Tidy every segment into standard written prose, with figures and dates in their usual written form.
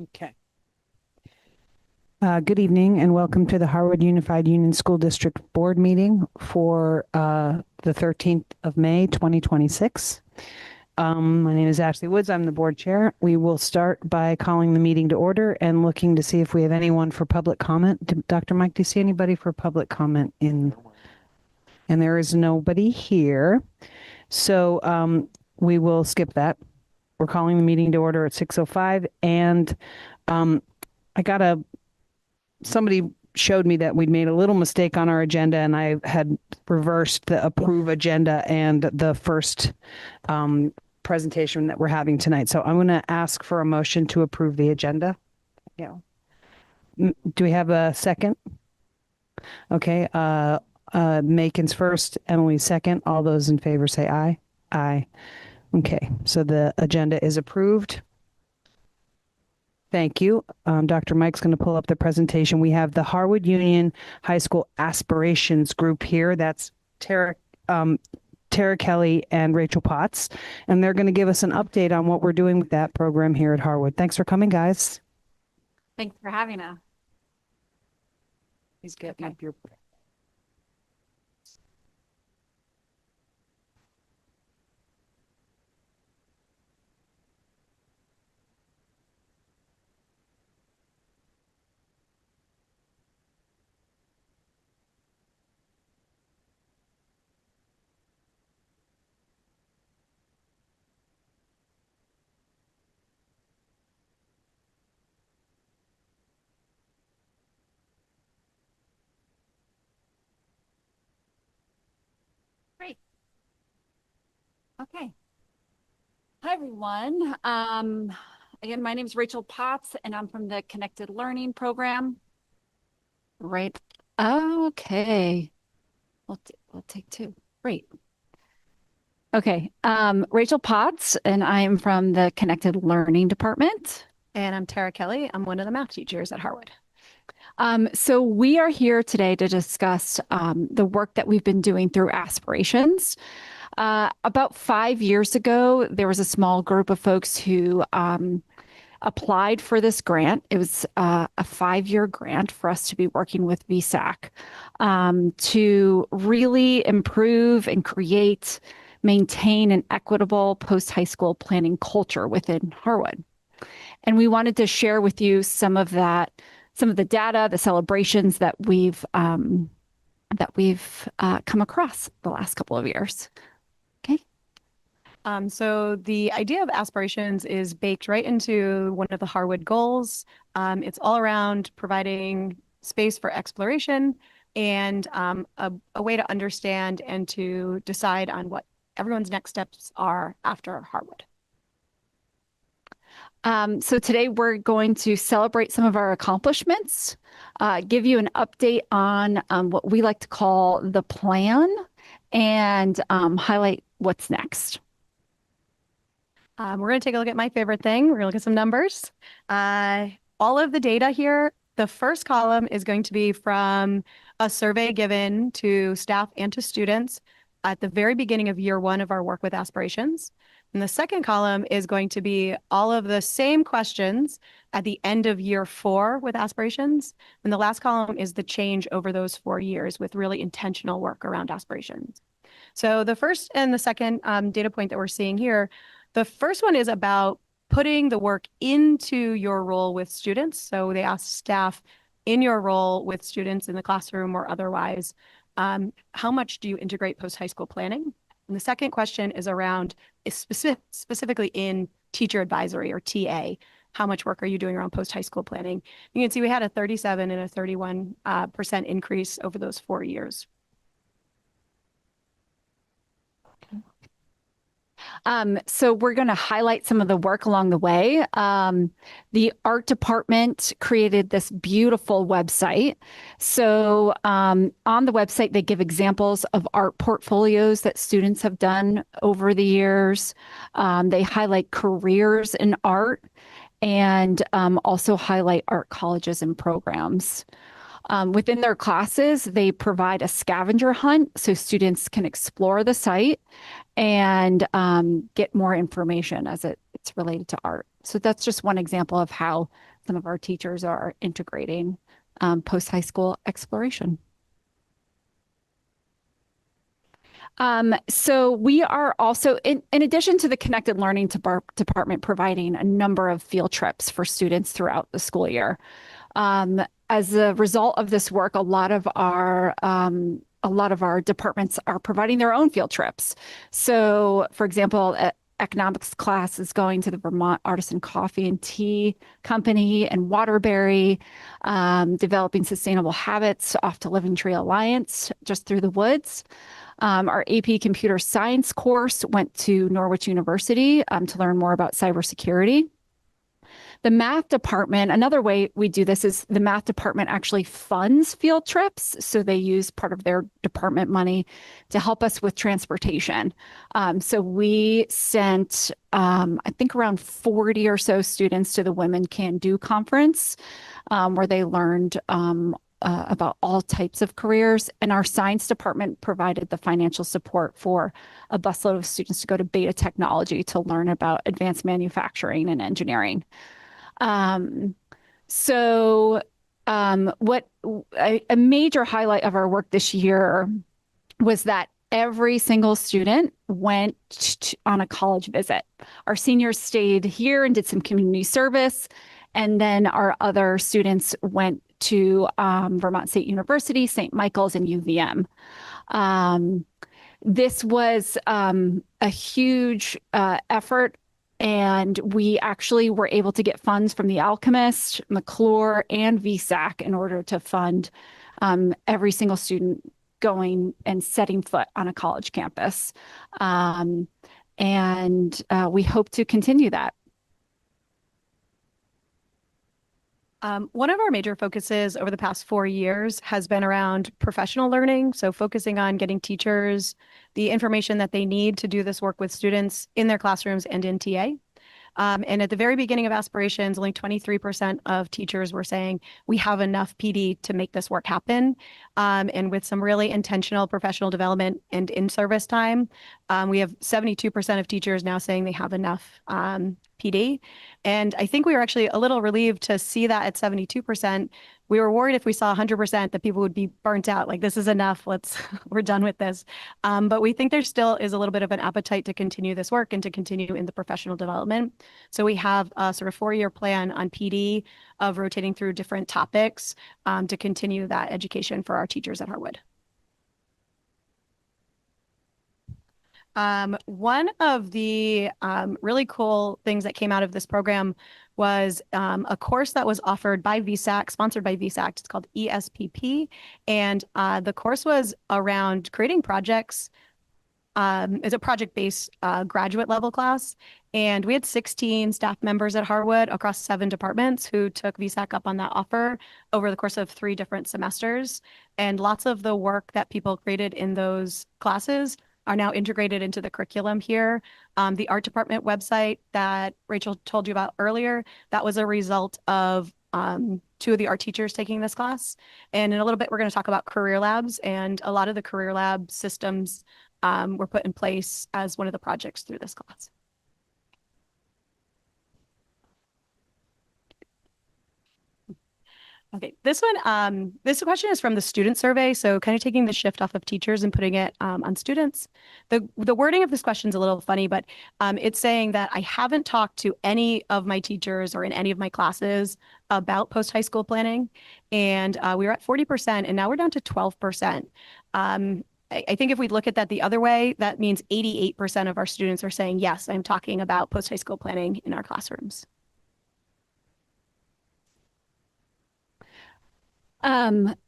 Okay. Good evening and welcome to the Harwood Unified Union School District Board meeting for the 13th of May, 2026. My name is Ashley Woods. I'm the board chair. We will start by calling the meeting to order and looking to see if we have anyone for public comment. Dr. Mike, do you see anybody for public comment in? And there is nobody here. So we will skip that. We're calling the meeting to order at 6:05 and I got somebody showed me that we'd made a little mistake on our agenda and I had reversed the approve agenda and the first presentation that we're having tonight. So I'm going to ask for a motion to approve the agenda. Yeah. Do we have a second? Okay. Macon's first, Emily second. All those in favor say aye. Aye. Okay. So the agenda is approved. Thank you. Dr. Mike's going to pull up the presentation. We have the Harwood Union High School Aspirations group here. That's Tara Kelly and Rachel Potts. And they're going to give us an update on what we're doing with that program here at Harwood. Thanks for coming, guys. Thanks for having us. Please get up your... Great. Okay. Hi, everyone. Again, my name is Rachel Potts, and I'm from the Connected Learning Program. Right. Okay. We'll take two. Great. Okay. Rachel Potts, and I'm from the Connected Learning Department. And I'm Tara Kelly. I'm one of the math teachers at Harwood. So we are here today to discuss the work that we've been doing through Aspirations. About 5 years ago, there was a small group of folks who applied for this grant. It was a 5-year grant for us to be working with VSAC to really improve and create, maintain an equitable post-high school planning culture within Harwood. And we wanted to share with you some of the data, the celebrations that we've come across the last couple of years. Okay. So the idea of Aspirations is baked right into one of the Harwood goals. It's all around providing space for exploration and a way to understand and to decide on what everyone's next steps are after Harwood. So today we're going to celebrate some of our accomplishments, give you an update on what we like to call the plan, and highlight what's next. We're going to take a look at my favorite thing. We're going to look at some numbers. All of the data here, the first column is going to be from a survey given to staff and to students at the very beginning of year 1 of our work with Aspirations. And the second column is going to be all of the same questions at the end of year 4 with Aspirations. And the last column is the change over those 4 years with really intentional work around Aspirations. So the first and the second data point that we're seeing here, the first one is about putting the work into your role with students. So they asked staff in your role with students in the classroom or otherwise, how much do you integrate post-high school planning? And the second question is around specifically in teacher advisory or TA. How much work are you doing around post-high school planning? You can see we had a 37 and a 31% increase over those 4 years. So we're going to highlight some of the work along the way. The art department created this beautiful website. So on the website, they give examples of art portfolios that students have done over the years. They highlight careers in art and also highlight art colleges and programs. Within their classes, they provide a scavenger hunt so students can explore the site and get more information as it's related to art. So that's just one example of how some of our teachers are integrating post-high school exploration. So we are also, in addition to the Connected Learning Department, providing a number of field trips for students throughout the school year. As a result of this work, a lot of our departments are providing their own field trips. So, for example, economics class is going to the Vermont Artisan Coffee and Tea Company and Waterbury, developing sustainable habits off to Living Tree Alliance just through the woods. Our AP Computer Science course went to Norwich University to learn more about cybersecurity. The math department, another way we do this is the math department actually funds field trips. So they use part of their department money to help us with transportation. So we sent, I think, around 40 or so students to the Women Can Do conference, where they learned about all types of careers. And our science department provided the financial support for a busload of students to go to Beta Technology to learn about advanced manufacturing and engineering. What a major highlight of our work this year was that every single student went on a college visit. Our seniors stayed here and did some community service, and then our other students went to Vermont State University, St. Michael's, and UVM. This was a huge effort. And we actually were able to get funds from the Alchemist, McClure, and VSAC in order to fund every single student going and setting foot on a college campus. We hope to continue that. One of our major focuses over the past 4 years has been around professional learning. So focusing on getting teachers the information that they need to do this work with students in their classrooms and in TA. And at the very beginning of aspirations, only 23% of teachers were saying we have enough PD to make this work happen. And with some really intentional professional development and in-service time, we have 72% of teachers now saying they have enough PD. And I think we were actually a little relieved to see that at 72%. We were worried if we saw 100% that people would be burnt out. Like, this is enough. We're done with this. But we think there still is a little bit of an appetite to continue this work and to continue in the professional development. So we have a sort of 4-year plan on PD of rotating through different topics to continue that education for our teachers at Harwood. One of the really cool things that came out of this program was a course that was offered by VSAC, sponsored by VSAC. It's called ESPP. And the course was around creating projects. It's a project-based graduate level class. And we had 16 staff members at Harwood across 7 departments who took VSAC up on that offer over the course of 3 different semesters. And lots of the work that people created in those classes are now integrated into the curriculum here. The art department website that Rachel told you about earlier, that was a result of 2 of the art teachers taking this class. And in a little bit, we're going to talk about career labs, and a lot of the career lab systems were put in place as one of the projects through this class. Okay, this question is from the student survey, so kind of taking the shift off of teachers and putting it on students. The wording of this question is a little funny, but it's saying that I haven't talked to any of my teachers or in any of my classes about post-high school planning, and we were at 40%, and now we're down to 12%. I think if we look at that the other way, that means 88% of our students are saying, yes, I'm talking about post-high school planning in our classrooms.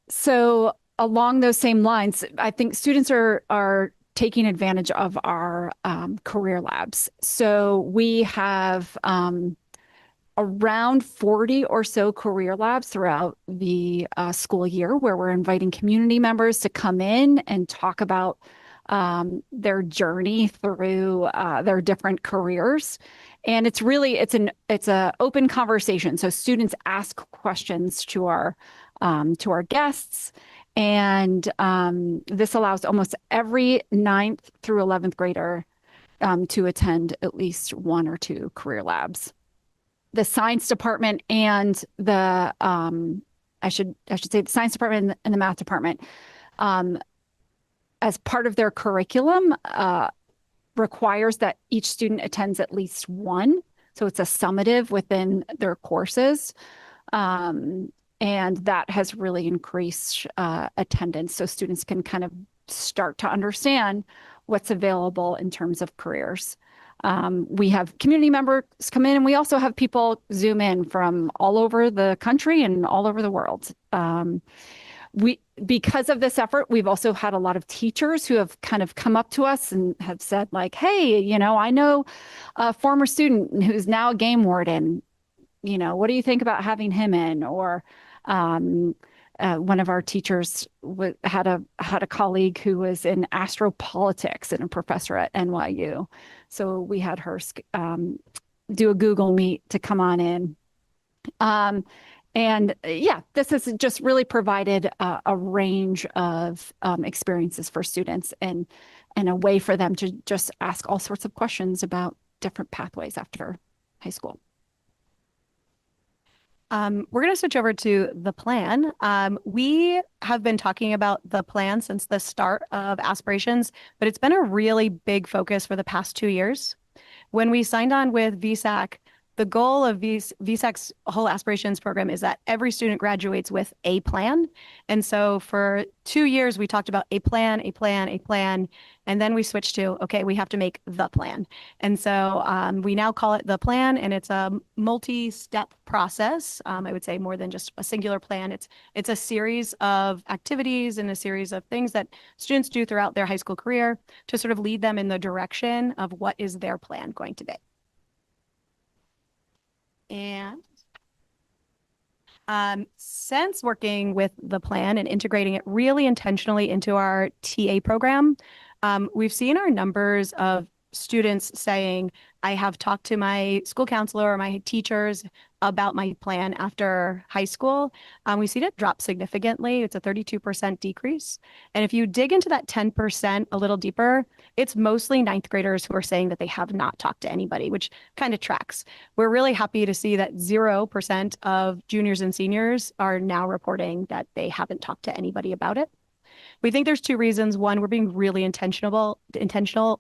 So along those same lines, I think students are taking advantage of our career labs. So we have around 40 or so career labs throughout the school year, where we're inviting community members to come in and talk about their journey through their different careers. And it's an open conversation. So students ask questions to our guests, and this allows almost every 9th through 11th grader to attend at least 1 or 2 career labs. the science department and the I should say the science department and the math department, as part of their curriculum, requires that each student attends at least one. So it's a summative within their courses. And that has really increased attendance. So students can kind of start to understand what's available in terms of careers. We have community members come in, and we also have people Zoom in from all over the country and all over the world. Because of this effort, we've also had a lot of teachers who have kind of come up to us and have said like, hey, I know a former student who's now a game warden. What do you think about having him in? Or one of our teachers had a colleague who was in astropolitics and a professor at NYU. So we had her do a Google Meet to come on in. And yeah, this has just really provided a range of experiences for students and a way for them to just ask all sorts of questions about different pathways after high school. We're going to switch over to the plan. We have been talking about the plan since the start of aspirations, but it's been a really big focus for the past 2 years. When we signed on with VSAC, the goal of VSAC's whole aspirations program is that every student graduates with a plan. And so for 2 years, we talked about a plan, and then we switched to, okay, we have to make the plan. And so we now call it the plan, and it's a multi-step process. I would say more than just a singular plan. It's a series of activities and a series of things that students do throughout their high school career to sort of lead them in the direction of what is their plan going to be. And since working with the plan and integrating it really intentionally into our TA program, we've seen our numbers of students saying, I have talked to my school counselor or my teachers about my plan after high school. We've seen it drop significantly. It's a 32% decrease. And if you dig into that 10% a little deeper, it's mostly ninth graders who are saying that they have not talked to anybody, which kind of tracks. We're really happy to see that 0% of juniors and seniors are now reporting that they haven't talked to anybody about it. We think there's 2 reasons. One, we're being really intentional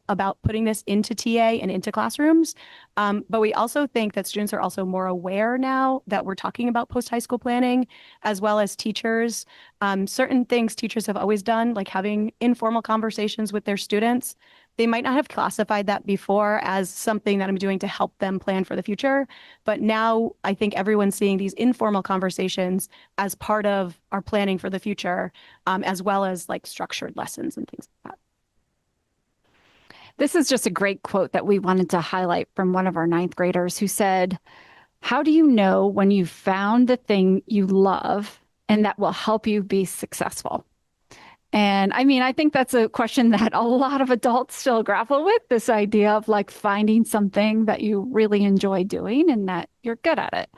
about putting this into TA and into classrooms. But we also think that students are also more aware now that we're talking about post-high school planning, as well as teachers. Certain things teachers have always done, like having informal conversations with their students. They might not have classified that before as something that I'm doing to help them plan for the future. But now I think everyone's seeing these informal conversations as part of our planning for the future, as well as like structured lessons and things like that. This is just a great quote that we wanted to highlight from one of our ninth graders who said, how do you know when you've found the thing you love and that will help you be successful? And I mean, I think that's a question that a lot of adults still grapple with, this idea of like finding something that you really enjoy doing and that you're good at it.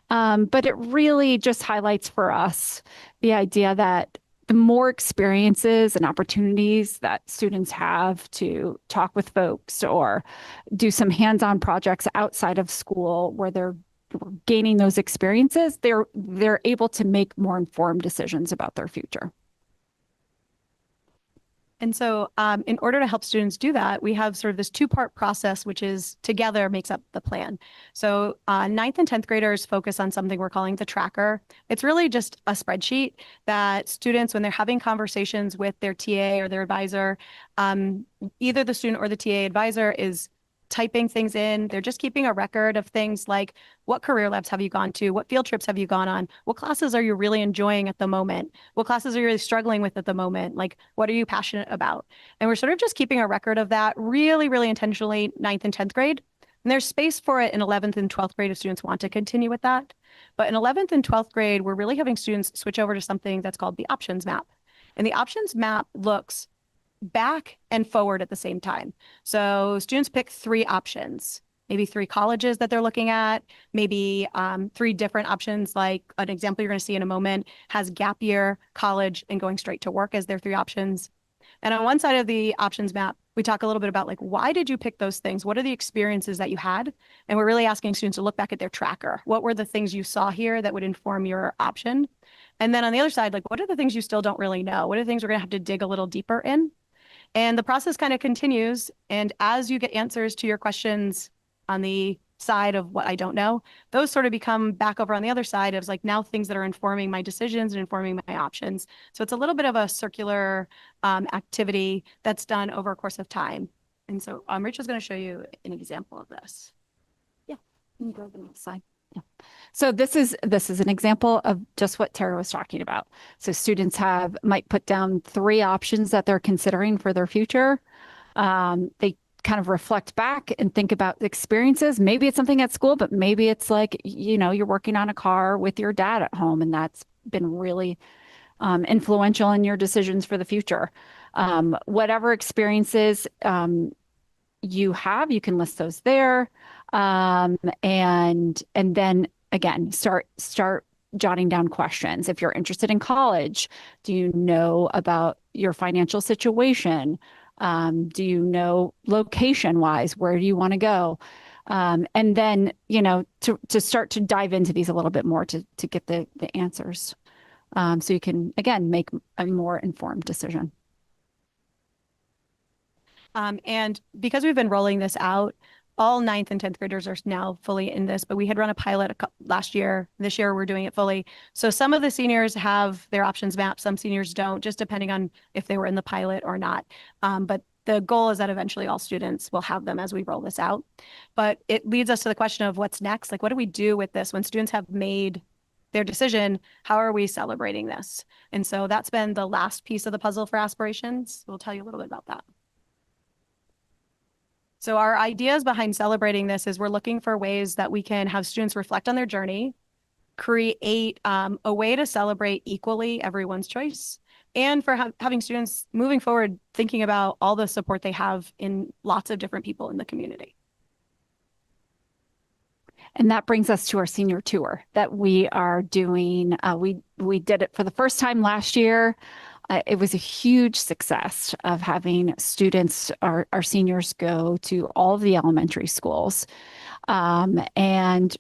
But it really just highlights for us the idea that the more experiences and opportunities that students have to talk with folks or do some hands-on projects outside of school where they're gaining those experiences, they're able to make more informed decisions about their future. And so in order to help students do that, we have sort of this 2-part process, which is together makes up the plan. So 9th and 10th graders focus on something we're calling the tracker. It's really just a spreadsheet that students, when they're having conversations with their TA or their advisor, either the student or the TA advisor is typing things in. They're just keeping a record of things like, what career labs have you gone to? What field trips have you gone on? What classes are you really enjoying at the moment? What classes are you really struggling with at the moment? Like, what are you passionate about? And we're sort of just keeping a record of that really, really intentionally, 9th and 10th grade. And there's space for it in 11th and 12th grade if students want to continue with that. But in 11th and 12th grade, we're really having students switch over to something that's called the options map. And the options map looks back and forward at the same time. So students pick 3 options, maybe 3 colleges that they're looking at, maybe 3 different options, like an example you're going to see in a moment has gap year, college, and going straight to work as their 3 options. And on one side of the options map, we talk a little bit about like, why did you pick those things? What are the experiences that you had? And we're really asking students to look back at their tracker. What were the things you saw here that would inform your option? And then on the other side, like, what are the things you still don't really know? What are the things we're going to have to dig a little deeper in? And the process kind of continues. And as you get answers to your questions on the side of what I don't know, those sort of become back over on the other side of like now things that are informing my decisions and informing my options. So it's a little bit of a circular activity that's done over a course of time. And so Rachel's going to show you an example of this. Yeah, you can go to the next slide. Yeah. So this is an example of just what Tara was talking about. So students might put down 3 options that they're considering for their future. They kind of reflect back and think about experiences. Maybe it's something at school, but maybe it's like, you're working on a car with your dad at home, and that's been really influential in your decisions for the future. Whatever experiences you have, you can list those there. And then again, start jotting down questions. If you're interested in college, do you know about your financial situation? Do you know location wise, where do you want to go? And then, to start to dive into these a little bit more to get the answers. So you can, again, make a more informed decision. And because we've been rolling this out, all 9th and 10th graders are now fully in this, but we had run a pilot last year. This year, we're doing it fully. So some of the seniors have their options mapped. Some seniors don't, just depending on if they were in the pilot or not. But the goal is that eventually all students will have them as we roll this out. But it leads us to the question of what's next. Like, what do we do with this when students have made their decision? How are we celebrating this? And so that's been the last piece of the puzzle for aspirations. We'll tell you a little bit about that. So our ideas behind celebrating this is we're looking for ways that we can have students reflect on their journey, create a way to celebrate equally everyone's choice, and for having students moving forward thinking about all the support they have in lots of different people in the community. And that brings us to our senior tour that we are doing. We did it for the first time last year. It was a huge success of having students, our seniors, go to all of the elementary schools and,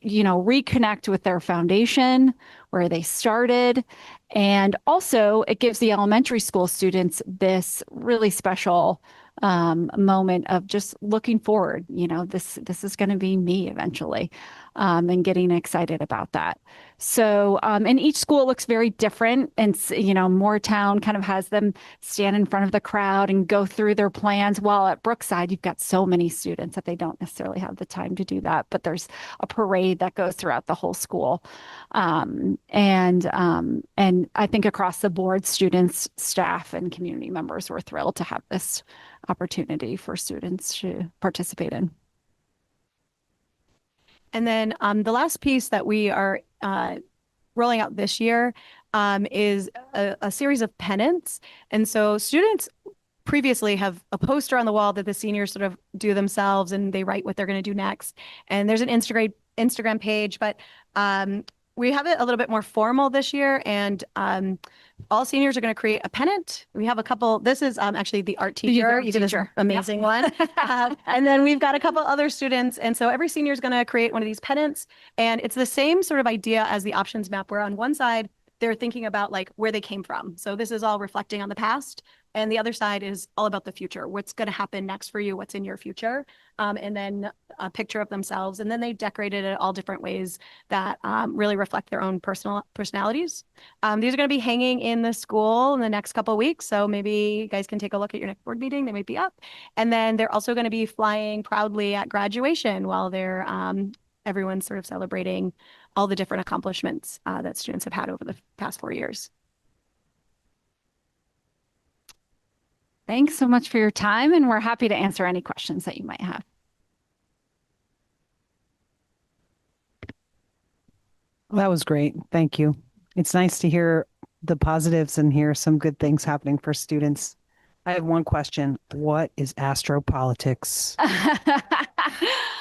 reconnect with their foundation, where they started. And also it gives the elementary school students this really special moment of just looking forward. This is going to be me eventually, and getting excited about that. So, and each school looks very different. And, Moortown kind of has them stand in front of the crowd and go through their plans. While at Brookside, you've got so many students that they don't necessarily have the time to do that. But there's a parade that goes throughout the whole school. And I think across the board, students, staff, and community members were thrilled to have this opportunity for students to participate in. And then the last piece that we are rolling out this year is a series of pennants. And so students previously have a poster on the wall that the seniors sort of do themselves, and they write what they're going to do next. And there's an Instagram page, but we have it a little bit more formal this year, and all seniors are going to create a pennant. We have a couple. This is actually the art teacher. You did this amazing one. And then we've got a couple other students. And so every senior is going to create one of these pennants. And it's the same sort of idea as the options map, where on one side, they're thinking about like where they came from. So this is all reflecting on the past. And the other side is all about the future. What's going to happen next for you? What's in your future? And then a picture of themselves. And then they decorated it all different ways that really reflect their own personalities. These are going to be hanging in the school in the next couple of weeks. So maybe you guys can take a look at your next board meeting. They might be up. And then they're also going to be flying proudly at graduation while they're everyone's sort of celebrating all the different accomplishments that students have had over the past 4 years. Thanks so much for your time, and we're happy to answer any questions that you might have. Well, that was great. Thank you. It's nice to hear the positives and hear some good things happening for students. I have one question. What is astropolitics?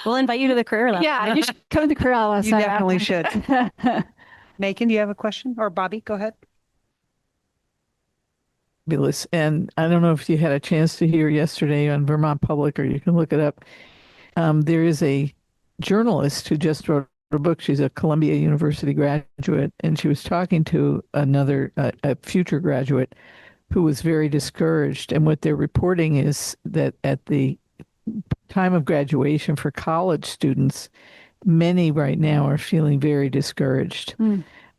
We'll invite you to the career lab. Yeah, you should come to the career lab. You definitely should. Macon, do you have a question? Or Bobby, go ahead. fabulous. And I don't know if you had a chance to hear yesterday on Vermont Public, or you can look it up. There is a journalist who just wrote a book. She's a Columbia University graduate, and she was talking to a future graduate who was very discouraged. And what they're reporting is that at the time of graduation for college students, many right now are feeling very discouraged.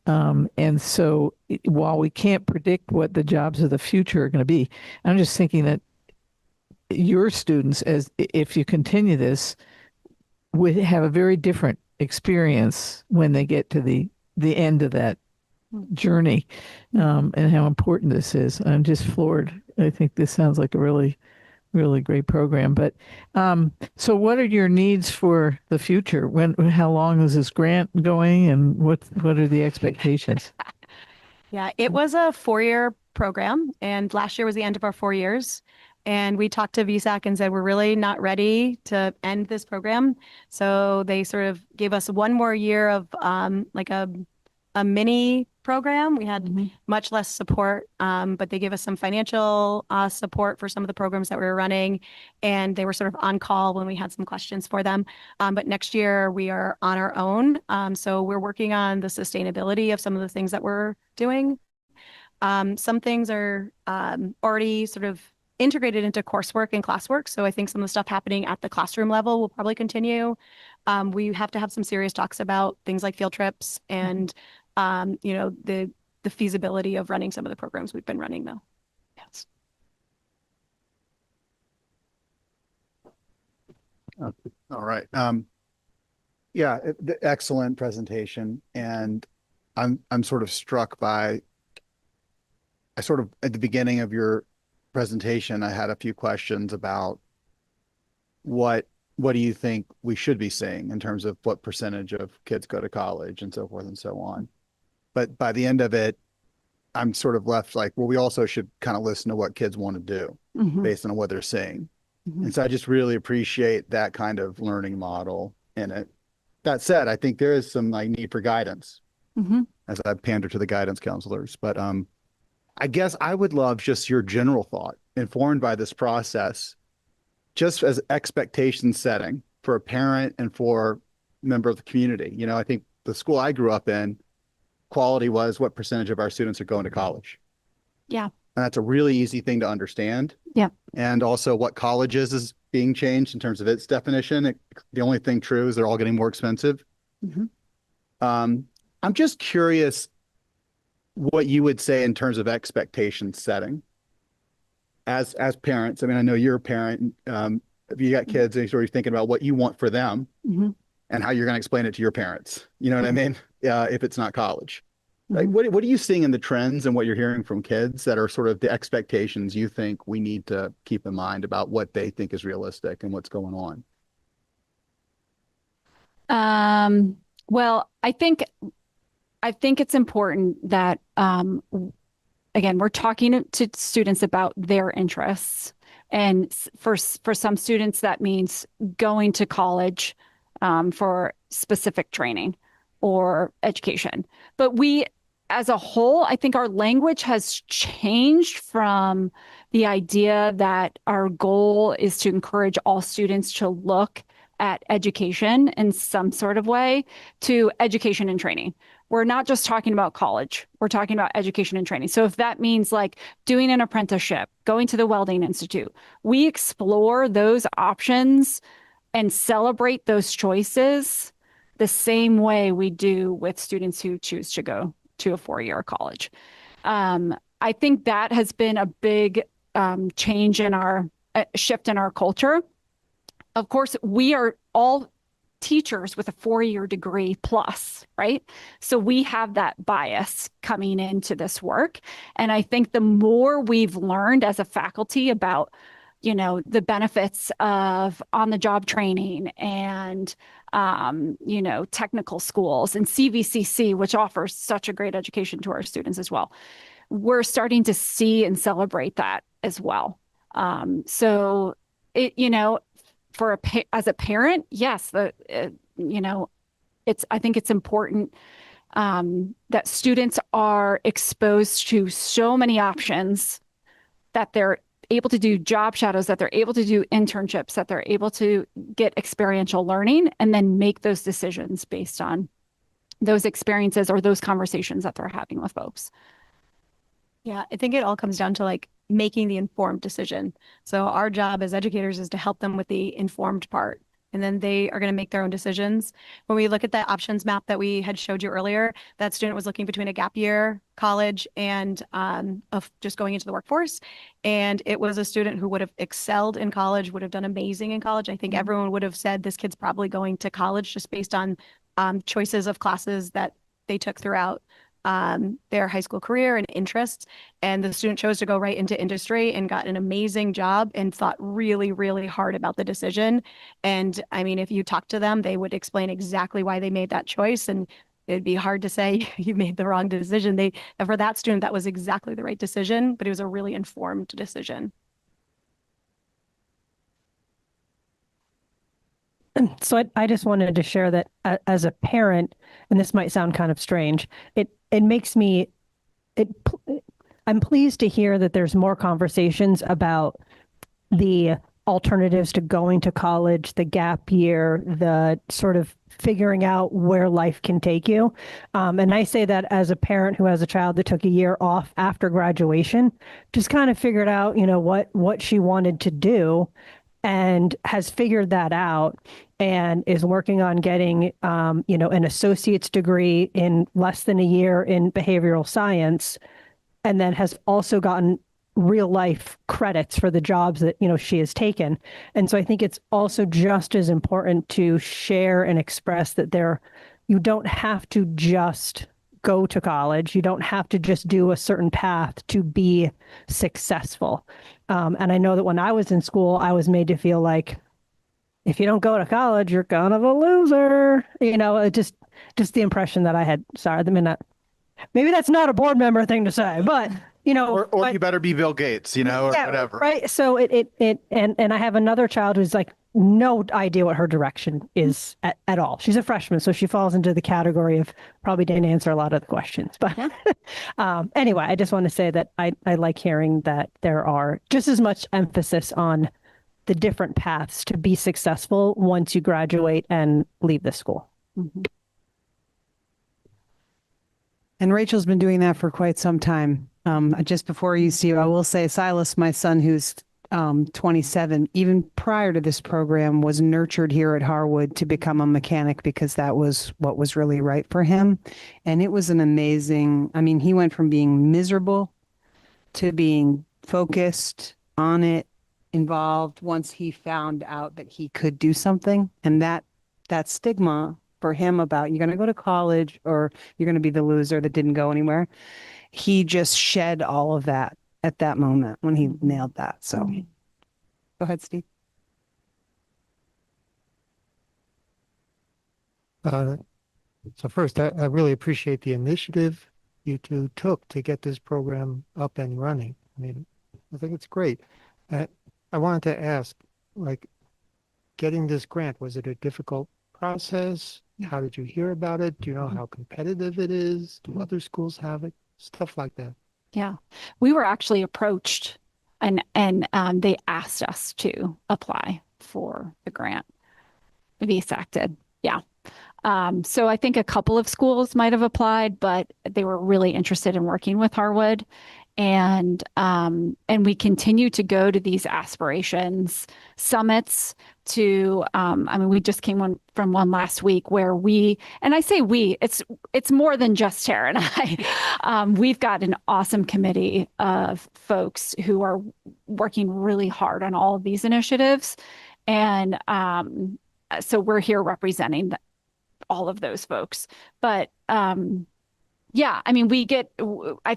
And so while we can't predict what the jobs of the future are going to be, I'm just thinking that your students, as if you continue this, would have a very different experience when they get to the end of that journey, and how important this is. I'm just floored. I think this sounds like a really, really great program. But so what are your needs for the future? How long is this grant going, and what are the expectations? Yeah, it was a 4-year program, and last year was the end of our 4 years. And we talked to VSAC and said, we're really not ready to end this program. So they sort of gave us one more year of like a mini program. We had much less support, but they gave us some financial support for some of the programs that we were running. And they were sort of on call when we had some questions for them. But next year we are on our own. So we're working on the sustainability of some of the things that we're doing. Some things are already sort of integrated into coursework and classwork. So I think some of the stuff happening at the classroom level will probably continue. We have to have some serious talks about things like field trips and, the feasibility of running some of the programs we've been running, though. Yes. All right. Yeah, excellent presentation. And I'm sort of struck by, at the beginning of your presentation, I had a few questions about what do you think we should be seeing in terms of what percentage of kids go to college and so forth and so on. But by the end of it, I'm sort of left like, well, we also should kind of listen to what kids want to do based on what they're seeing. And so I just really appreciate that kind of learning model in it. That said, I think there is some like need for guidance as I pander to the guidance counselors. But I guess I would love just your general thought, informed by this process, just as expectation setting for a parent and for a member of the community. You know, I think the school I grew up in, quality was what percentage of our students are going to college. Yeah. And that's a really easy thing to understand. Yeah. And also what college is being changed in terms of its definition. The only thing true is they're all getting more expensive. I'm just curious what you would say in terms of expectation setting as parents. I mean, I know you're a parent. If you got kids and you're sort of thinking about what you want for them and how you're going to explain it to your parents, you know what I mean? If it's not college. Like, what are you seeing in the trends and what you're hearing from kids that are sort of the expectations you think we need to keep in mind about what they think is realistic and what's going on? Well, I think it's important that, again, we're talking to students about their interests. And for some students, that means going to college for specific training or education. But we, as a whole, I think our language has changed from the idea that our goal is to encourage all students to look at education in some sort of way to education and training. We're not just talking about college. We're talking about education and training. So if that means like doing an apprenticeship, going to the Welding Institute, we explore those options and celebrate those choices the same way we do with students who choose to go to a 4-year college. I think that has been a big change in our shift in our culture. Of course, we are all teachers with a 4-year degree plus, right? So we have that bias coming into this work. And I think the more we've learned as a faculty about, the benefits of on-the-job training and, technical schools and CVCC, which offers such a great education to our students as well, we're starting to see and celebrate that as well. So it, as a parent, yes, I think it's important that students are exposed to so many options that they're able to do job shadows, that they're able to do internships, that they're able to get experiential learning, and then make those decisions based on those experiences or those conversations that they're having with folks. Yeah, I think it all comes down to like making the informed decision. So our job as educators is to help them with the informed part. And then they are going to make their own decisions. When we look at the options map that we had showed you earlier, that student was looking between a gap year, college, and of just going into the workforce. And it was a student who would have excelled in college, would have done amazing in college. I think everyone would have said this kid's probably going to college just based on choices of classes that they took throughout their high school career and interests. And the student chose to go right into industry and got an amazing job and thought really, really hard about the decision. And I mean, if you talk to them, they would explain exactly why they made that choice. And it'd be hard to say you made the wrong decision. For that student, that was exactly the right decision, but it was a really informed decision. So I just wanted to share that as a parent, and this might sound kind of strange, it makes me, I'm pleased to hear that there's more conversations about the alternatives to going to college, the gap year, the sort of figuring out where life can take you. And I say that as a parent who has a child that took a year off after graduation, just kind of figured out, what she wanted to do and has figured that out and is working on getting, an associate's degree in less than a year in behavioral science, and then has also gotten real life credits for the jobs that, she has taken. And so I think it's also just as important to share and express that you don't have to just go to college. You don't have to just do a certain path to be successful. And I know that when I was in school, I was made to feel like if you don't go to college, you're kind of a loser. Just the impression that I had. Sorry, maybe that's not a board member thing to say, but or you better be Bill Gates, or whatever. Right. So and I have another child who's like no idea what her direction is at all. She's a freshman, so she falls into the category of probably didn't answer a lot of the questions. But anyway, I just want to say that I like hearing that there are just as much emphasis on the different paths to be successful once you graduate and leave the school. Mm-hmm. And Rachel's been doing that for quite some time. Just before you see, I will say Silas, my son, who's 27, even prior to this program, was nurtured here at Harwood to become a mechanic because that was what was really right for him. And it was an amazing, he went from being miserable to being focused on it, involved once he found out that he could do something. And that stigma for him about you're going to go to college or you're going to be the loser that didn't go anywhere, he just shed all of that at that moment when he nailed that. So go ahead, Steve. So first, I really appreciate the initiative you two took to get this program up and running. I think it's great. I wanted to ask, getting this grant, was it a difficult process? How did you hear about it? Do you know how competitive it is? Do other schools have it? Stuff like that. Yeah, we were actually approached and they asked us to apply for the grant. VSAC did. Yeah. So I think a couple of schools might have applied, but they were really interested in working with Harwood. And we continue to go to these aspirations summits to, we just came from one last week where and I say it's more than just Tara and I. We've got an awesome committee of folks who are working really hard on all of these initiatives. And so we're here representing all of those folks. But I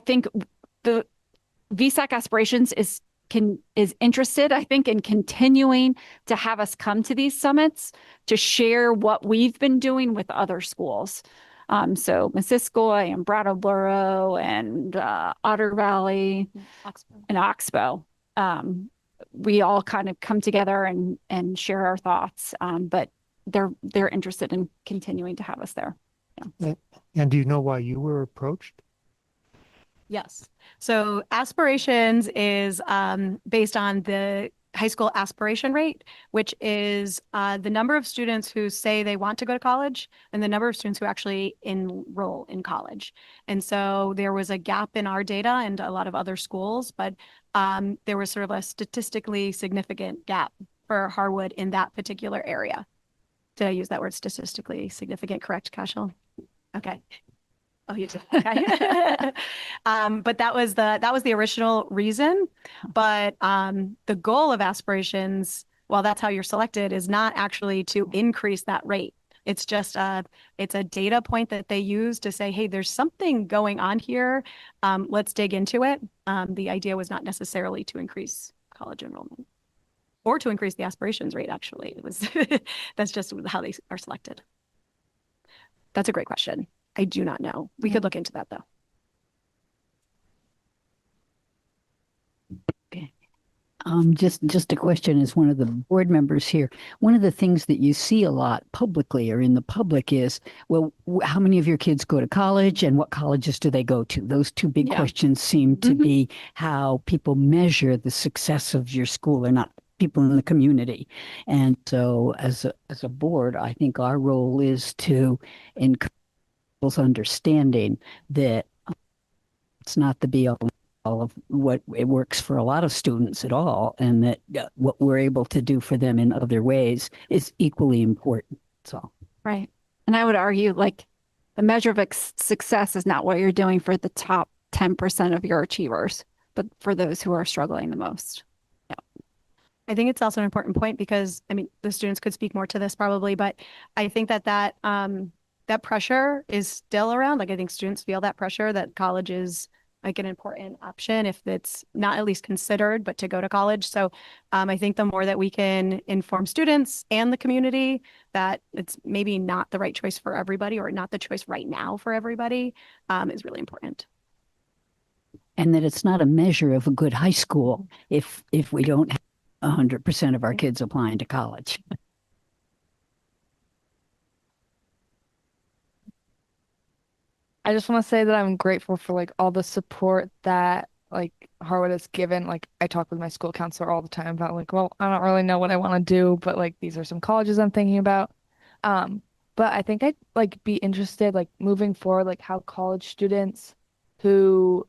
think the VSAC Aspirations is interested, I think, in continuing to have us come to these summits to share what we've been doing with other schools. So Missisquoi and Brattleboro and Otter Valley and Oxbow. We all kind of come together and share our thoughts, but they're interested in continuing to have us there. Yeah. And do you know why you were approached? Yes. So aspirations is based on the high school aspiration rate, which is the number of students who say they want to go to college and the number of students who actually enroll in college. And so there was a gap in our data and a lot of other schools, but there was sort of a statistically significant gap for Harwood in that particular area. Did I use that word statistically significant? Correct, Cashel? Okay. Oh, you did. Okay. But that was the original reason. But the goal of aspirations, well, that's how you're selected, is not actually to increase that rate. It's just it's a data point that they use to say, hey, there's something going on here. Let's dig into it. The idea was not necessarily to increase college enrollment or to increase the aspirations rate, actually. It was that's just how they are selected. That's a great question. I do not know. We could look into that though. Just a question as one of the board members here. One of the things that you see a lot publicly or in the public is, well, how many of your kids go to college and what colleges do they go to? Those two big questions seem to be how people measure the success of your school. They're not people in the community. And so as a board, I think our role is to encourage people's understanding that it's not the be all of what it works for a lot of students at all, and that what we're able to do for them in other ways is equally important. So, right. And I would argue like the measure of success is not what you're doing for the top 10% of your achievers, but for those who are struggling the most. Yeah. I think it's also an important point because, I mean, the students could speak more to this probably, but I think that pressure is still around. Like, I think students feel that pressure that college is like an important option if it's not at least considered, but to go to college. So I think the more that we can inform students and the community that it's maybe not the right choice for everybody or not the choice right now for everybody is really important. And that it's not a measure of a good high school if we don't have 100% of our kids applying to college. I just want to say that I'm grateful for like all the support that like Harwood has given. Like I talk with my school counselor all the time about like, well, I don't really know what I want to do, but like these are some colleges I'm thinking about. But I think I'd like be interested like moving forward, like how college students who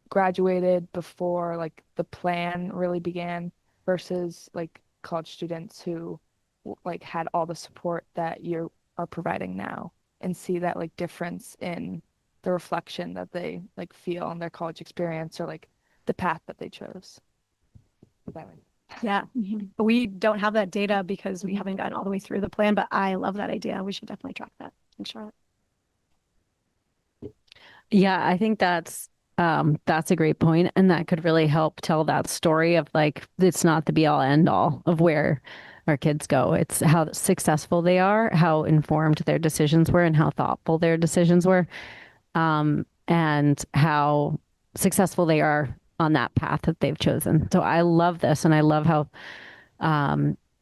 graduated before like the plan really began versus like college students who like had all the support that you are providing now and see that like difference in the reflection that they like feel on their college experience or like the path that they chose. Yeah, we don't have that data because we haven't gotten all the way through the plan, but I love that idea. We should definitely track that. Thanks, Charlotte. Yeah, I think that's a great point, and that could really help tell that story of like it's not the be all end all of where our kids go. It's how successful they are, how informed their decisions were, and how thoughtful their decisions were, and how successful they are on that path that they've chosen. So I love this, and I love how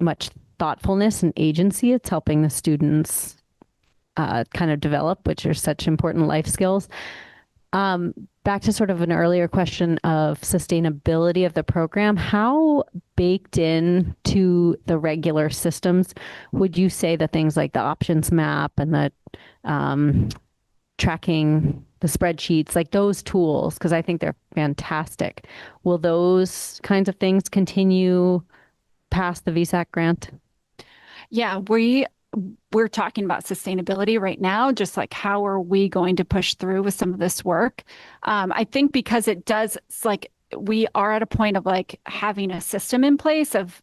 much thoughtfulness and agency it's helping the students kind of develop, which are such important life skills. Back to sort of an earlier question of sustainability of the program, how baked in to the regular systems would you say that things like the options map and the tracking the spreadsheets, like those tools, because I think they're fantastic. Will those kinds of things continue past the VSAC grant? Yeah, we're talking about sustainability right now, just like how are we going to push through with some of this work? I think because it's like we are at a point of like having a system in place of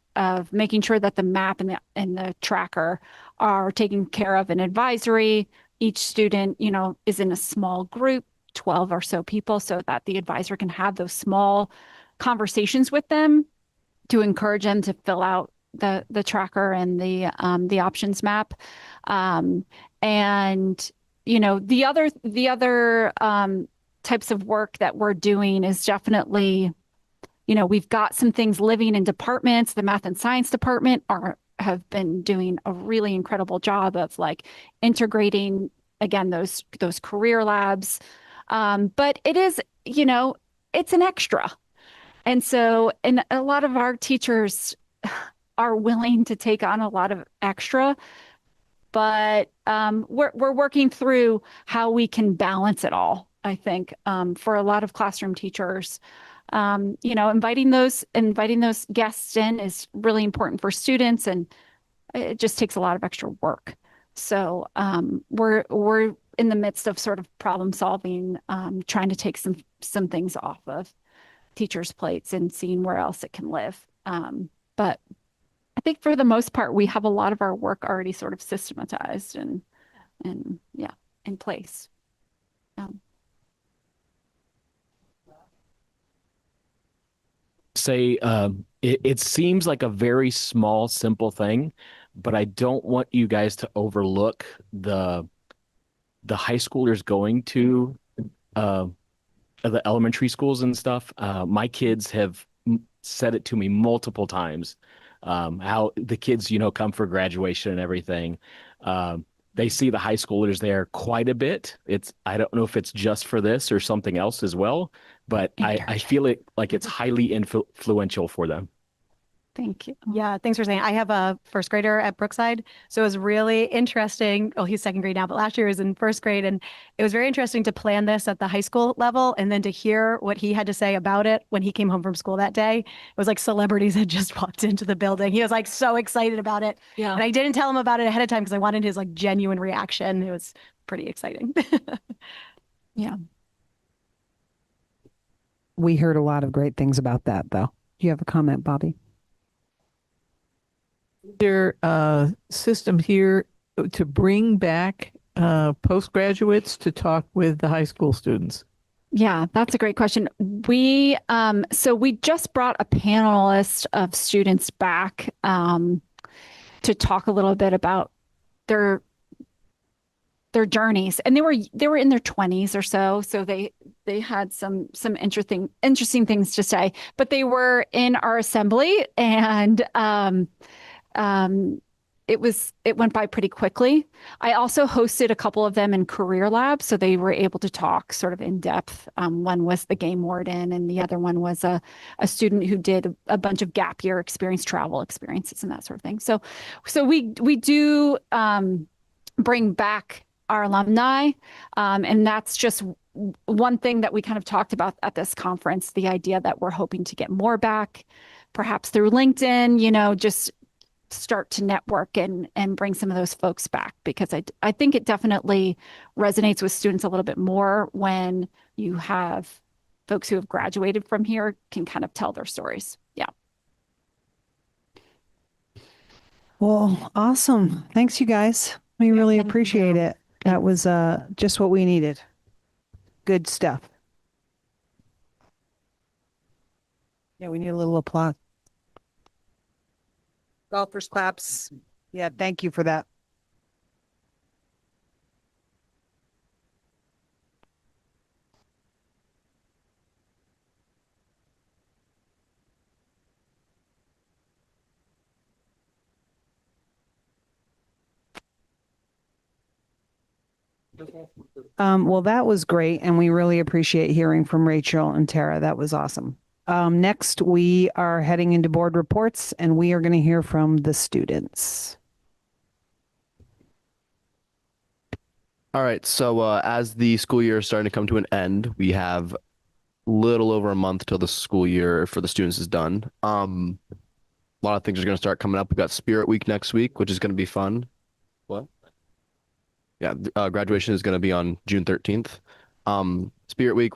making sure that the map and the tracker are taken care of in advisory. Each student, is in a small group, 12 or so people, so that the advisor can have those small conversations with them to encourage them to fill out the tracker and the options map. And the other types of work that we're doing is definitely, we've got some things living in departments. The math and science department have been doing a really incredible job of like integrating again those career labs But it is, it's an extra. And so, and a lot of our teachers are willing to take on a lot of extra, but we're working through how we can balance it all. I think for a lot of classroom teachers, inviting those guests in is really important for students, and it just takes a lot of extra work. So we're in the midst of sort of problem solving, trying to take some things off of teachers' plates and seeing where else it can live. But I think for the most part, we have a lot of our work already sort of systematized and yeah, in place. Say it seems like a very small, simple thing, but I don't want you guys to overlook the high schoolers going to the elementary schools and stuff. My kids have said it to me multiple times, how the kids, come for graduation and everything. They see the high schoolers there quite a bit. I don't know if it's just for this or something else as well, but I feel it like it's highly influential for them. Thank you. Yeah, thanks for saying. I have a first grader at Brookside, so it was really interesting. Oh, he's second grade now, but last year he was in first grade, and it was very interesting to plan this at the high school level, and then to hear what he had to say about it when he came home from school that day. It was like celebrities had just walked into the building. He was like so excited about it, Yeah. and I didn't tell him about it ahead of time because I wanted his like genuine reaction. It was pretty exciting. Yeah. We heard a lot of great things about that, though. Do you have a comment, Bobby? Their system here to bring back postgraduates to talk with the high school students? Yeah, that's a great question. We just brought a panelist of students back to talk a little bit about their journeys, and they were in their 20s or so they had some interesting things to say, but they were in our assembly, and it went by pretty quickly. I also hosted a couple of them in career labs, so they were able to talk sort of in depth. One was the game warden, and the other one was a student who did a bunch of gap year experience, travel experiences, and that sort of thing. So we do bring back our alumni, and that's just one thing that we kind of talked about at this conference. The idea that we're hoping to get more back, perhaps through LinkedIn. Just start to network and bring some of those folks back, because I think it definitely resonates with students a little bit more when you have folks who have graduated from here can kind of tell their stories. Yeah. Well, awesome. Thanks, you guys. We really appreciate it. That was just what we needed. Good stuff. Yeah, we need a little applause. Golfers claps. Yeah, thank you for that. Well, that was great, and we really appreciate hearing from Rachel and Tara. That was awesome. Next, we are heading into board reports, and we are going to hear from the students. All right, so as the school year is starting to come to an end, we have little over a month till the school year for the students is done. A lot of things are going to start coming up. We've got Spirit Week next week, which is going to be fun. What? Yeah, graduation is going to be on June 13th. Spirit Week,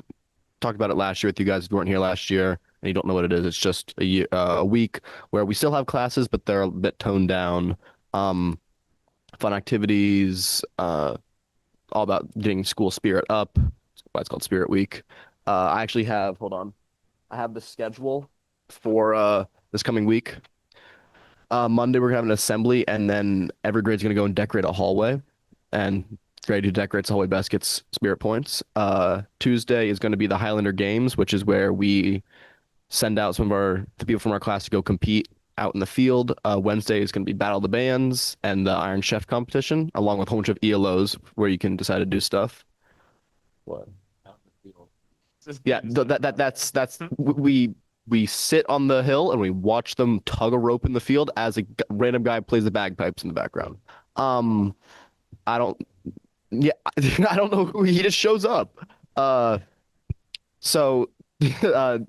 talked about it last year with you guys who weren't here last year, and you don't know what it is. It's just a week where we still have classes, but they're a bit toned down. Fun activities, all about getting school spirit up. That's why it's called Spirit Week. I actually have, hold on, I have the schedule for this coming week. Monday, we're going to have an assembly, and then every grade's going to go and decorate a hallway. And grade who decorates the hallway best gets spirit points. Tuesday is going to be the Highlander Games, which is where we send out the people from our class to go compete out in the field. Wednesday is going to be Battle of the Bands and the Iron Chef competition, along with a whole bunch of ELOs where you can decide to do stuff. What? Yeah, that's we sit on the hill and we watch them tug a rope in the field as a random guy plays the bagpipes in the background. I don't, yeah, I don't know who he just shows up. So uh,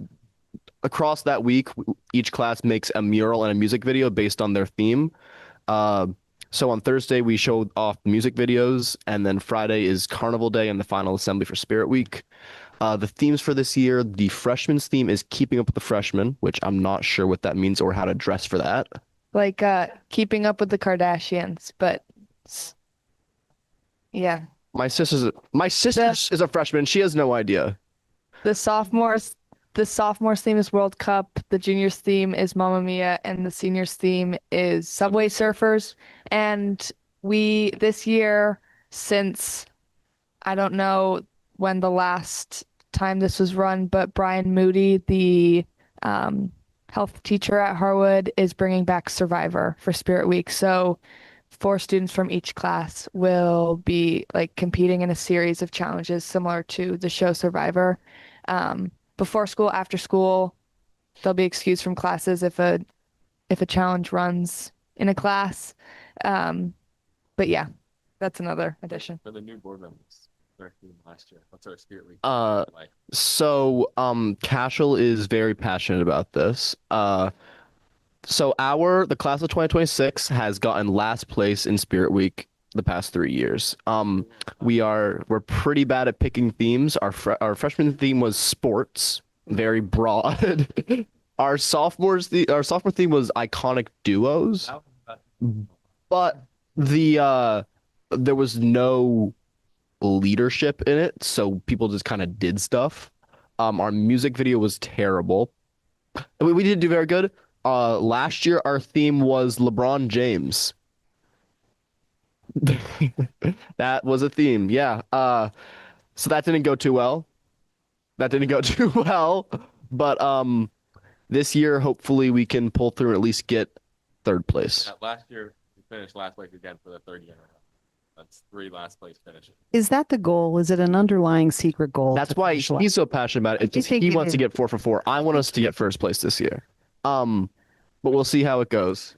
across that week, each class makes a mural and a music video based on their theme. Uh, so on Thursday we showed off music videos, and then Friday is Carnival Day and the final assembly for Spirit Week. The themes for this year, the freshman's theme is keeping up with the freshmen, which I'm not sure what that means or how to dress for that. Like keeping up with the Kardashians, but yeah. My sister is a freshman. She has no idea. The sophomores theme is World Cup, the juniors theme is Mamma Mia, and the seniors theme is Subway Surfers. And we this year, since I don't know when the last time this was run, but Brian Moody, the health teacher at Harwood, is bringing back Survivor for Spirit Week. So 4 students from each class will be like competing in a series of challenges similar to the show Survivor. Before school, after school, they'll be excused from classes if a challenge runs in a class. But yeah, that's another addition. For the new board members, their theme last year. What's our Spirit Week? Cashel is very passionate about this. So the class of 2026 has gotten last place in Spirit Week the past 3 years. We're pretty bad at picking themes. Our freshman theme was sports, very broad. Our sophomore theme was iconic duos, but there was no leadership in it, so people just kind of did stuff. Our music video was terrible. We didn't do very good. Last year our theme was LeBron James. That was a theme, yeah. So that didn't go too well. But this year hopefully we can pull through and at least get 3rd place. Yeah, last year we finished last place again for the 3rd year in a row. That's 3 last place finishes. Is that the goal? Is it an underlying secret goal? That's why he's so passionate about it. He wants to get 4 for 4. I want us to get 1st place this year. But we'll see how it goes.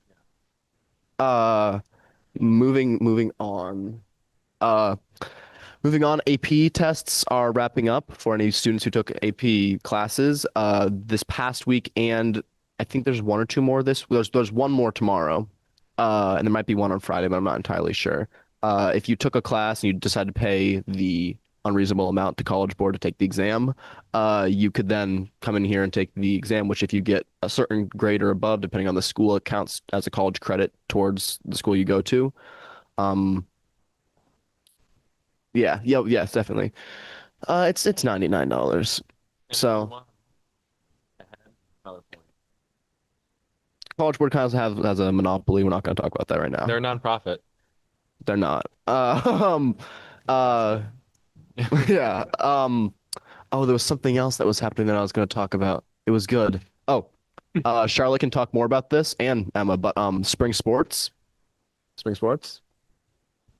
Moving on. AP tests are wrapping up for any students who took AP classes this past week, and I think there's 1 or 2 more there's 1 more tomorrow. And there might be 1 on Friday, but I'm not entirely sure. If you took a class and you decide to pay the unreasonable amount to College Board to take the exam, you could then come in here and take the exam, which if you get a certain grade or above, depending on the school, it counts as a college credit towards the school you go to. Yes, definitely. It's $99. So College Board kind of has a monopoly. We're not going to talk about that right now. They're a nonprofit. They're not. Yeah. Oh, there was something else that was happening that I was going to talk about. It was good. Oh, Charlotte can talk more about this, and Emma, but spring sports.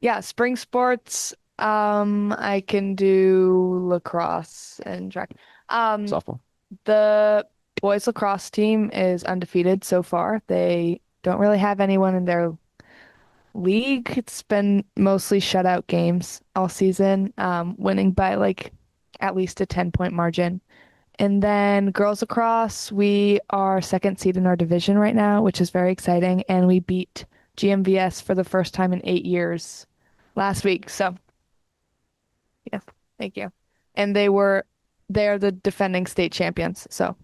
Yeah, spring sports. I can do lacrosse and track. Softball. The boys lacrosse team is undefeated so far. They don't really have anyone in their league. It's been mostly shutout games all season, winning by like at least a 10-point margin. And then girls lacrosse, we are 2nd seed in our division right now, which is very exciting. And we beat GMVS for the first time in 8 years last week. So, yes, thank you. And they are the defending state champions. So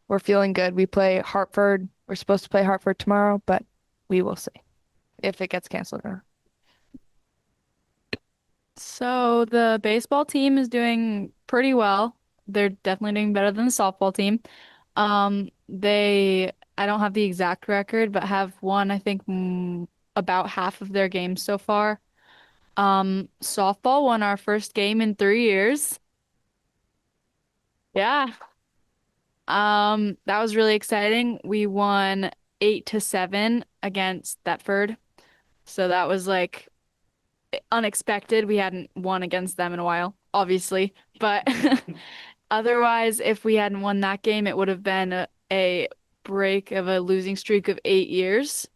we're feeling good. We play Hartford. We're supposed to play Hartford tomorrow, but we will see if it gets canceled or not. So the baseball team is doing pretty well. They're definitely doing better than the softball team. I don't have the exact record, but have won, I think, about half of their games so far. Softball won our first game in 3 years. Yeah. That was really exciting. We won 8-7 against Thetford. So that was like unexpected. We hadn't won against them in a while, obviously, but Otherwise, if we hadn't won that game, it would have been a break of a losing streak of 8 years.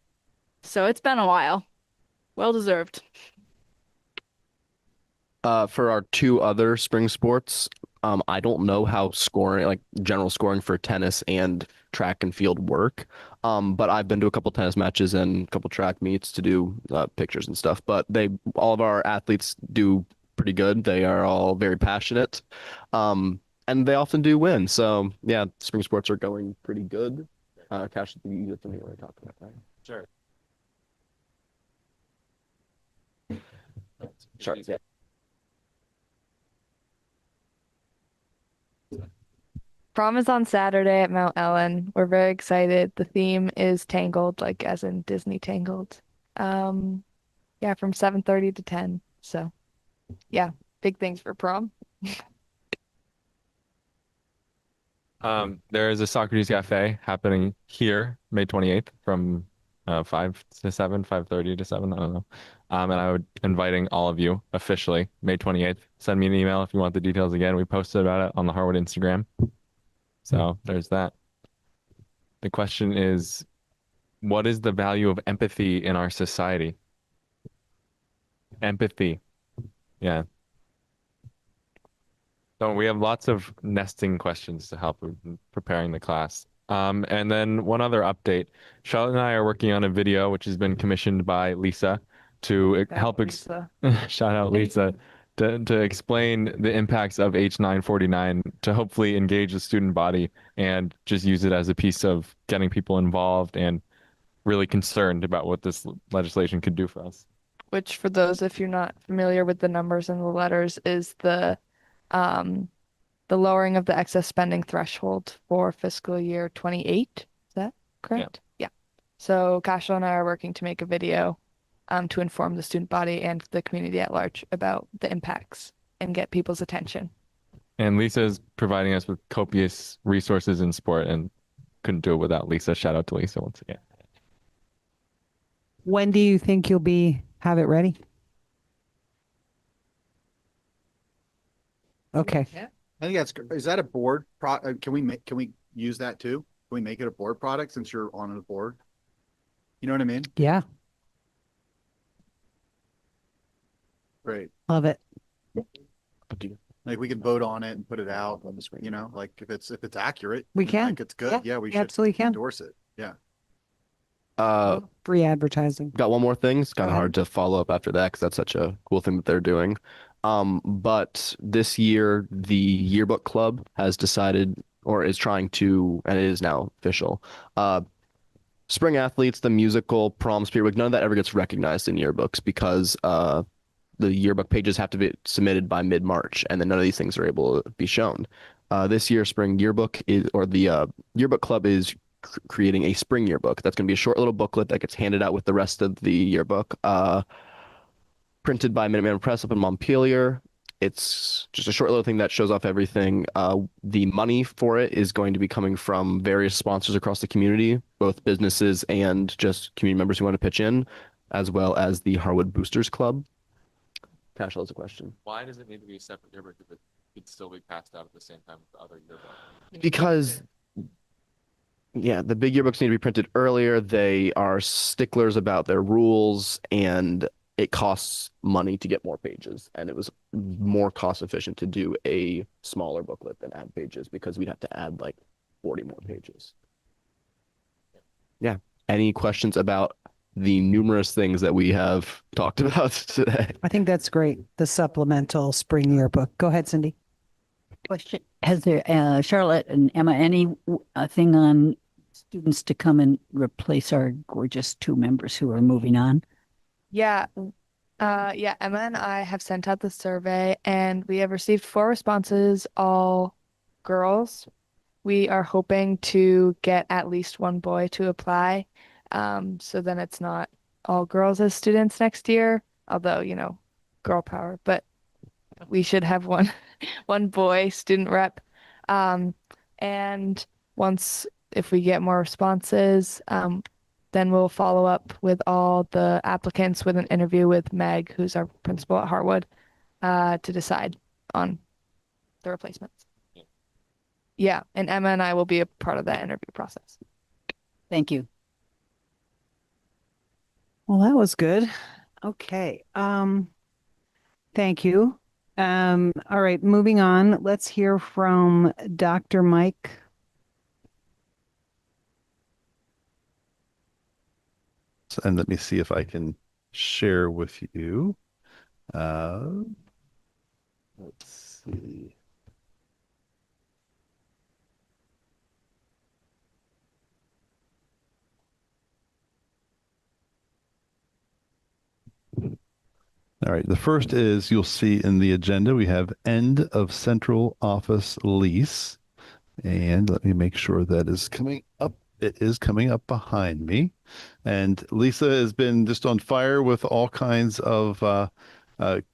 So it's been a while. Well deserved. For our two other spring sports, I don't know how scoring, like general scoring for tennis and track and field work. But I've been to a couple tennis matches and a couple track meets to do pictures and stuff. But all of our athletes do pretty good. They are all very passionate, and they often do win. So yeah, spring sports are going pretty good. Cash, you get something to talk about that. Sure. Sure. Yeah. Prom is on Saturday at Mount Ellen. We're very excited. The theme is Tangled, like as in Disney Tangled. Yeah, from 7:30 to 10. So, yeah, big things for prom. There is a Socrates Cafe happening here, May 28th from 5 to 7, 5:30 to 7, I don't know. And I would inviting all of you officially, May 28th. Send me an email if you want the details again. We posted about it on the Harwood Instagram. So there's that. The question is, what is the value of empathy in our society? Empathy. Yeah. So we have lots of nesting questions to help with preparing the class. And then one other update. Charlotte and I are working on a video which has been commissioned by Lisa to help shout out Lisa to explain the impacts of H949 to hopefully engage the student body and just use it as a piece of getting people involved and really concerned about what this legislation could do for us. Which, for those if you're not familiar with the numbers and the letters, is the lowering of the excess spending threshold for fiscal year 28. Is that correct? Yeah. So Kashla and I are working to make a video to inform the student body and the community at large about the impacts and get people's attention. And Lisa is providing us with copious resources in sport and couldn't do it without Lisa. Shout out to Lisa once again. When do you think you'll have it ready? Okay. I think is that a board can we use that too? Can we make it a board product since you're on the board? You know what I mean? Yeah. Great. Love it. Like we could vote on it and put it out on the screen, you know, like if it's accurate, We can. like it's good. Yeah, we should absolutely can. endorse it. Yeah. Free advertising. Got one more thing. It's kind Go of ahead. hard to follow up after that because that's such a cool thing that they're doing. But this year, the yearbook club has decided or is trying to, and it is now official. Spring Athletes, the musical, Prom Spirit Week, none of that ever gets recognized in yearbooks because the yearbook pages have to be submitted by mid-March, and then none of these things are able to be shown. This year, Spring Yearbook the yearbook club is creating a spring yearbook. That's going to be a short little booklet that gets handed out with the rest of the yearbook. Printed by Minuteman Press up in Montpelier. It's just a short little thing that shows off everything. The money for it is going to be coming from various sponsors across the community, both businesses and just community members who want to pitch in, as well as the Harwood Boosters Club. Cash has a question. Why does it need to be a separate yearbook if it could still be passed out at the same time with the other yearbook? Because, yeah, the big yearbooks need to be printed earlier. They are sticklers about their rules, and it costs money to get more pages. And it was more cost efficient to do a smaller booklet than add pages because we'd have to add like 40 more pages. Yeah. Any questions about the numerous things that we have talked about today? I think that's great. The supplemental spring yearbook. Go ahead, Cindy. Question. Has there, Charlotte and Emma, any thing on students to come and replace our gorgeous two members who are moving on? Yeah. Yeah, Emma and I have sent out the survey and we have received 4 responses, all girls. We are hoping to get at least one boy to apply. So then it's not all girls as students next year, although, you know, girl power, but we should have one boy student rep. And once, if we get more responses, then we'll follow up with all the applicants with an interview with Meg, who's our principal at Harwood, to decide on the replacements. yeah, and Emma and I will be a part of that interview process. Thank you. Well, that was good. Okay. Thank you. All right, moving on. Let's hear from Dr. Mike. And let me see if I can share with you. Let's see. All right, the first is you'll see in the agenda, we have end of central office lease. And let me make sure that is coming up. It is coming up behind me. And Lisa has been just on fire with all kinds of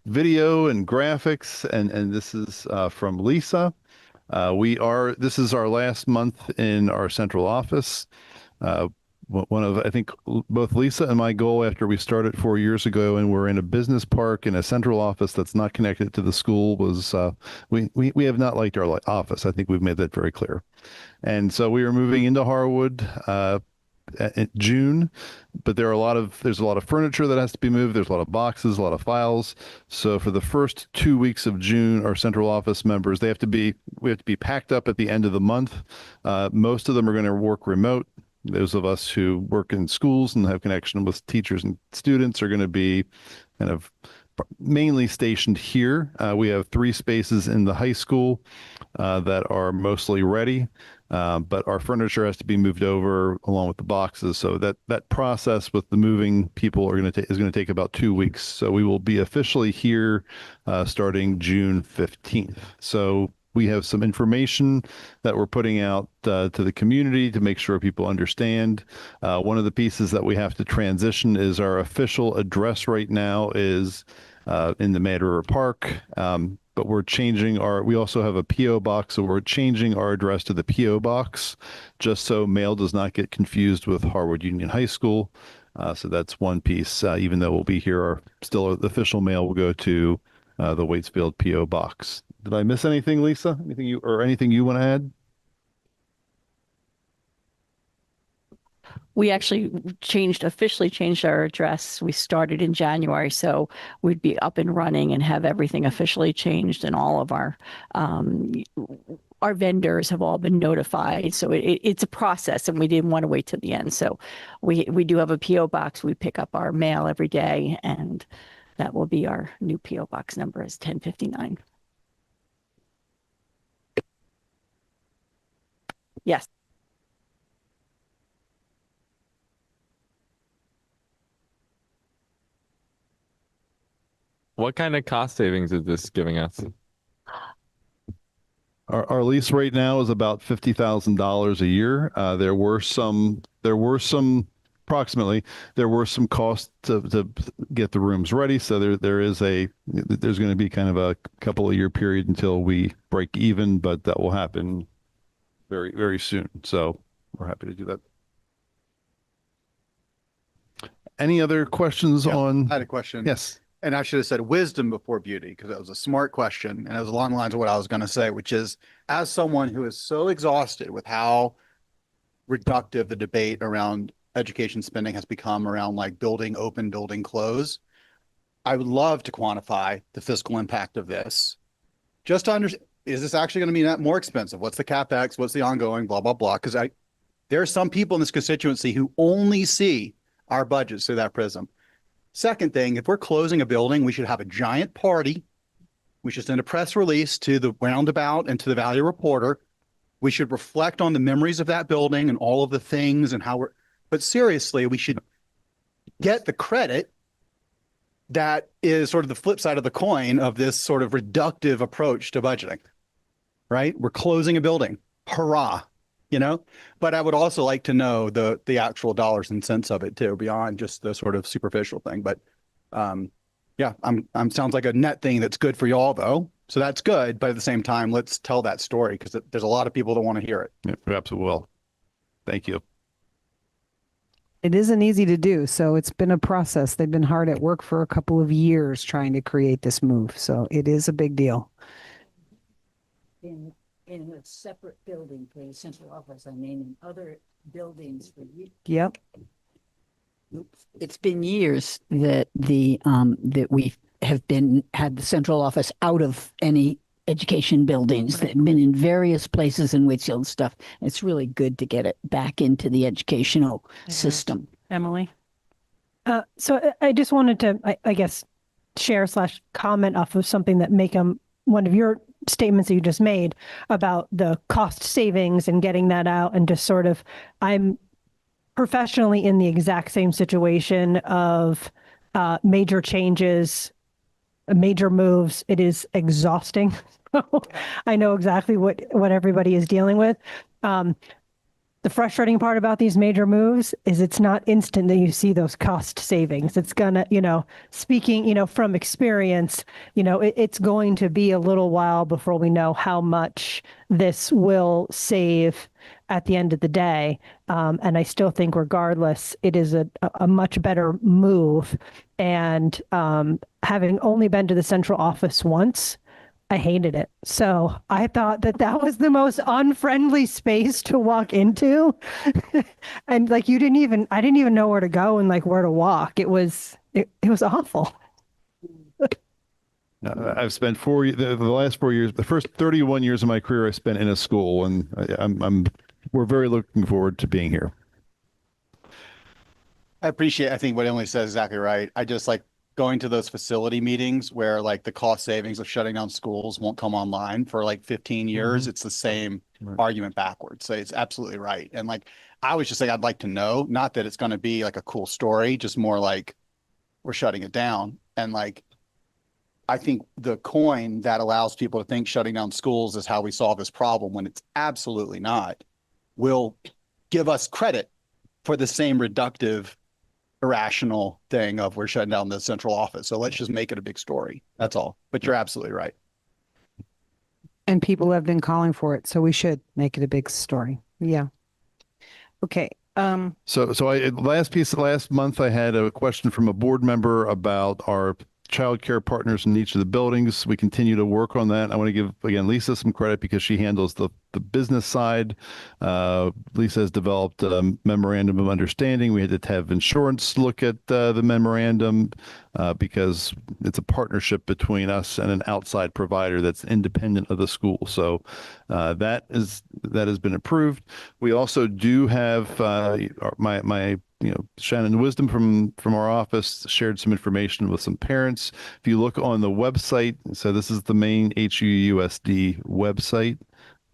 video and graphics. And this is from Lisa. This is our last month in our central office. One of, I think, both Lisa and my goal after we started 4 years ago and we're in a business park in a central office that's not connected to the school was we have not liked our office. I think we've made that very clear. And so we are moving into Harwood in June, but there's a lot of furniture that has to be moved. There's a lot of boxes, a lot of files. So for the first 2 weeks of June, our central office members, we have to be packed up at the end of the month. Most of them are going to work remote. Those of us who work in schools and have connection with teachers and students are going to be kind of mainly stationed here. We have 3 spaces in the high school that are mostly ready, but our furniture has to be moved over along with the boxes. So that process with the moving people is going to take about 2 weeks. So we will be officially here starting June 15th. So we have some information that we're putting out to the community to make sure people understand. One of the pieces that we have to transition is our official address right now is in the Mad River Park. But we also have a P.O. box, so we're changing our address to the P.O. box just so mail does not get confused with Harwood Union High School. So that's one piece. Even though we'll be here, the official mail will go to the Waitsfield P.O. box. Did I miss anything, Lisa? Anything you want to add? We actually officially changed our address. We started in January, so we'd be up and running and have everything officially changed, and all of our vendors have all been notified. So it's a process, and we didn't want to wait till the end. So we do have a P.O. box. We pick up our mail every day, and that will be our new P.O. box number is 1059. Yes. What kind of cost savings is this giving us? Our lease right now is about $50,000 a year. There were some costs to get the rooms ready. So there's going to be kind of a couple of year period until we break even, but that will happen very, very soon. So we're happy to do that. Any other questions on? I had a question. Yes. And I should have said wisdom before beauty because that was a smart question. And it was along the lines of what I was going to say, which is as someone who is so exhausted with how reductive the debate around education spending has become around like building open, building close, I would love to quantify the fiscal impact of this. Just to understand, is this actually going to be more expensive? What's the CapEx? What's the ongoing, blah, blah, blah? Because there are some people in this constituency who only see our budgets through that prism. Second thing, if we're closing a building, we should have a giant party. We should send a press release to the Roundabout and to the Valley Reporter. We should reflect on the memories of that building and all of the things and how but seriously, we should get the credit that is sort of the flip side of the coin of this sort of reductive approach to budgeting, right? We're closing a building. Hurrah. But I would also like to know the actual dollars and cents of it too, beyond just the sort of superficial thing. But yeah, I'm sounds like a net thing that's good for y'all though. So that's good. But at the same time, let's tell that story because there's a lot of people that want to hear it. Yeah, perhaps it will. Thank you. It isn't easy to do. So it's been a process. They've been hard at work for a couple of years trying to create this move. So it is a big deal. in a separate building for the central office. I mean, in other buildings for you. Yep. It's been years that that we have had the central office out of any education buildings. They've been in various places in Whitfield and stuff. It's really good to get it back into the educational system. Emily? So I just wanted to, I guess, share / comment off of something that one of your statements that you just made about the cost savings and getting that out, and just sort of, I'm professionally in the exact same situation of major changes, major moves. It is exhausting. I know exactly what everybody is dealing with. The frustrating part about these major moves is it's not instant that you see those cost savings. It's gonna, speaking, from experience, it's going to be a little while before we know how much this will save at the end of the day. And I still think regardless, it is a much better move. And having only been to the central office once, I hated it. So I thought that was the most unfriendly space to walk into. And like, I didn't even know where to go and like where to walk. It was awful. I've spent the last 4 years, the first 31 years of my career I spent in a school, and we're very looking forward to being here. I think what Emily says is exactly right. I just like going to those facility meetings where like the cost savings of shutting down schools won't come online for like 15 years. Mm-hmm. It's the same argument backwards. So it's absolutely right. And like, I was just saying, I'd like to know, not that it's going to be like a cool story, just more like we're shutting it down. And like, I think the coin that allows people to think shutting down schools is how we solve this problem, when it's absolutely not, will give us credit for the same reductive, irrational thing of we're shutting down the central office. So let's just make it a big story. That's all. But you're absolutely right. And people have been calling for it, so we should make it a big story. Yeah. Okay. So last month I had a question from a board member about our child care partners in each of the buildings. We continue to work on that. I want to give, again, Lisa some credit because she handles the business side. Lisa has developed a memorandum of understanding. We had to have insurance look at the memorandum because it's a partnership between us and an outside provider that's independent of the school. So that has been approved. We also do have my Shannon Wisdom from our office shared some information with some parents. If you look on the website, so this is the main HUUSD website.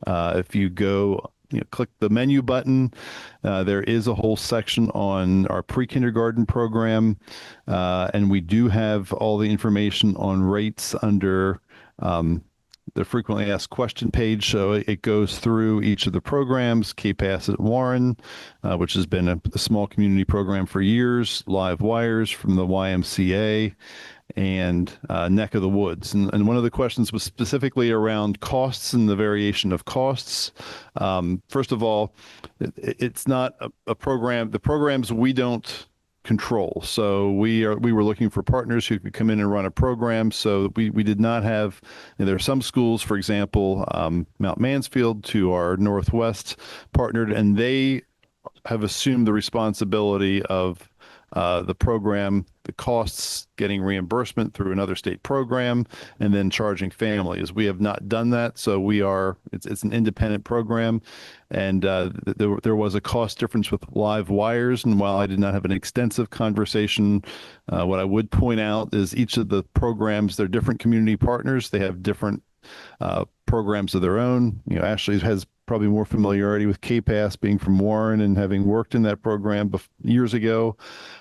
If you go, click the menu button, there is a whole section on our pre-kindergarten program, and we do have all the information on rates under the frequently asked question page. So it goes through each of the programs, KPAS at Warren, which has been a small community program for years, Live Wires from the YMCA, and Neck of the Woods. And one of the questions was specifically around costs and the variation of costs. First of all, it's not a program. The programs we don't control. So we were looking for partners who could come in and run a program. So we did not have, there are some schools, for example, Mount Mansfield to our northwest partnered, and they have assumed the responsibility of the program, the costs, getting reimbursement through another state program, and then charging families. We have not done that, so it's an independent program, and there was a cost difference with Live Wires. And while I did not have an extensive conversation, what I would point out is each of the programs, they're different community partners. They have different programs of their own. Ashley has probably more familiarity with KPAS, being from Warren and having worked in that program years ago.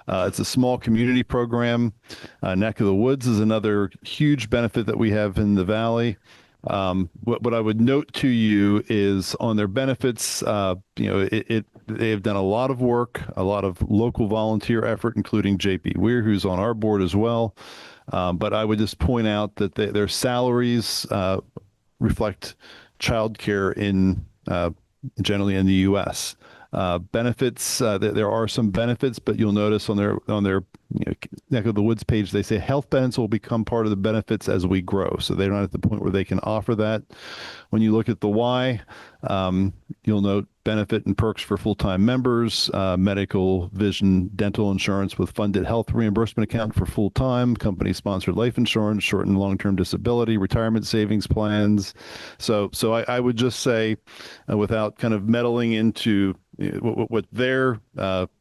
It's a small community program. Neck of the Woods is another huge benefit that we have in the Valley. What I would note to you is on their benefits, they have done a lot of work, a lot of local volunteer effort, including JP Weir, who's on our board as well. But I would just point out that their salaries reflect childcare generally in the U.S. Benefits, there are some benefits, but you'll notice on their neck of the woods page, they say health benefits will become part of the benefits as we grow. So they're not at the point where they can offer that. When you look at the why, you'll note benefit and perks for full-time members, medical, vision, dental insurance with funded health reimbursement account for full-time, company-sponsored life insurance, short and long-term disability, retirement savings plans. So I would just say, without kind of meddling into what their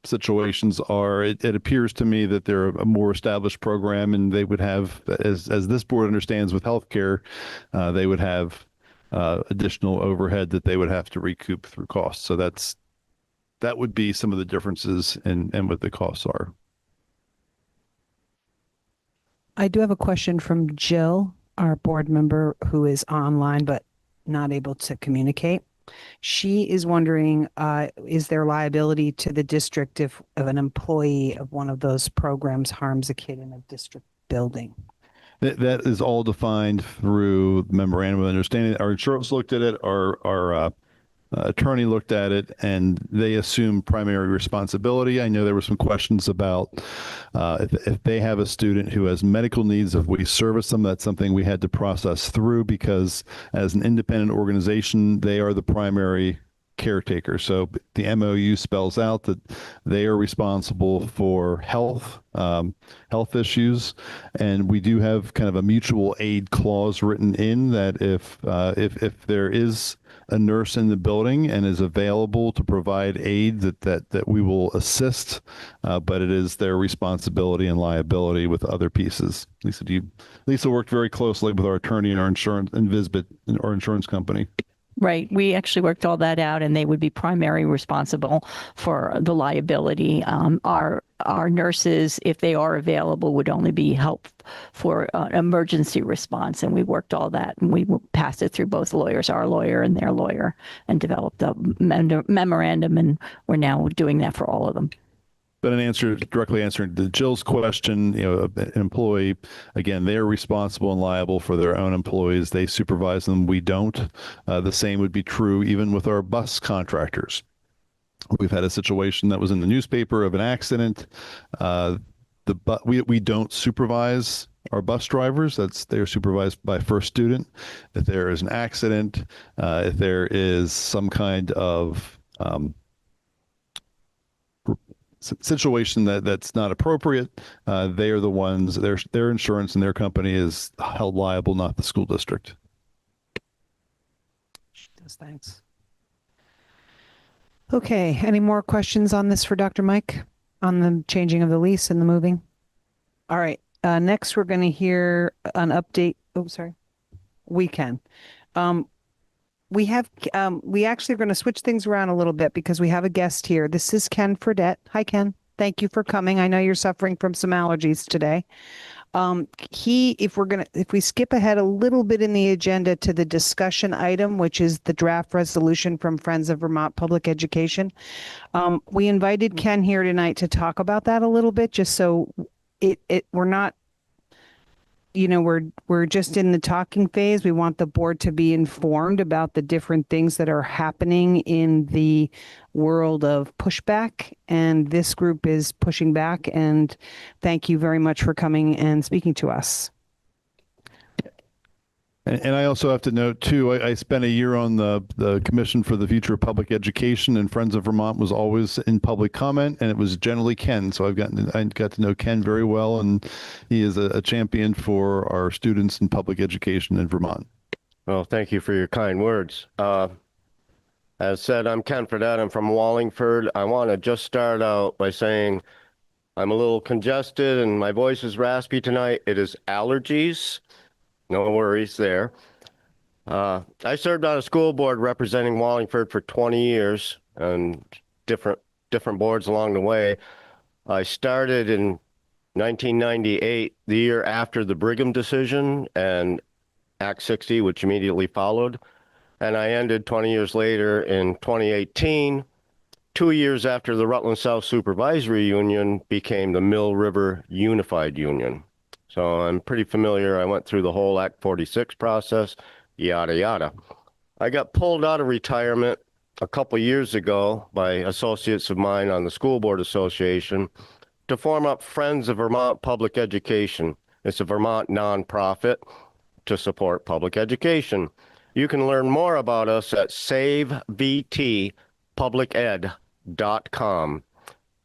situations are, it appears to me that they're a more established program, and they would have, as this board understands with healthcare, they would have additional overhead that they would have to recoup through costs. So that would be some of the differences in what the costs are. I do have a question from Jill, our board member who is online but not able to communicate. She is wondering, is there liability to the district if an employee of one of those programs harms a kid in a district building? That is all defined through memorandum of understanding. Our insurance looked at it, our attorney looked at it, and they assume primary responsibility. I know there were some questions about if they have a student who has medical needs, if we service them. That's something we had to process through, because as an independent organization, they are the primary caretaker. So the MOU spells out that they are responsible for health issues, and we do have kind of a mutual aid clause written in that if there is a nurse in the building and is available to provide aid, that we will assist, but it is their responsibility and liability with other pieces. Lisa worked very closely with our attorney and our insurance and Visbit, our insurance company. Right. We actually worked all that out, and they would be primary responsible for the liability. Our nurses, if they are available, would only be help for emergency response. And we worked all that, and we passed it through both lawyers, our lawyer and their lawyer, and developed a memorandum. And we're now doing that for all of them. But directly answering to Jill's question, an employee, again, they're responsible and liable for their own employees. They supervise them. We don't. The same would be true even with our bus contractors. We've had a situation that was in the newspaper of an accident. We don't supervise our bus drivers. They're supervised by first student. If there is an accident, if there is some kind of situation that's not appropriate, they are the ones, their insurance and their company is held liable, not the school district. Thanks. Okay, any more questions on this for Dr. Mike on the changing of the lease and the moving? All right, next we're going to hear an update. Oh, sorry. We can. We actually are going to switch things around a little bit because we have a guest here. This is Ken Fredette. Hi, Ken. Thank you for coming. I know you're suffering from some allergies today. If we skip ahead a little bit in the agenda to the discussion item, which is the draft resolution from Friends of Vermont Public Education, we invited Ken here tonight to talk about that a little bit, just so we're not, we're just in the talking phase. We want the board to be informed about the different things that are happening in the world of pushback, and this group is pushing back. And thank you very much for coming and speaking to us. And I also have to note too, I spent a year on the Commission for the Future of Public Education, and Friends of Vermont was always in public comment, and it was generally Ken. So I got to know Ken very well, and he is a champion for our students in public education in Vermont. Well, thank you for your kind words. As said, I'm Ken Fredette. I'm from Wallingford. I want to just start out by saying I'm a little congested and my voice is raspy tonight. It is allergies. No worries there. I served on a school board representing Wallingford for 20 years and different boards along the way. I started in 1998, the year after the Brigham decision and Act 60, which immediately followed. And I ended 20 years later in 2018, 2 years after the Rutland South Supervisory Union became the Mill River Unified Union. So I'm pretty familiar. I went through the whole Act 46 process, yada, yada. I got pulled out of retirement a couple years ago by associates of mine on the School Board Association to form up Friends of Vermont Public Education. It's a Vermont nonprofit to support public education. You can learn more about us at savevtpubliced.com.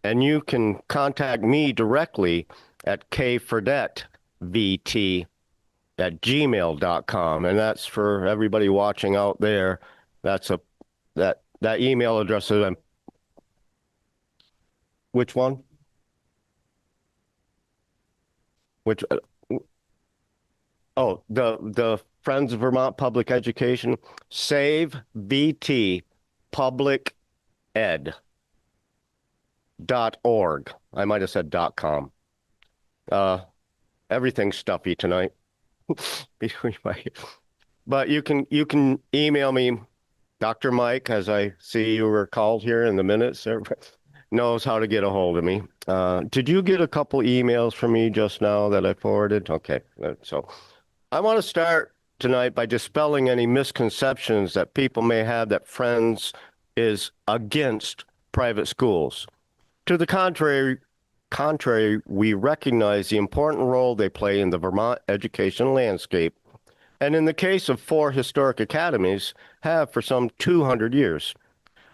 And you can contact me directly at kfredettvt@gmail.com. And that's for everybody watching out there. That's that email address that I'm. Which one? Which? Oh, the Friends of Vermont Public Education. Save VT Public Ed.org. I might have said .com. Everything's stuffy tonight. But you can email me. Dr. Mike, as I see you were called here in the minutes, knows how to get a hold of me. Did you get a couple emails from me just now that I forwarded? Okay, so I want to start tonight by dispelling any misconceptions that people may have that Friends is against private schools. To the contrary, we recognize the important role they play in the Vermont education landscape, and in the case of 4 historic academies, have for some 200 years.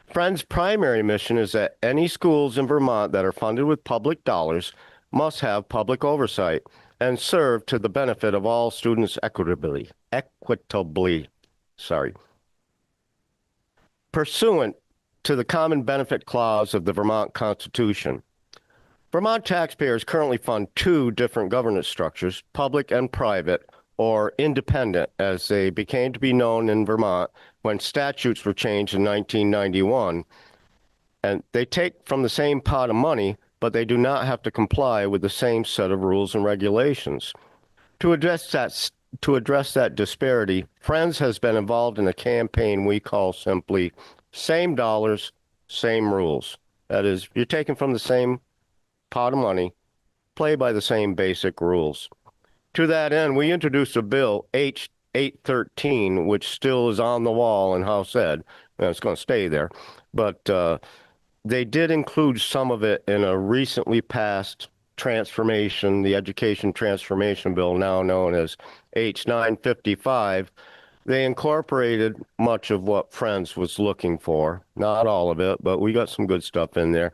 Friends' primary mission is that any schools in Vermont that are funded with public dollars must have public oversight and serve to the benefit of all students equitably. Pursuant to the Common Benefit Clause of the Vermont Constitution, Vermont taxpayers currently fund 2 different governance structures, public and private, or independent, as they became to be known in Vermont when statutes were changed in 1991. And they take from the same pot of money, but they do not have to comply with the same set of rules and regulations. To address that disparity, Friends has been involved in a campaign we call simply Same Dollars, Same Rules. That is, you're taking from the same pot of money, play by the same basic rules. To that end, we introduced a bill, H 813, which still is on the wall in House Ed. It's going to stay there. But they did include some of it in a recently passed the Education Transformation Bill, now known as H 955. They incorporated much of what Friends was looking for. Not all of it, but we got some good stuff in there.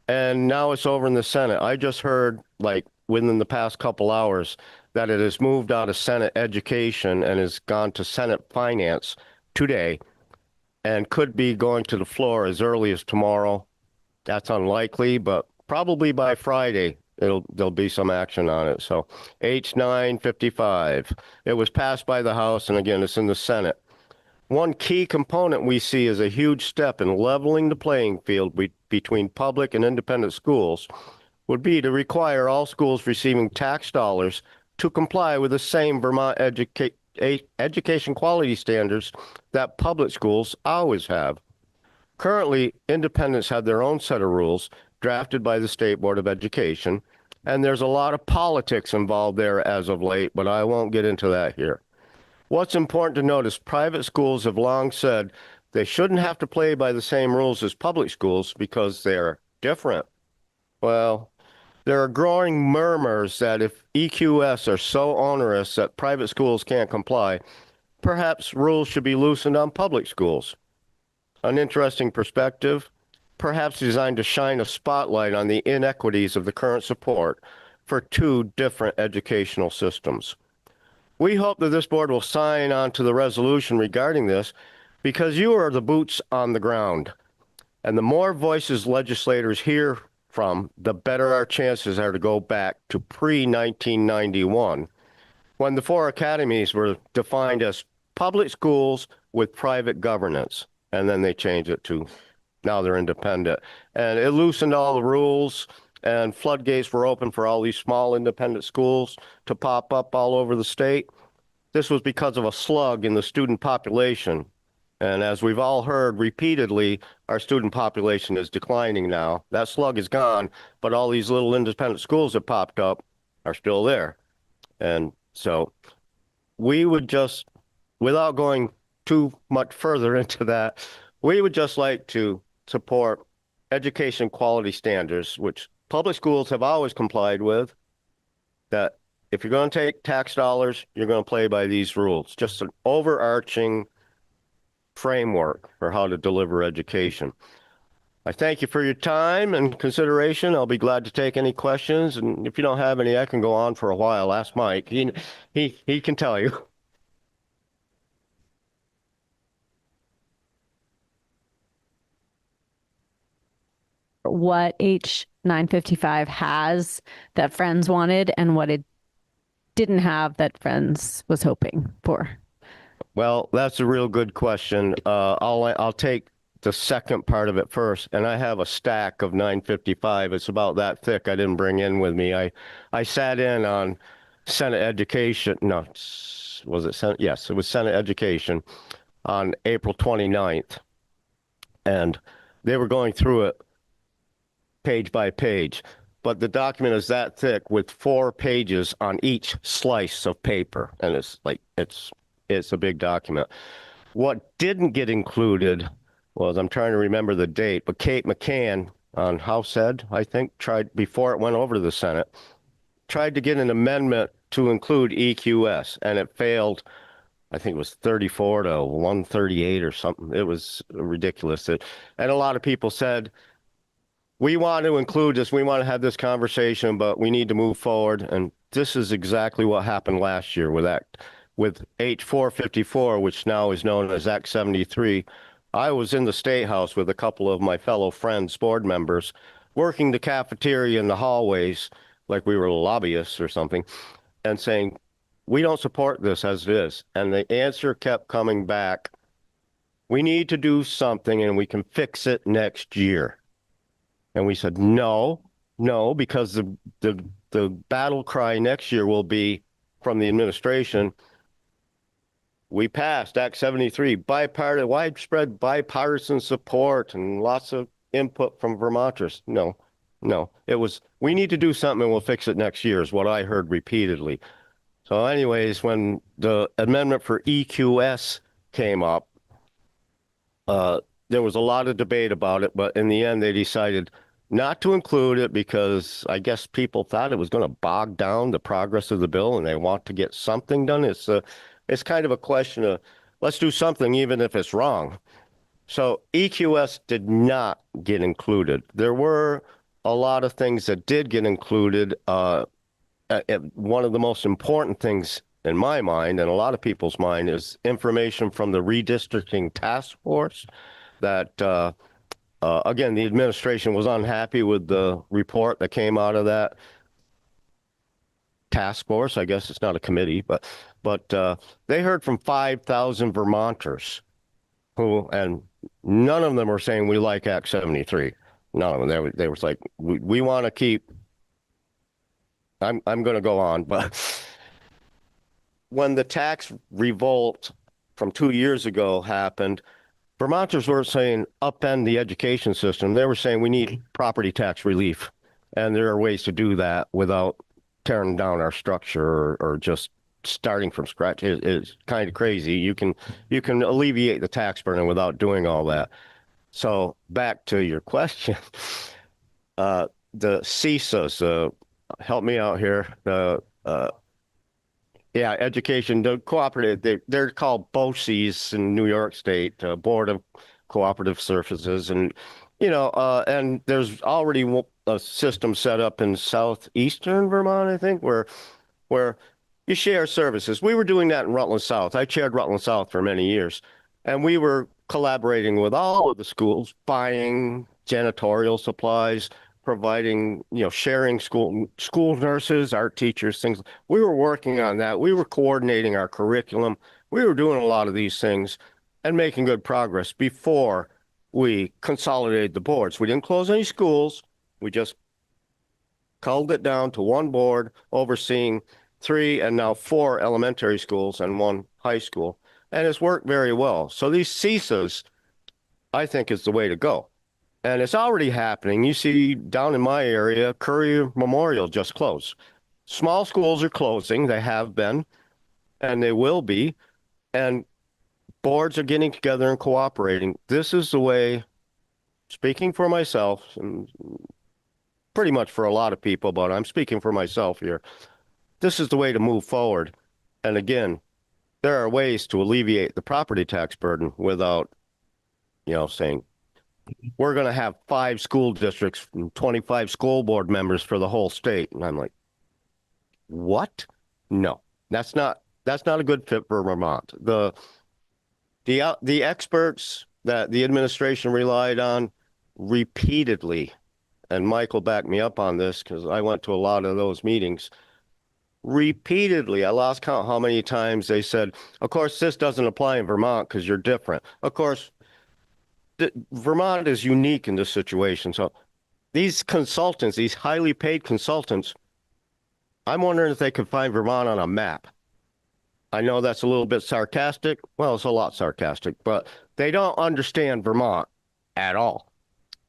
And now it's over in the Senate. I just heard, like, within the past couple hours, that it has moved out of Senate Education and has gone to Senate Finance today and could be going to the floor as early as tomorrow. That's unlikely, but probably by Friday there'll be some action on it. So H 955. It was passed by the House, and again, it's in the Senate. One key component we see as a huge step in leveling the playing field between public and independent schools would be to require all schools receiving tax dollars to comply with the same Vermont education quality standards that public schools always have. Currently, independents have their own set of rules drafted by the State Board of Education, and there's a lot of politics involved there as of late, but I won't get into that here. What's important to note is private schools have long said they shouldn't have to play by the same rules as public schools because they're different. Well, there are growing murmurs that if EQS are so onerous that private schools can't comply, perhaps rules should be loosened on public schools. An interesting perspective, perhaps designed to shine a spotlight on the inequities of the current support for 2 different educational systems. We hope that this board will sign on to the resolution regarding this because you are the boots on the ground. And the more voices legislators hear from, the better our chances are to go back to pre-1991, when the 4 academies were defined as public schools with private governance. And then they changed it to now they're independent. And it loosened all the rules, and floodgates were open for all these small independent schools to pop up all over the state. This was because of a slug in the student population. And as we've all heard repeatedly, our student population is declining now. That slug is gone, but all these little independent schools that popped up are still there. And so we would just, without going too much further into that, we would just like to support education quality standards, which public schools have always complied with, that if you're going to take tax dollars, you're going to play by these rules. Just an overarching framework for how to deliver education. I thank you for your time and consideration. I'll be glad to take any questions. And if you don't have any, I can go on for a while. Ask Mike. He can tell you. What H955 has that Friends wanted and what it didn't have that Friends was hoping for? Well, that's a real good question. I'll take the second part of it first, and I have a stack of 955. It's about that thick. I didn't bring in with me. I sat in on Senate Education. No, was it Senate? Yes, it was Senate Education on April 29th, and they were going through it page by page. But the document is that thick with 4 pages on each slice of paper, and it's a big document. What didn't get included was, I'm trying to remember the date, but Kate McCann on HUUSD, I think, tried, before it went over to the Senate, tried to get an amendment to include EQS, and it failed. I think it was 34 to 138 or something. It was ridiculous. And a lot of people said, we want to include this, we want to have this conversation, but we need to move forward. And this is exactly what happened last year with H454, which now is known as Act 73. I was in the State House with a couple of my fellow friends, board members, working the cafeteria in the hallways like we were lobbyists or something, and saying, we don't support this as it is. And the answer kept coming back, we need to do something and we can fix it next year. And we said, no, because the battle cry next year will be from the administration, we passed Act 73, widespread bipartisan support and lots of input from Vermonters. No, it was, we need to do something and we'll fix it next year is what I heard repeatedly. So anyways, when the amendment for EQS came up, there was a lot of debate about it, but in the end they decided not to include it because I guess people thought it was going to bog down the progress of the bill and they want to get something done. It's kind of a question of, let's do something even if it's wrong. So EQS did not get included. There were a lot of things that did get included. One of the most important things in my mind and a lot of people's mind is information from the redistricting task force that, again, the administration was unhappy with the report that came out of that task force. I guess it's not a committee, but they heard from 5,000 Vermonters who, and none of them were saying we like Act 73. None of them. They were like, we want to keep. I'm going to go on, but when the tax revolt from 2 years ago happened, Vermonters were saying upend the education system. They were saying we need property tax relief, and there are ways to do that without tearing down our structure or just starting from scratch. It's kind of crazy. You can alleviate the tax burden without doing all that. So back to your question, the CSAs, help me out here. Yeah, education, the cooperative, they're called BOCES in New York State, Board of Cooperative Services. And, and there's already a system set up in southeastern Vermont, I think, where you share services. We were doing that in Rutland South. I chaired Rutland South for many years. And we were collaborating with all of the schools, buying janitorial supplies, providing, sharing school nurses, art teachers, things. We were working on that. We were coordinating our curriculum. We were doing a lot of these things and making good progress before we consolidated the boards. We didn't close any schools. We just culled it down to one board overseeing 3 and now 4 elementary schools and 1 high school. And it's worked very well. So these CSAs, I think, is the way to go. And it's already happening. You see down in my area, Courier Memorial just closed. Small schools are closing. They have been, and they will be. And boards are getting together and cooperating. This is the way, speaking for myself, and pretty much for a lot of people, but I'm speaking for myself here. This is the way to move forward. And again, there are ways to alleviate the property tax burden without, saying, we're going to have 5 school districts and 25 school board members for the whole state. And I'm like, what? No, that's not a good fit for Vermont. The experts that the administration relied on repeatedly, and Michael backed me up on this because I went to a lot of those meetings. Repeatedly, I lost count how many times they said, of course, this doesn't apply in Vermont because you're different. Of course, Vermont is unique in this situation. So these consultants, these highly paid consultants, I'm wondering if they could find Vermont on a map. I know that's a little bit sarcastic. Well, it's a lot sarcastic, but they don't understand Vermont at all.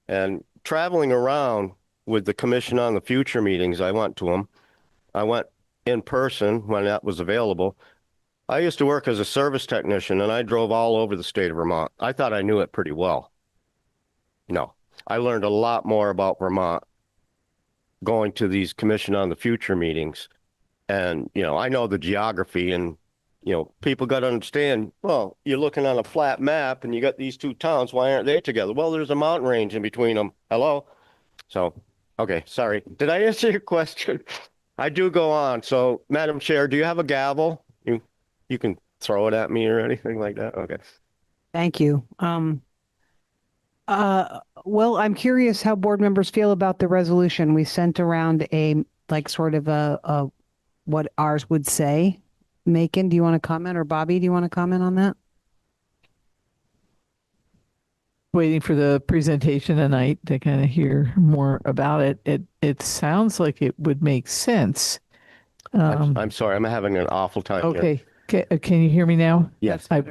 And traveling around with the Commission on the Future meetings, I went to them. I went in person when that was available. I used to work as a service technician, and I drove all over the state of Vermont. I thought I knew it pretty well. No, I learned a lot more about Vermont going to these Commission on the Future meetings. And, I know the geography, and, people got to understand, well, you're looking on a flat map and you got these 2 towns. Why aren't they together? Well, there's a mountain range in between them. Hello? So, okay, sorry. Did I answer your question? I do go on. So, Madam Chair, do you have a gavel? You can throw it at me or anything like that? Okay. Thank you. Well, I'm curious how board members feel about the resolution. We sent around sort of a what ours would say. Macon, do you want to comment, or Bobby, do you want to comment on that? Waiting for the presentation tonight to kind of hear more about it. It sounds like it would make sense. I'm sorry, I'm having an awful time here. Okay. Can you hear me now? Yes. I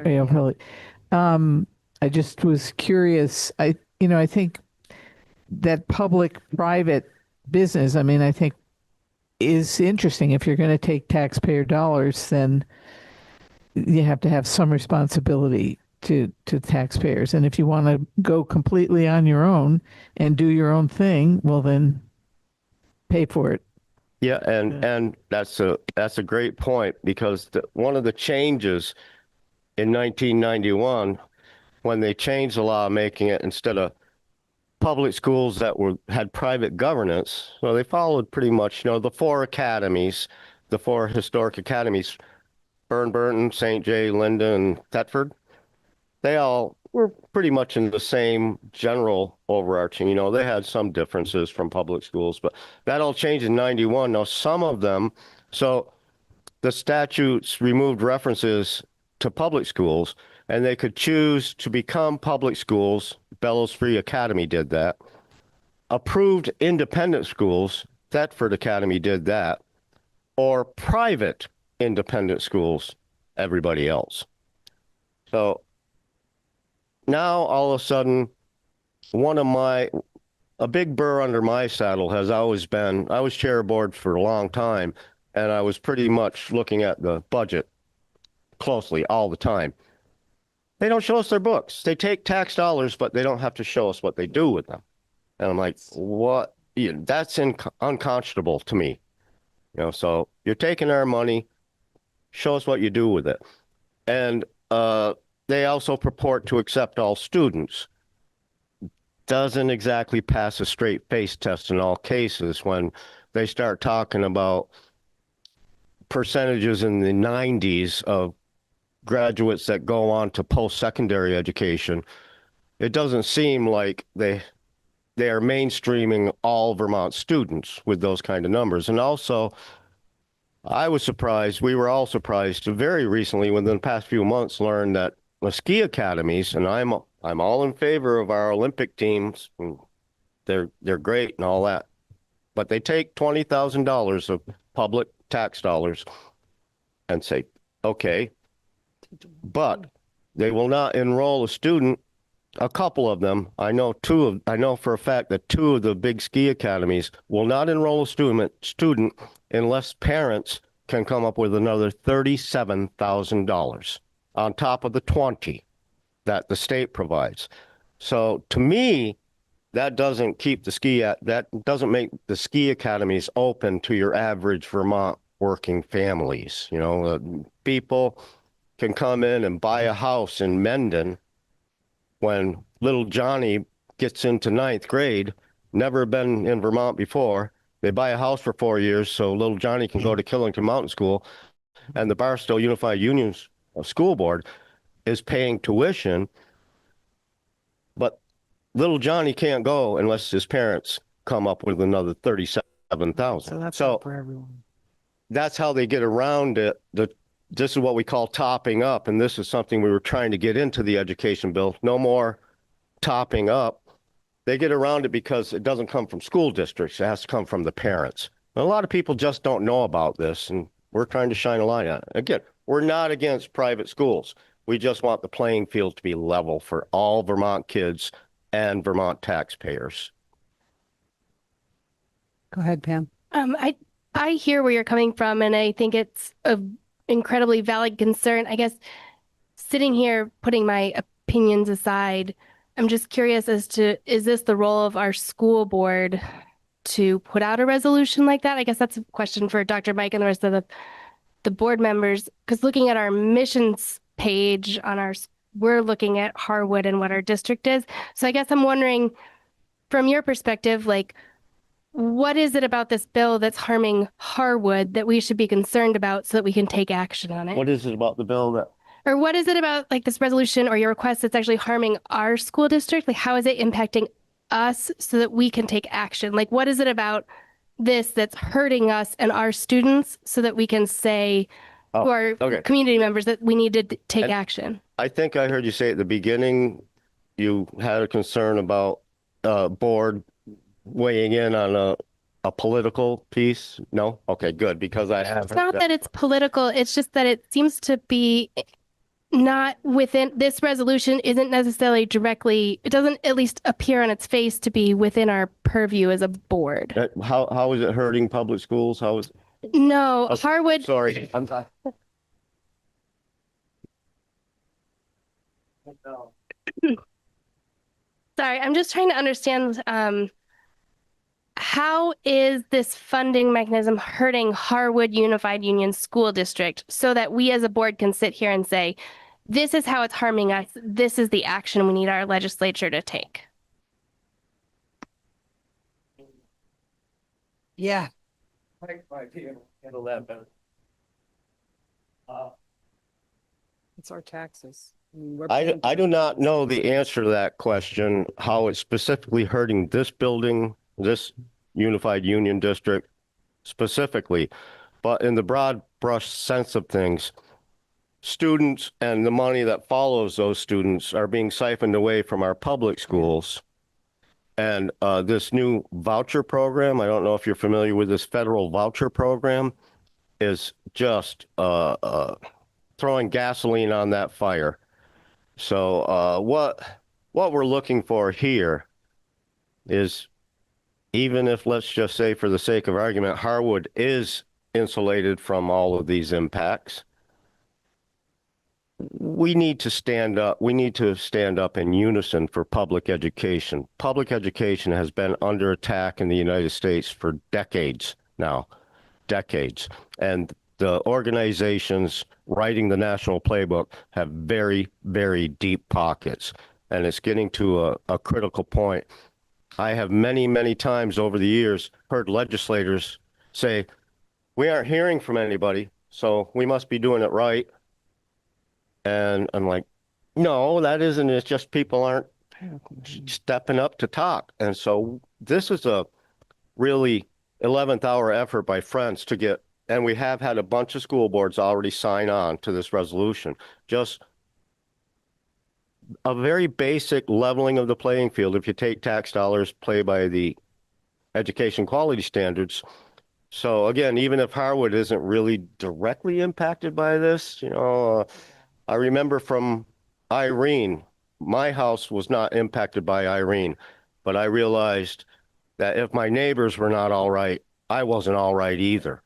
just was curious. I think that public-private business, I think is interesting. If you're going to take taxpayer dollars, then you have to have some responsibility to taxpayers. And if you want to go completely on your own and do your own thing, well, then pay for it. Yeah, and that's a great point, because one of the changes in 1991, when they changed the law, making it, instead of public schools that had private governance, well, they followed pretty much, the 4 academies, the 4 historic academies, Burton, St. J, Linda, and Thetford. They all were pretty much in the same general overarching. They had some differences from public schools, but that all changed in 91. Now, some of them, so the statutes removed references to public schools, and they could choose to become public schools. Bellows Free Academy did that. Approved independent schools, Thetford Academy did that. Or private independent schools, everybody else. So now all of a sudden, a big burr under my saddle has always been, I was chair of board for a long time, and I was pretty much looking at the budget closely all the time. They don't show us their books. They take tax dollars, but they don't have to show us what they do with them. And I'm like, what? That's unconscionable to me. So you're taking our money, show us what you do with it. And they also purport to accept all students. Doesn't exactly pass a straight face test in all cases when they start talking about percentages in the 90s of graduates that go on to post-secondary education. It doesn't seem like they are mainstreaming all Vermont students with those kind of numbers. And also, I was surprised, we were all surprised to very recently, within the past few months, learn that the ski academies, and I'm all in favor of our Olympic teams, and they're great and all that, but they take $20,000 of public tax dollars and say, okay, but they will not enroll a student. A couple of them, I know for a fact that 2 of the big ski academies will not enroll a student unless parents can come up with another $37,000. on top of the 20 that the state provides. So to me, that doesn't keep the that doesn't make the ski academies open to your average Vermont working families. You know, people can come in and buy a house in Mendon when little Johnny gets into 9th grade, never been in Vermont before. They buy a house for 4 years so little Johnny can go to Killington Mountain School, and the Barstow Unified Union School Board is paying tuition, but little Johnny can't go unless his parents come up with another 37,000. So that's not for everyone. That's how they get around it. This is what we call topping up, and this is something we were trying to get into the education bill. No more topping up. They get around it because it doesn't come from school districts. It has to come from the parents. And a lot of people just don't know about this, and we're trying to shine a light on it. Again, we're not against private schools. We just want the playing field to be level for all Vermont kids and Vermont taxpayers. Go ahead, Pam. I hear where you're coming from, and I think it's a incredibly valid concern. I guess sitting here, putting my opinions aside, I'm just curious as to, is this the role of our school board to put out a resolution like that? I guess that's a question for Dr. Mike and the rest of the board members, because looking at our missions page on we're looking at Harwood and what our district is. So I guess I'm wondering, from your perspective, like, what is it about this bill that's harming Harwood that we should be concerned about so that we can take action on it? What is it about the bill that? Or what is it about like this resolution or your request that's actually harming our school district? Like, how is it impacting us so that we can take action? Like, what is it about this that's hurting us and our students so that we can say to our community members that we need to take action? I think I heard you say at the beginning, you had a concern about board weighing in on a political piece. No? Okay, good, because I have. It's not that it's political. It's just that it seems to be not within this resolution isn't necessarily directly, it doesn't at least appear on its face to be within our purview as a board. How is it hurting public schools? How is? No, Harwood. Sorry, I'm sorry. Sorry, I'm just trying to understand how is this funding mechanism hurting Harwood Unified Union School District so that we as a board can sit here and say, this is how it's harming us. This is the action we need our legislature to take. Yeah. I might be able to handle that better. It's our taxes. I do not know the answer to that question, how it's specifically hurting this building, this Unified Union District specifically, but in the broad brush sense of things, students and the money that follows those students are being siphoned away from our public schools. And this new voucher program, I don't know if you're familiar with this federal voucher program, is just throwing gasoline on that fire. So what we're looking for here is, even if, let's just say for the sake of argument, Harwood is insulated from all of these impacts, we need to stand up. We need to stand up in unison for public education. Public education has been under attack in the United States for decades now, decades. And the organizations writing the national playbook have very, very deep pockets. And it's getting to a critical point. I have many, many times over the years heard legislators say, we aren't hearing from anybody, so we must be doing it right. And I'm like, no, that isn't. It's just people aren't stepping up to talk. And so this is a really 11th hour effort by Friends to get, and we have had a bunch of school boards already sign on to this resolution. Just a very basic leveling of the playing field. If you take tax dollars, play by the education quality standards. So again, even if Harwood isn't really directly impacted by this, you know, I remember from Irene, my house was not impacted by Irene, but I realized that if my neighbors were not all right, I wasn't all right either.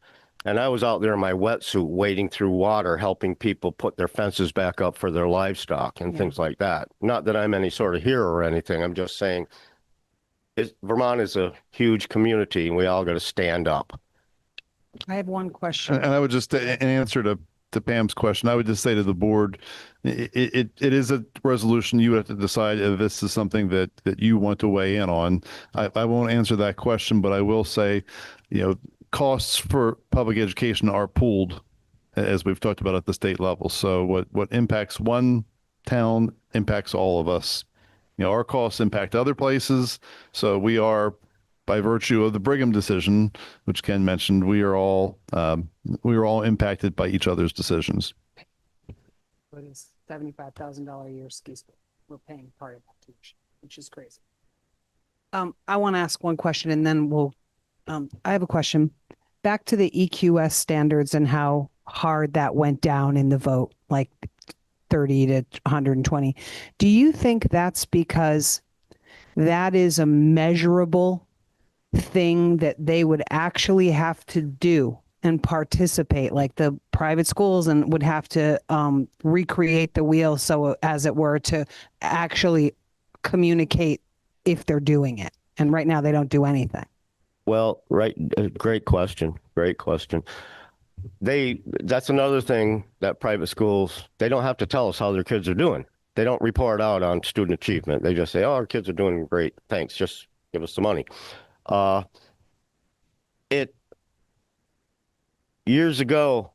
And I was out there in my wetsuit wading through water, helping people put their fences back up for their livestock and things like that. Not that I'm any sort of hero or anything. I'm just saying Vermont is a huge community and we all got to stand up. I have one question. And I would just, in answer to Pam's question, I would just say to the board, it is a resolution. You have to decide if this is something that you want to weigh in on. I won't answer that question, but I will say, costs for public education are pooled, as we've talked about at the state level. So what impacts one town impacts all of us. Our costs impact other places. So we are, by virtue of the Brigham decision, which Ken mentioned, we are all impacted by each other's decisions. But it's $75,000 a year ski school. We're paying part of that tuition, which is crazy. I want to ask one question, and then I have a question. Back to the EQS standards and how hard that went down in the vote, like 30 to 120. Do you think that's because that is a measurable thing that they would actually have to do and participate, like the private schools, and would have to recreate the wheel, so as it were, to actually communicate if they're doing it? And right now they don't do anything. Well, right. Great question. Great question. That's another thing that private schools, they don't have to tell us how their kids are doing. They don't report out on student achievement. They just say, oh, our kids are doing great. Thanks. Just give us the money. Years ago,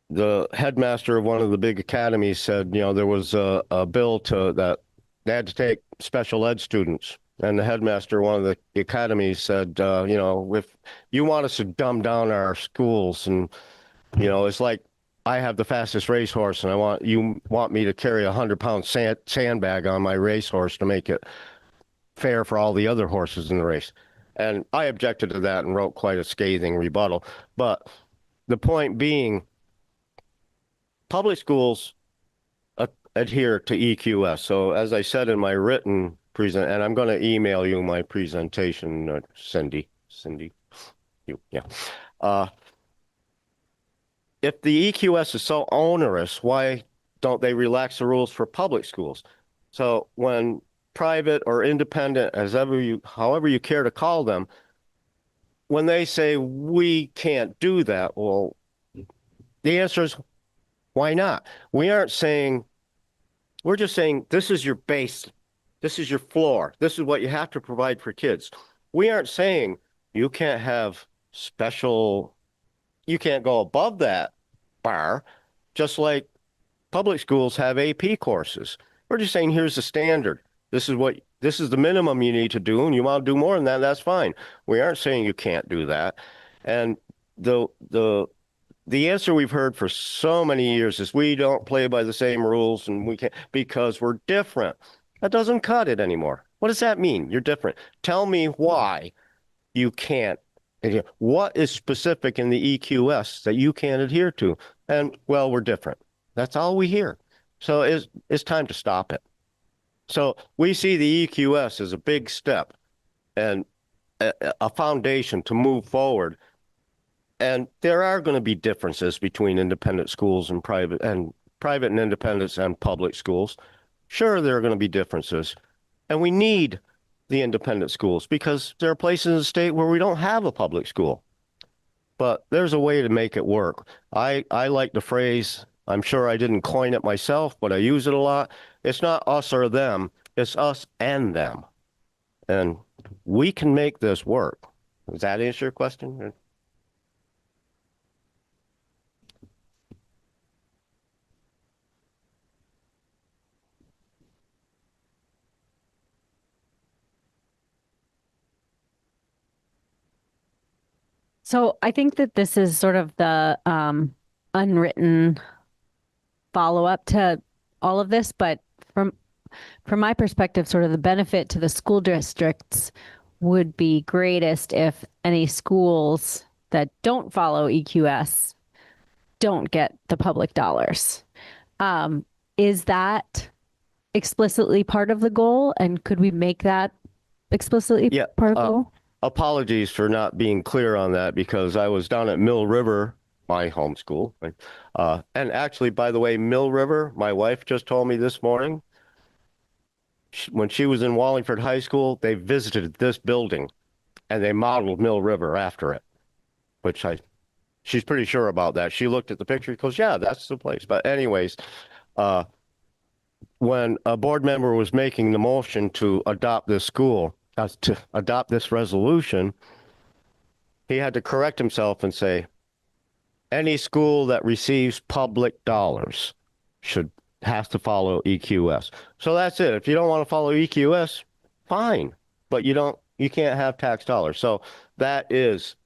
the headmaster of one of the big academies said, there was a bill that they had to take special ed students. And the headmaster of one of the academies said, if you want us to dumb down our schools, and, it's like I have the fastest racehorse and you want me to carry a 100-pound sandbag on my racehorse to make it fair for all the other horses in the race. And I objected to that and wrote quite a scathing rebuttal. But the point being, public schools adhere to EQS. So as I said in my written and I'm going to email you my presentation, Cindy, yeah. If the EQS is so onerous, why don't they relax the rules for public schools? So when private or independent, however you care to call them, when they say we can't do that, well, the answer is why not? We're just saying this is your base. This is your floor. This is what you have to provide for kids. We aren't saying you can't you can't go above that bar, just like public schools have AP courses. We're just saying, here's the standard. This is the minimum you need to do, and you want to do more than that, that's fine. We aren't saying you can't do that. And the answer we've heard for so many years is we don't play by the same rules and we can't because we're different. That doesn't cut it anymore. What does that mean? You're different. Tell me why you can't. What is specific in the EQS that you can't adhere to? And, well, we're different. That's all we hear. So it's time to stop it. So we see the EQS as a big step and a foundation to move forward. And there are going to be differences between independent schools and private and independents and public schools. Sure, there are going to be differences. And we need the independent schools because there are places in the state where we don't have a public school. But there's a way to make it work. I like the phrase, I'm sure I didn't coin it myself, but I use it a lot. It's not us or them, it's us and them. And we can make this work. Does that answer your question? So I think that this is sort of the unwritten follow-up to all of this, but from my perspective, sort of the benefit to the school districts would be greatest if any schools that don't follow EQS don't get the public dollars. Is that explicitly part of the goal? And could we make that explicitly part of the goal? apologies for not being clear on that because I was down at Mill River, my home school. And actually, by the way, Mill River, my wife just told me this morning, when she was in Wallingford High School, they visited this building and they modeled Mill River after it, which she's pretty sure about that. She looked at the picture and goes, yeah, that's the place. But anyways, when a board member was making the motion to adopt this to adopt this resolution, he had to correct himself and say, any school that receives public dollars has to follow EQS. So that's it. If you don't want to follow EQS, fine, but you can't have tax dollars. So that is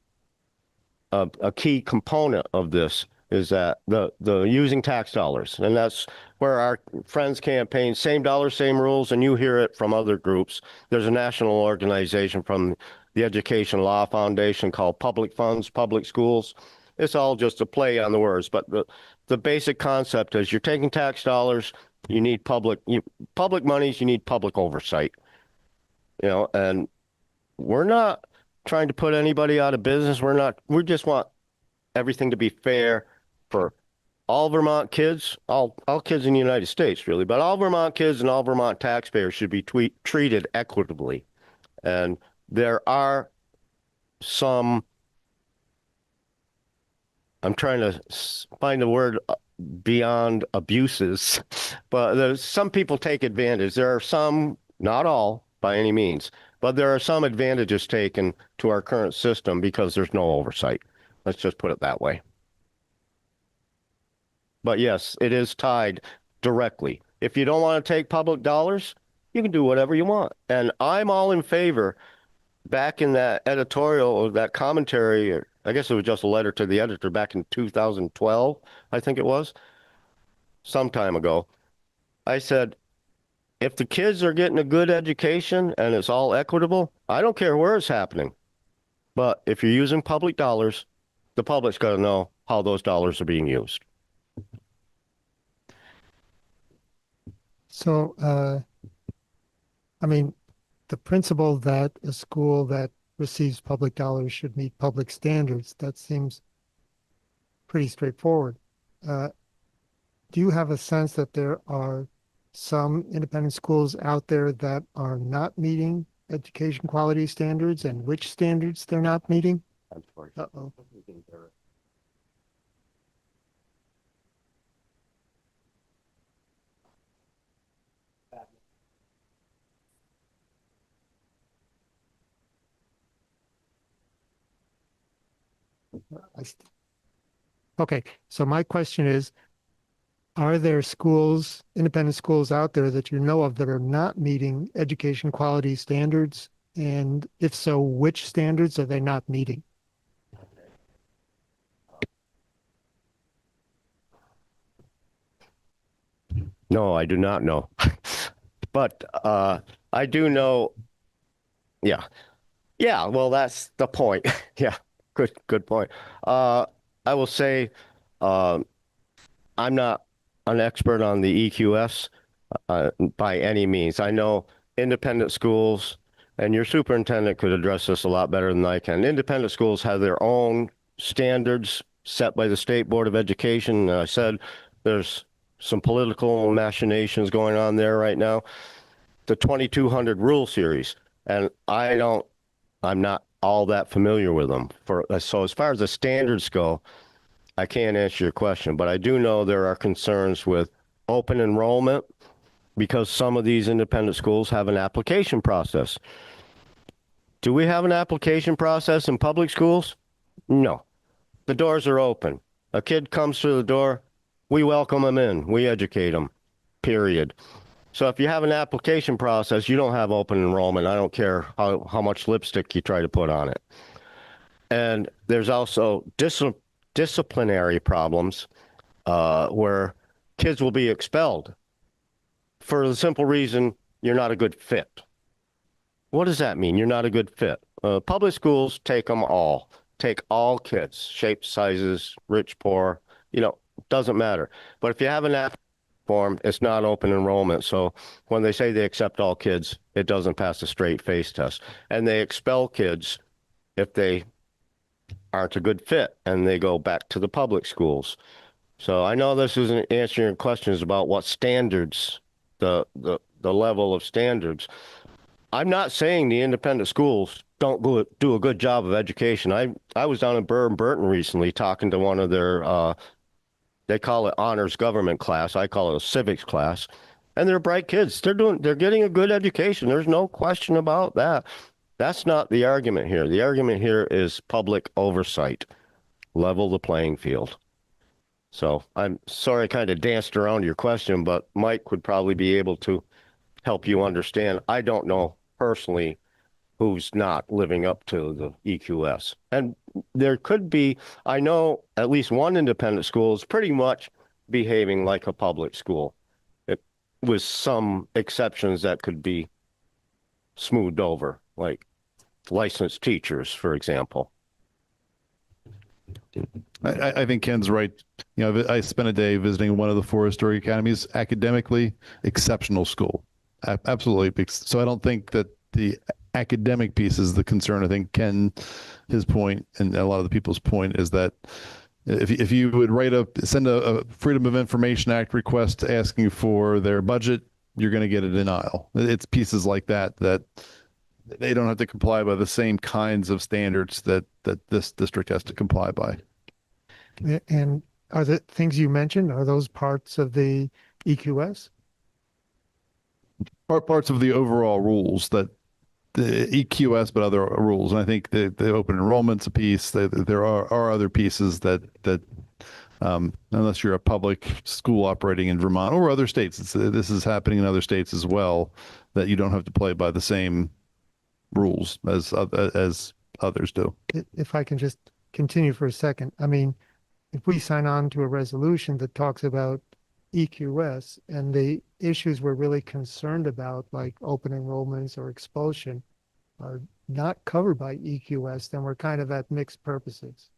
a key component of this, is that the using tax dollars. And that's where our Friends campaign, same dollar, same rules, and you hear it from other groups. There's a national organization from the Education Law Foundation called Public Funds, Public Schools. It's all just a play on the words, but the basic concept is you're taking tax dollars, you need public monies, you need public oversight. And we're not trying to put anybody out of business. We just want everything to be fair for all Vermont kids, all kids in the United States, really, but all Vermont kids and all Vermont taxpayers should be treated equitably. And there are some, I'm trying to find the word beyond abuses, but some people take advantage. There are some, not all by any means, but there are some advantages taken to our current system because there's no oversight. Let's just put it that way. But yes, it is tied directly. If you don't want to take public dollars, you can do whatever you want. And I'm all in favor. Back in that editorial or that commentary, or I guess it was just a letter to the editor back in 2012, I think it was, some time ago, I said, if the kids are getting a good education and it's all equitable, I don't care where it's happening. But if you're using public dollars, the public's got to know how those dollars are being used. So, I mean, the principle that a school that receives public dollars should meet public standards, that seems pretty straightforward. Do you have a sense that there are some independent schools out there that are not meeting education quality standards, and which standards they're not meeting? Uh-oh. Okay, so my question is, are there schools, independent schools out there that you know of that are not meeting education quality standards? And if so, which standards are they not meeting? No, I do not know. But I do know, yeah. Yeah, well, that's the point. Yeah, good point. I will say I'm not an expert on the EQS by any means. I know independent schools, and your superintendent could address this a lot better than I can. Independent schools have their own standards set by the State Board of Education. And I said there's some political machinations going on there right now. The 2200 rule series, and I'm not all that familiar with them. So as far as the standards go, I can't answer your question, but I do know there are concerns with open enrollment because some of these independent schools have an application process. Do we have an application process in public schools? No. The doors are open. A kid comes through the door, we welcome them in, we educate them, period. So if you have an application process, you don't have open enrollment. I don't care how much lipstick you try to put on it. And there's also disciplinary problems where kids will be expelled for the simple reason you're not a good fit. What does that mean? You're not a good fit. Public schools take all kids, shapes, sizes, rich, poor, doesn't matter. But if you have an app form, it's not open enrollment. So when they say they accept all kids, it doesn't pass the straight face test. And they expel kids if they aren't a good fit and they go back to the public schools. So I know this isn't answering your questions about what standards, the level of standards. I'm not saying the independent schools don't do a good job of education. I was down in Burton recently talking to one of their they call it honors government class. I call it a civics class. And they're bright kids. They're getting a good education. There's no question about that. That's not the argument here. The argument here is public oversight. Level the playing field. So I'm sorry I kind of danced around your question, but Mike would probably be able to help you understand. I don't know personally who's not living up to the EQS. And there could be, I know at least one independent school is pretty much behaving like a public school, with some exceptions that could be smoothed over, like licensed teachers, for example. I think Ken's right. You know, I spent a day visiting one of the four historic academies, academically exceptional school. Absolutely. So I don't think that the academic piece is the concern. I think his point, and a lot of the people's point, is that if you would send a Freedom of Information Act request asking for their budget, you're going to get a denial. It's pieces like that they don't have to comply by the same kinds of standards that this district has to comply by. And are the things you mentioned, are those parts of the EQS? Parts of the overall rules, that the EQS, but other rules. And I think the open enrollment's a piece. There are other pieces that unless you're a public school operating in Vermont or other states, this is happening in other states as well, that you don't have to play by the same rules as others do. If I can just continue for a second. I mean, if we sign on to a resolution that talks about EQS and the issues we're really concerned about, like open enrollments or expulsion, are not covered by EQS, then we're kind of at mixed purposes.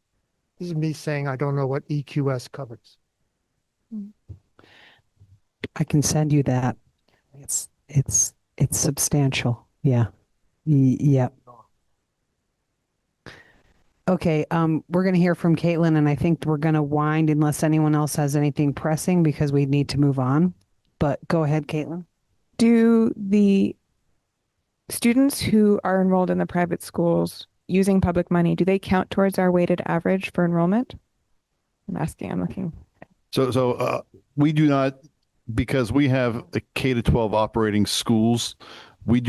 This is me saying I don't know what EQS covers. I can send you that. It's substantial. Yeah. Yep. Okay, we're going to hear from Caitlin, and I think we're going to wind unless anyone else has anything pressing because we need to move on. But go ahead, Caitlin. Do the students who are enrolled in the private schools using public money, do they count towards our weighted average for enrollment? I'm looking. So we do not, because we have a K-12 operating schools, we're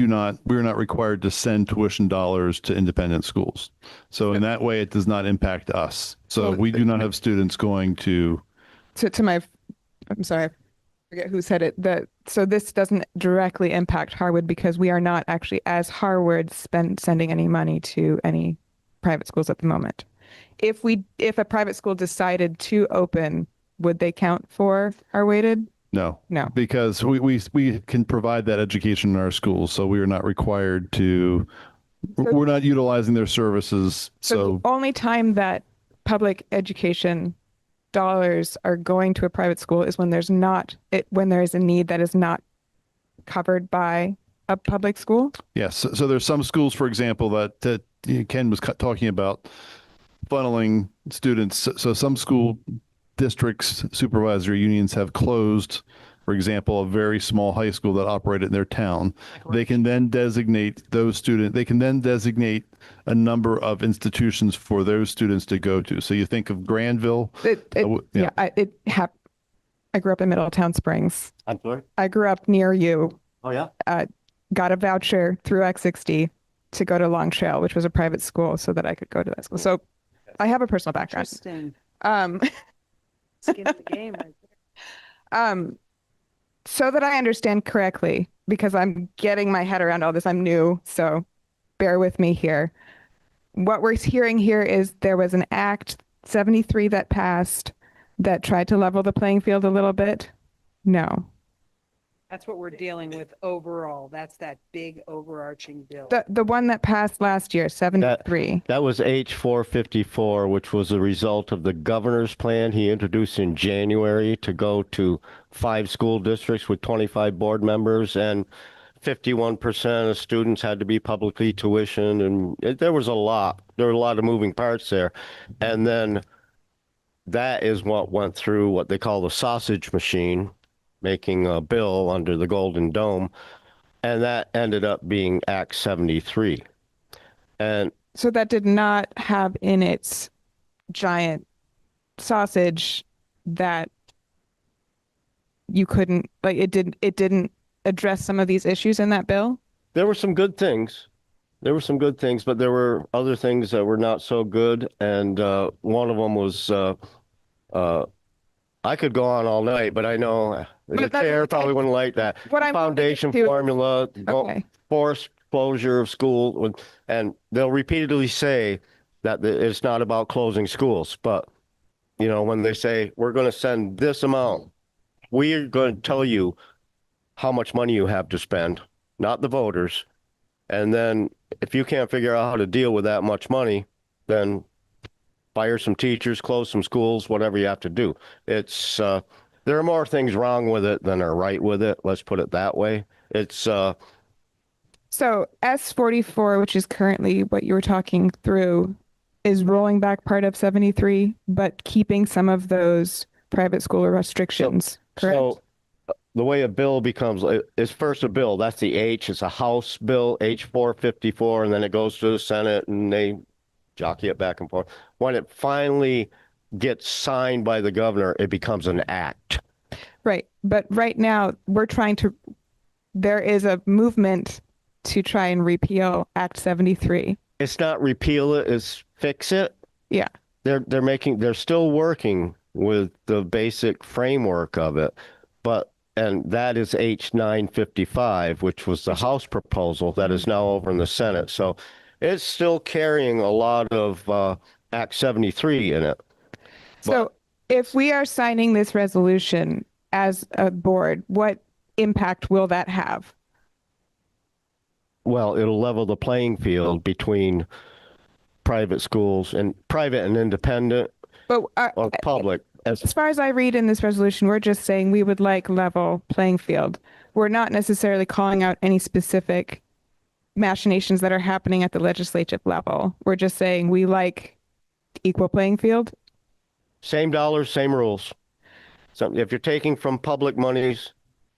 not required to send tuition dollars to independent schools. So in that way, it does not impact us. So we do not have students going to. I'm sorry, I forget who said it. So this doesn't directly impact Harwood because we are not actually, as Harwood, sending any money to any private schools at the moment. If a private school decided to open, would they count for our weighted? No, No, because we can provide that education in our schools, so we are not required to. We're not utilizing their services. So the only time that public education dollars are going to a private school is when there is a need that is not covered by a public school. Yes, so there's some schools, for example, that Ken was talking about funneling students. So some school districts, supervisory unions have closed, for example, a very small high school that operated in their town. They can then designate a number of institutions for those students to go to. So you think of Granville. I grew up in Middletown Springs. I'm sorry? I grew up near you. Oh, yeah? Got a voucher through X60 to go to Long Trail, which was a private school, so that I could go to that school. So I have a personal background. Interesting. Skip the game right there. So that I understand correctly, because I'm getting my head around all this. I'm new, so bear with me here. What we're hearing here is there was an Act 73 that passed that tried to level the playing field a little bit. No. That's what we're dealing with overall. That's that big overarching bill. The one that passed last year, 73. That was H454, which was a result of the governor's plan he introduced in January to go to 5 school districts with 25 board members and 51% of students had to be publicly tuitioned, and there were a lot of moving parts there. And then that is what went through what they call the sausage machine, making a bill under the Golden Dome, and that ended up being Act 73. And So that did not have in its giant sausage that you couldn't, like, it didn't address some of these issues in that bill? there were some good things. There were some good things, but there were other things that were not so good. And one of them was, I could go on all night, but I know the chair probably wouldn't like that. Foundation formula, forced closure of school, and they'll repeatedly say that it's not about closing schools. But, you know, when they say, we're going to send this amount, we're going to tell you how much money you have to spend, not the voters. And then if you can't figure out how to deal with that much money, then fire some teachers, close some schools, whatever you have to do. It's there are more things wrong with it than are right with it. Let's put it that way. It's so S44, which is currently what you were talking through, is rolling back part of 73, but keeping some of those private school restrictions, correct? So the way a bill becomes, it's first a bill, that's the H, it's a House bill, H454, and then it goes to the Senate and they jockey it back and forth. When it finally gets signed by the governor, it becomes an act. Right. But right now, there is a movement to try and repeal Act 73. It's not repeal it, it's fix it. Yeah. They're still working with the basic framework of it, and that is H955, which was the House proposal that is now over in the Senate. So it's still carrying a lot of Act 73 in it. So if we are signing this resolution as a board, what impact will that have? Well, it'll level the playing field between private schools and private and independent or public. As far as I read in this resolution, we're just saying we would like level playing field. We're not necessarily calling out any specific machinations that are happening at the legislative level. We're just saying we like equal playing field. Same dollars, same rules. So if you're taking from public monies,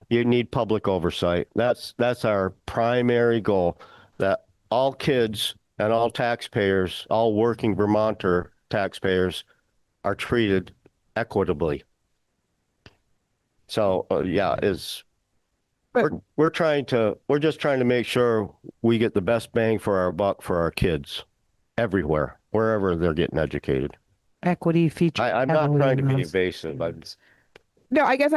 you need public oversight. That's our primary goal, that all kids and all taxpayers, all working Vermonter taxpayers are treated equitably. So we're just trying to make sure we get the best bang for our buck for our kids everywhere, wherever they're getting educated. Equity feature. I'm not trying to be evasive. No, I guess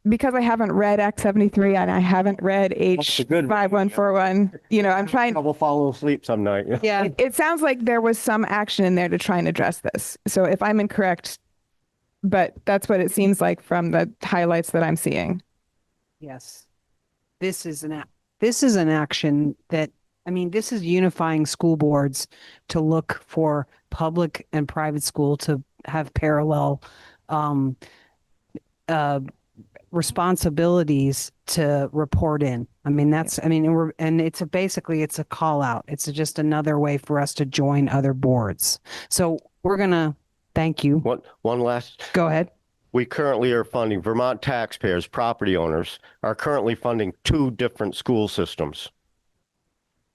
because I haven't read Act 73 and I haven't read H5141. You know, I'm trying. I will fall asleep some night. Yeah. It sounds like there was some action in there to try and address this. So if I'm incorrect, but that's what it seems like from the highlights that I'm seeing. Yes. This is an action that, I mean, this is unifying school boards to look for public and private school to have parallel responsibilities to report in. I mean, it's a call out. It's just another way for us to join other boards. So we're going to thank you. One last. Go ahead. We currently are funding, Vermont taxpayers, property owners are currently funding 2 different school systems.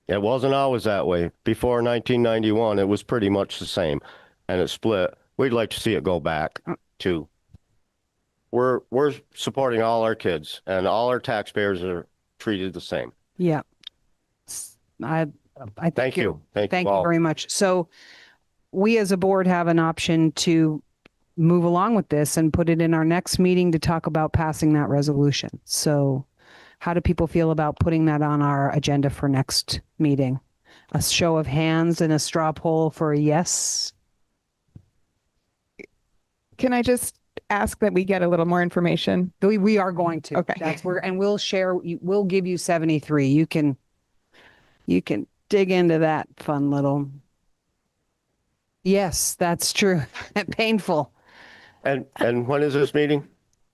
It wasn't always that way. Before 1991, it was pretty much the same, and it split. We'd like to see it go back to. We're supporting all our kids, and all our taxpayers are treated the same. Yeah. I thank you. Thank you very much. So we as a board have an option to move along with this and put it in our next meeting to talk about passing that resolution. So how do people feel about putting that on our agenda for next meeting? A show of hands and a straw poll for a yes? Can I just ask that we get a little more information? We are going to. Okay. And we'll give you 73. You can dig into that fun little. Yes, that's true. Painful. And when is this meeting?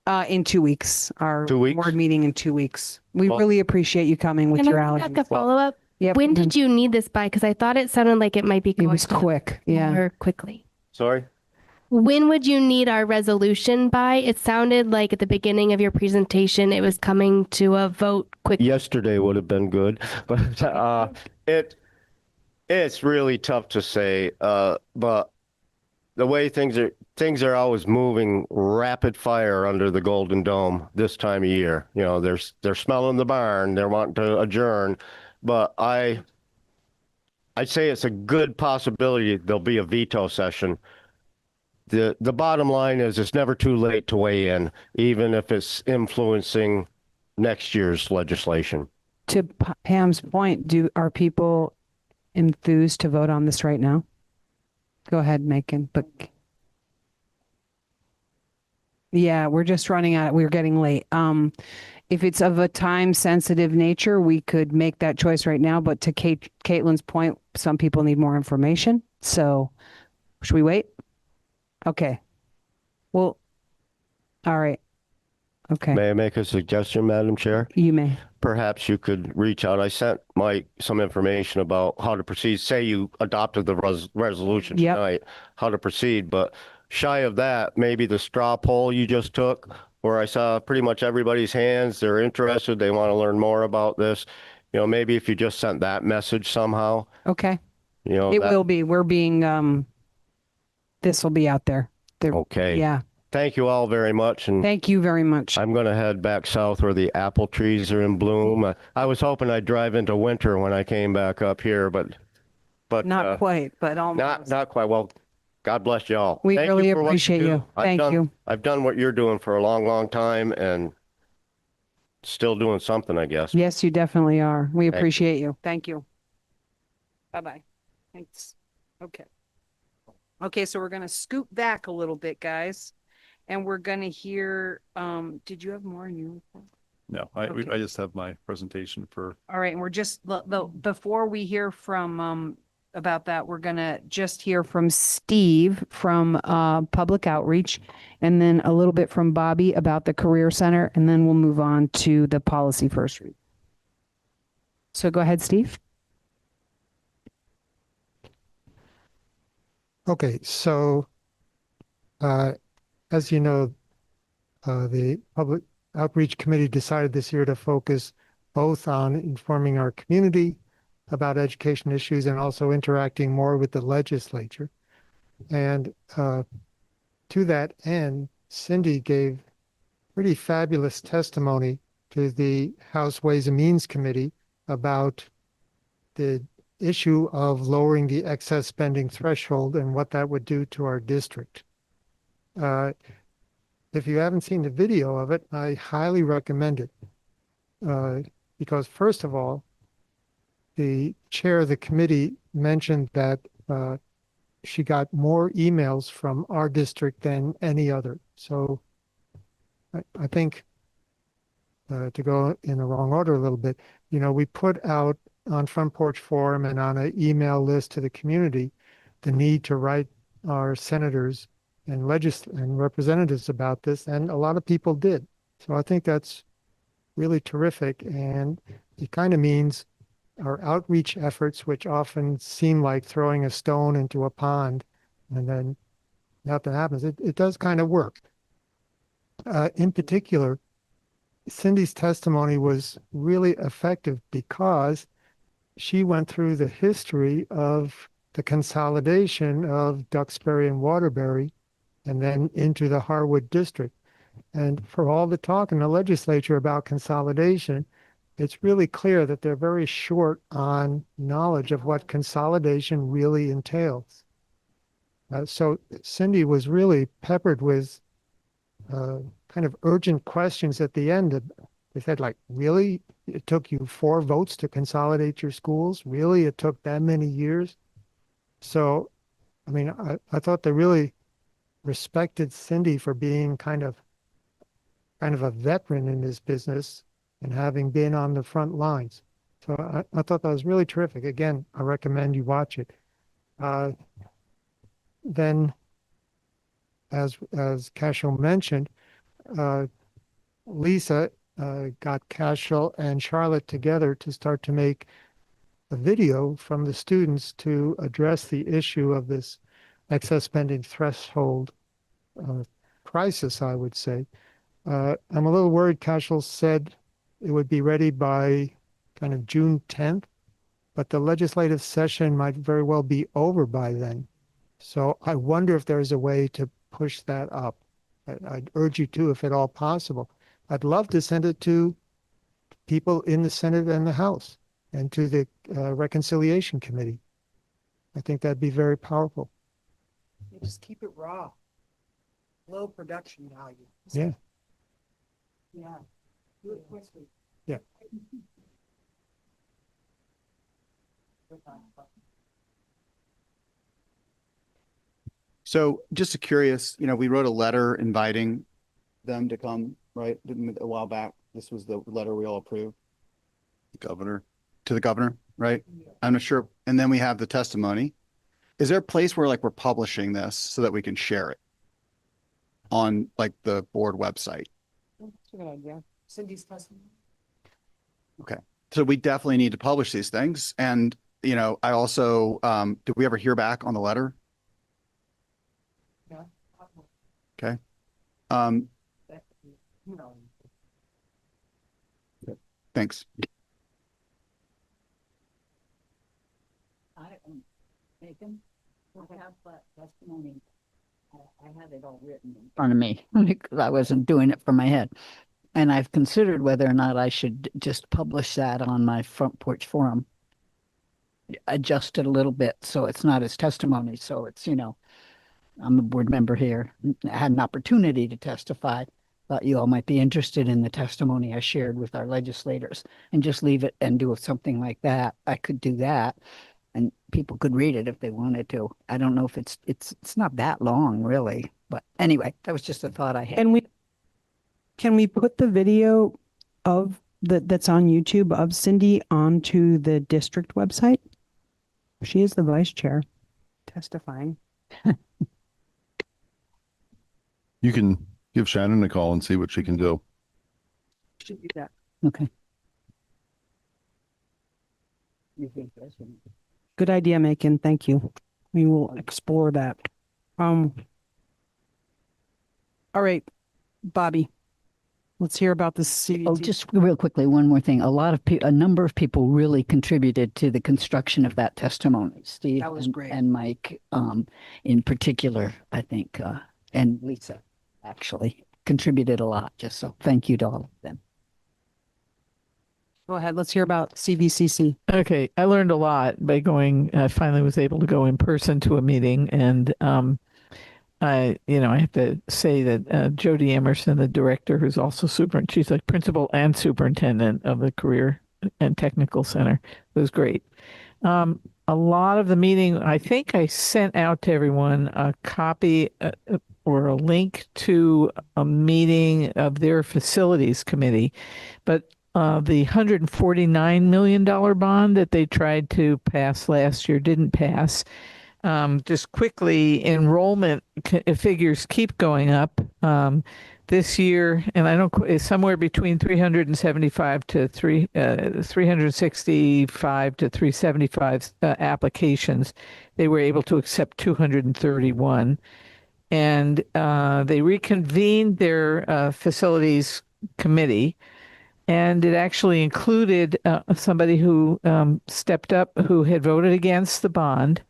In 2 weeks, our 2 weeks? board meeting in 2 weeks. We Well- really appreciate you coming with Can your I ask allergies. a follow-up? Yep. When did you need this by? Because I thought it sounded like it might be It going was quick. Yeah. more quickly. Sorry? When would you need our resolution by? It sounded like at the beginning of your presentation, it was coming to a vote quickly. Yesterday would have been good, but it's really tough to say. But the way things are always moving rapid fire under the Golden Dome this time of year. You know, they're smelling the barn, they're wanting to adjourn, but I'd say it's a good possibility there'll be a veto session. The bottom line is it's never too late to weigh in, even if it's influencing next year's legislation. To Pam's point, are people enthused to vote on this right now? Go ahead, Macon. But yeah, we're just running out. We're getting late. If it's of a time sensitive nature, we could make that choice right now. But to Caitlin's point, some people need more information. So should we wait? Okay. Well, all right. Okay. May I make a suggestion, Madam Chair? You may. Perhaps you could reach out. I sent Mike some information about how to proceed. Say you adopted the resolution Yep. tonight, how to proceed. But shy of that, maybe the straw poll you just took, where I saw pretty much everybody's hands, they're interested, they want to learn more about this. You know, maybe if you just sent that message somehow, Okay. you know. It will be. We're being, this will be out there. Okay. Yeah. Thank you all very much. And Thank you very much. I'm going to head back south where the apple trees are in bloom. I was hoping I'd drive into winter when I came back up here, but Not quite, but almost. not quite. Well, God bless y'all. We Thank really you for what appreciate do. you. Thank you. I've done what you're doing for a long, long time and still doing something, I guess. Yes, you definitely are. We Thank you. appreciate you. Thank you. Bye-bye. Thanks. Okay. Okay, so we're going to scoot back a little bit, guys. And we're going to hear, did you have more in your report? No, Okay. I just have my presentation for. All right, and we're just, before we hear from, about that, we're going to just hear from Steve from Public Outreach, and then a little bit from Bobby about the Career Center, and then we'll move on to the policy first read. So go ahead, Steve. Okay, so as you know, the Public Outreach Committee decided this year to focus both on informing our community about education issues and also interacting more with the legislature. And to that end, Cindy gave pretty fabulous testimony to the House Ways and Means Committee about the issue of lowering the excess spending threshold and what that would do to our district. If you haven't seen the video of it, I highly recommend it. Because first of all, the chair of the committee mentioned that she got more emails from our district than any other. So I think to go in the wrong order a little bit, you know, we put out on Front Porch Forum and on an email list to the community the need to write our senators and representatives about this, and a lot of people did. So I think that's really terrific, and it kind of means our outreach efforts, which often seem like throwing a stone into a pond and then nothing happens, it does kind of work. In particular, Cindy's testimony was really effective because she went through the history of the consolidation of Duxbury and Waterbury and then into the Harwood district. And for all the talk in the legislature about consolidation, it's really clear that they're very short on knowledge of what consolidation really entails. So Cindy was really peppered with kind of urgent questions at the end. They said, like, really? It took you 4 votes to consolidate your schools? Really? It took that many years? So, I mean, I thought they really respected Cindy for being kind of a veteran in this business and having been on the front lines. So I thought that was really terrific. Again, I recommend you watch it. Then, as Cashel mentioned, Lisa got Cashel and Charlotte together to start to make a video from the students to address the issue of this excess spending threshold crisis, I would say. I'm a little worried. Cashel said it would be ready by kind of June 10th, but the legislative session might very well be over by then. So I wonder if there's a way to push that up. I'd urge you to, if at all possible. I'd love to send it to people in the Senate and the House and to the Reconciliation Committee. I think that'd be very powerful. You just keep it raw. Low production value. Yeah. Yeah. Do it quickly. Yeah. So just curious, we wrote a letter inviting them to come, right? A while back. This was the letter we all approved. Governor. To the governor, right? I'm not sure. And then we have the testimony. Is there a place where we're publishing this so that we can share it on the board website? That's a good idea. Cindy's testimony. Okay. So we definitely need to publish these things. And, I also, did we ever hear back on the letter? Yeah. Okay. Thanks. I have that testimony. I had it all written in front of me because I wasn't doing it from my head. And I've considered whether or not I should just publish that on my Front Porch Forum. Adjust it a little bit so it's not as testimony. So it's, I'm a board member here. I had an opportunity to testify. Thought you all might be interested in the testimony I shared with our legislators and just leave it and do something like that. I could do that and people could read it if they wanted to. I don't know if it's not that long really, but anyway, that was just a thought I had. And can we put the video of that's on YouTube of Cindy onto the district website? She is the vice chair testifying. You can give Shannon a call and see what she can do. Should do that. Okay. Good idea, Macon. Thank you. We will explore that. All right, Bobby. Let's hear about the CVT. Oh, just real quickly, one more thing. A number of people really contributed to the construction of that testimony. Steve That was great. And Mike, in particular, I think, and Lisa actually contributed a lot. Just so thank you to all of them. Go ahead. Let's hear about CVCC. Okay, I learned a lot by going. I finally was able to go in person to a meeting, and I have to say that Jody Emerson, the director, who's also she's like principal and superintendent of the Career and Technical Center, was great. A lot of the meeting, I think I sent out to everyone a copy or a link to a meeting of their facilities committee, but the $149 million bond that they tried to pass last year didn't pass. Just quickly, enrollment figures keep going up. This year, and I don't, it's somewhere between 365 to 365 to 375 applications. They were able to accept 231, and they reconvened their facilities committee. And it actually included somebody who stepped up, who had voted against the bond,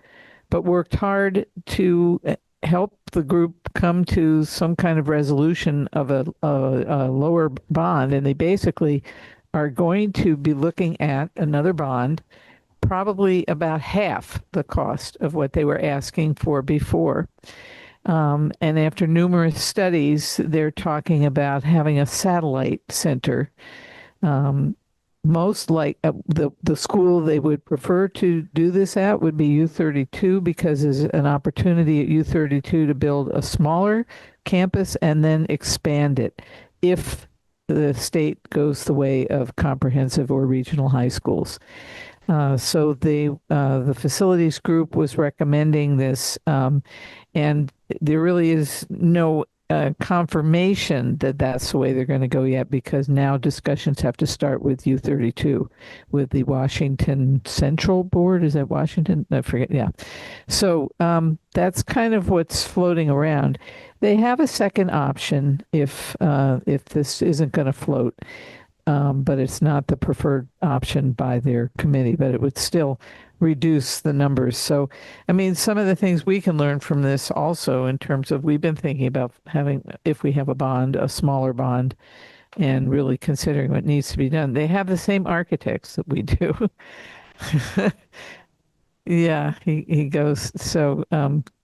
but worked hard to help the group come to some kind of resolution of a lower bond. And they basically are going to be looking at another bond, probably about half the cost of what they were asking for before. And after numerous studies, they're talking about having a satellite center. Most like the school they would prefer to do this at would be U32, because there's an opportunity at U32 to build a smaller campus and then expand it if the state goes the way of comprehensive or regional high schools. So the facilities group was recommending this, and there really is no confirmation that that's the way they're going to go yet, because now discussions have to start with U32, with the Washington Central Board. Is that Washington? I forget. Yeah. So that's kind of what's floating around. They have a second option if this isn't going to float, but it's not the preferred option by their committee, but it would still reduce the numbers. So, I mean, some of the things we can learn from this also in terms of we've been thinking about having, if we have a bond, a smaller bond, and really considering what needs to be done. They have the same architects that we do. Yeah, he goes. So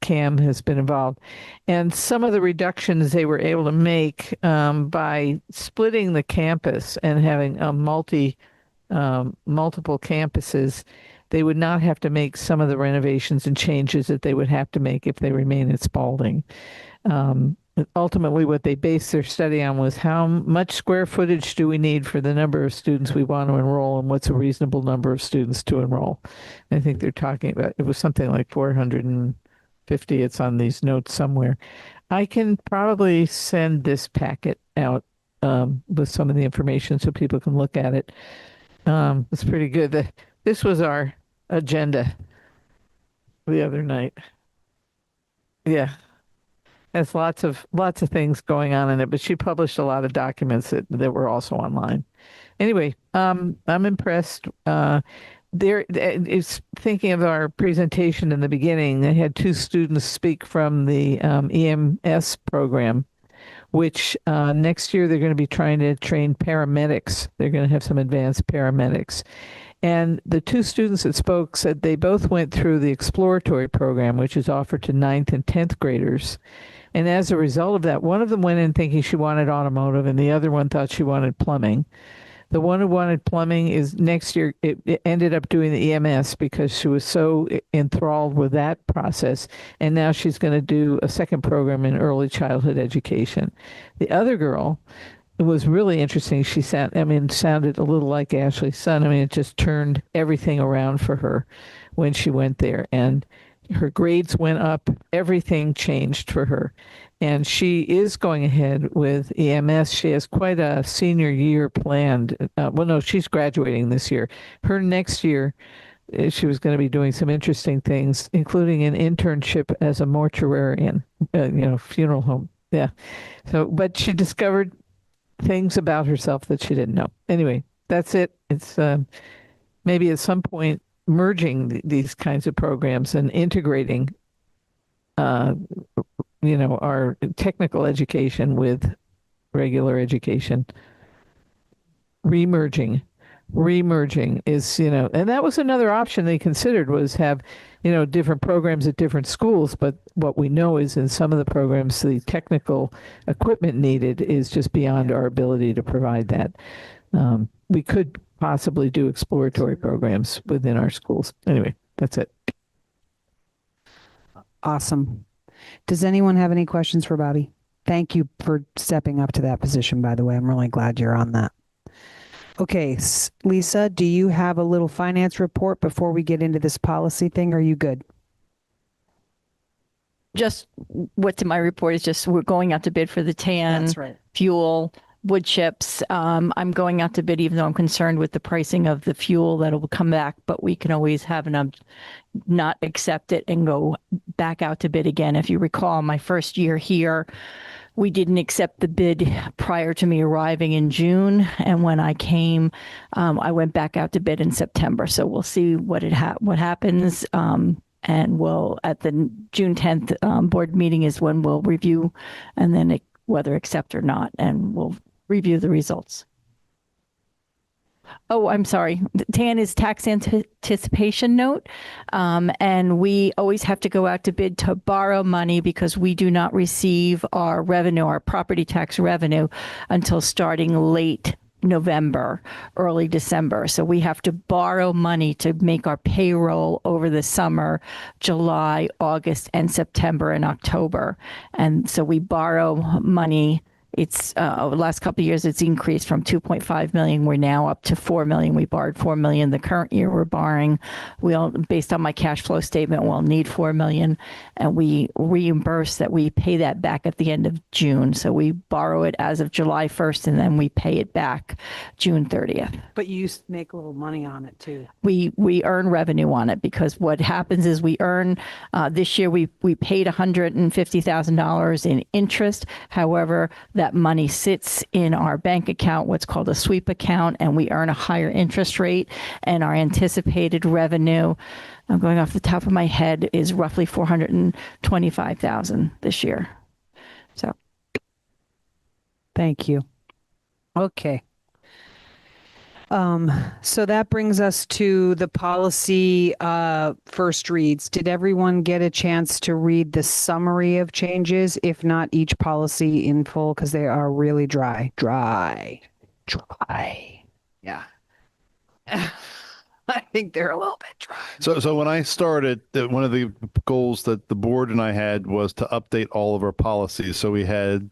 Cam has been involved. And some of the reductions they were able to make by splitting the campus and having a multiple campuses, they would not have to make some of the renovations and changes that they would have to make if they remain at Spalding. Ultimately, what they based their study on was how much square footage do we need for the number of students we want to enroll, and what's a reasonable number of students to enroll. I think they're talking about, it was something like 450. It's on these notes somewhere. I can probably send this packet out with some of the information so people can look at it. It's pretty good. This was our agenda the other night. Yeah. Has lots of things going on in it, but she published a lot of documents that were also online. Anyway, I'm impressed. It's thinking of our presentation in the beginning. They had two students speak from the EMS program, which next year they're going to be trying to train paramedics. They're going to have some advanced paramedics. And the two students that spoke said they both went through the exploratory program, which is offered to 9th and 10th graders. And as a result of that, one of them went in thinking she wanted automotive, and the other one thought she wanted plumbing. The one who wanted plumbing is next year, it ended up doing the EMS because she was so enthralled with that process. And now she's going to do a second program in early childhood education. The other girl, it was really interesting. She sounded a little like Ashley's son. I mean, it just turned everything around for her when she went there. And her grades went up. Everything changed for her. And she is going ahead with EMS. She has quite a senior year planned. Well, no, she's graduating this year. Her next year, she was going to be doing some interesting things, including an internship as a mortuarian, funeral home. Yeah. So, but she discovered things about herself that she didn't know. Anyway, that's it. It's maybe at some point merging these kinds of programs and integrating our technical education with regular education. Remerging is, and that was another option they considered, was have, different programs at different schools. But what we know is in some of the programs, the technical equipment needed is just beyond our ability to provide that. We could possibly do exploratory programs within our schools. Anyway, that's it. Awesome. Does anyone have any questions for Bobby? Thank you for stepping up to that position, by the way. I'm really glad you're on that. Okay, Lisa, do you have a little finance report before we get into this policy thing? Are you good? Just what's in my report is just we're going out to bid for the tan, That's right. fuel, wood chips. I'm going out to bid, even though I'm concerned with the pricing of the fuel that'll come back, but we can always have not accept it and go back out to bid again. If you recall, my first year here, we didn't accept the bid prior to me arriving in June. And when I came, I went back out to bid in September. So we'll see what happens. And we'll, at the June 10th board meeting is when we'll review and then whether accept or not, and we'll review the results. Oh, I'm sorry. TAN is tax anticipation note. And we always have to go out to bid to borrow money because we do not receive our revenue, our property tax revenue, until starting late November, early December. So we have to borrow money to make our payroll over the summer, July, August, and September and October. And so we borrow money It's over the last couple of years, it's increased from 2.5 million. We're now up to 4 million. We borrowed 4 million. The current year we're borrowing, based on my cash flow statement, we'll need 4 million, and we reimburse that. We pay that back at the end of June. So we borrow it as of July 1st, and then we pay it back June 30th. But you make a little money on it too. We earn revenue on it, because what happens is we earn, this year we paid $150,000 in interest. However, that money sits in our bank account, what's called a sweep account, and we earn a higher interest rate, and our anticipated revenue, I'm going off the top of my head, is roughly 425,000 this year. So thank you. Okay. So that brings us to the policy first reads. Did everyone get a chance to read the summary of changes? If not, each policy in full, because they are really dry. Yeah. I think they're a little bit dry. So when I started, one of the goals that the board and I had was to update all of our policies. So we had,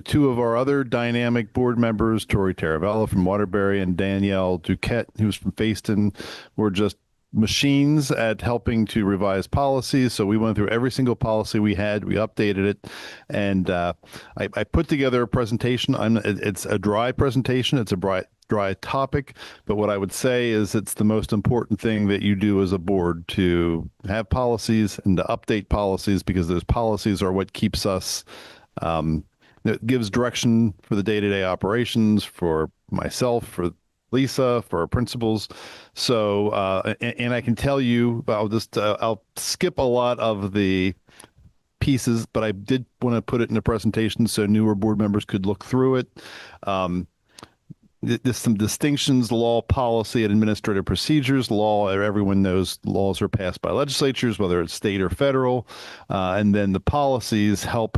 two of our other dynamic board members, Tori Taravella from Waterbury and Danielle Duquette, who's from Facein, were just machines at helping to revise policies. So we went through every single policy we had, we updated it, and I put together a presentation. It's a dry presentation. It's a dry topic, but what I would say is it's the most important thing that you do as a board, to have policies and to update policies, because those policies are what keeps us, it gives direction for the day-to-day operations, for myself, for Lisa, for our principals. So, and I can tell you, I'll skip a lot of the pieces, but I did want to put it in a presentation so newer board members could look through it. There's some distinctions: law, policy, and administrative procedures. Law, everyone knows laws are passed by legislatures, whether it's state or federal. And then the policies help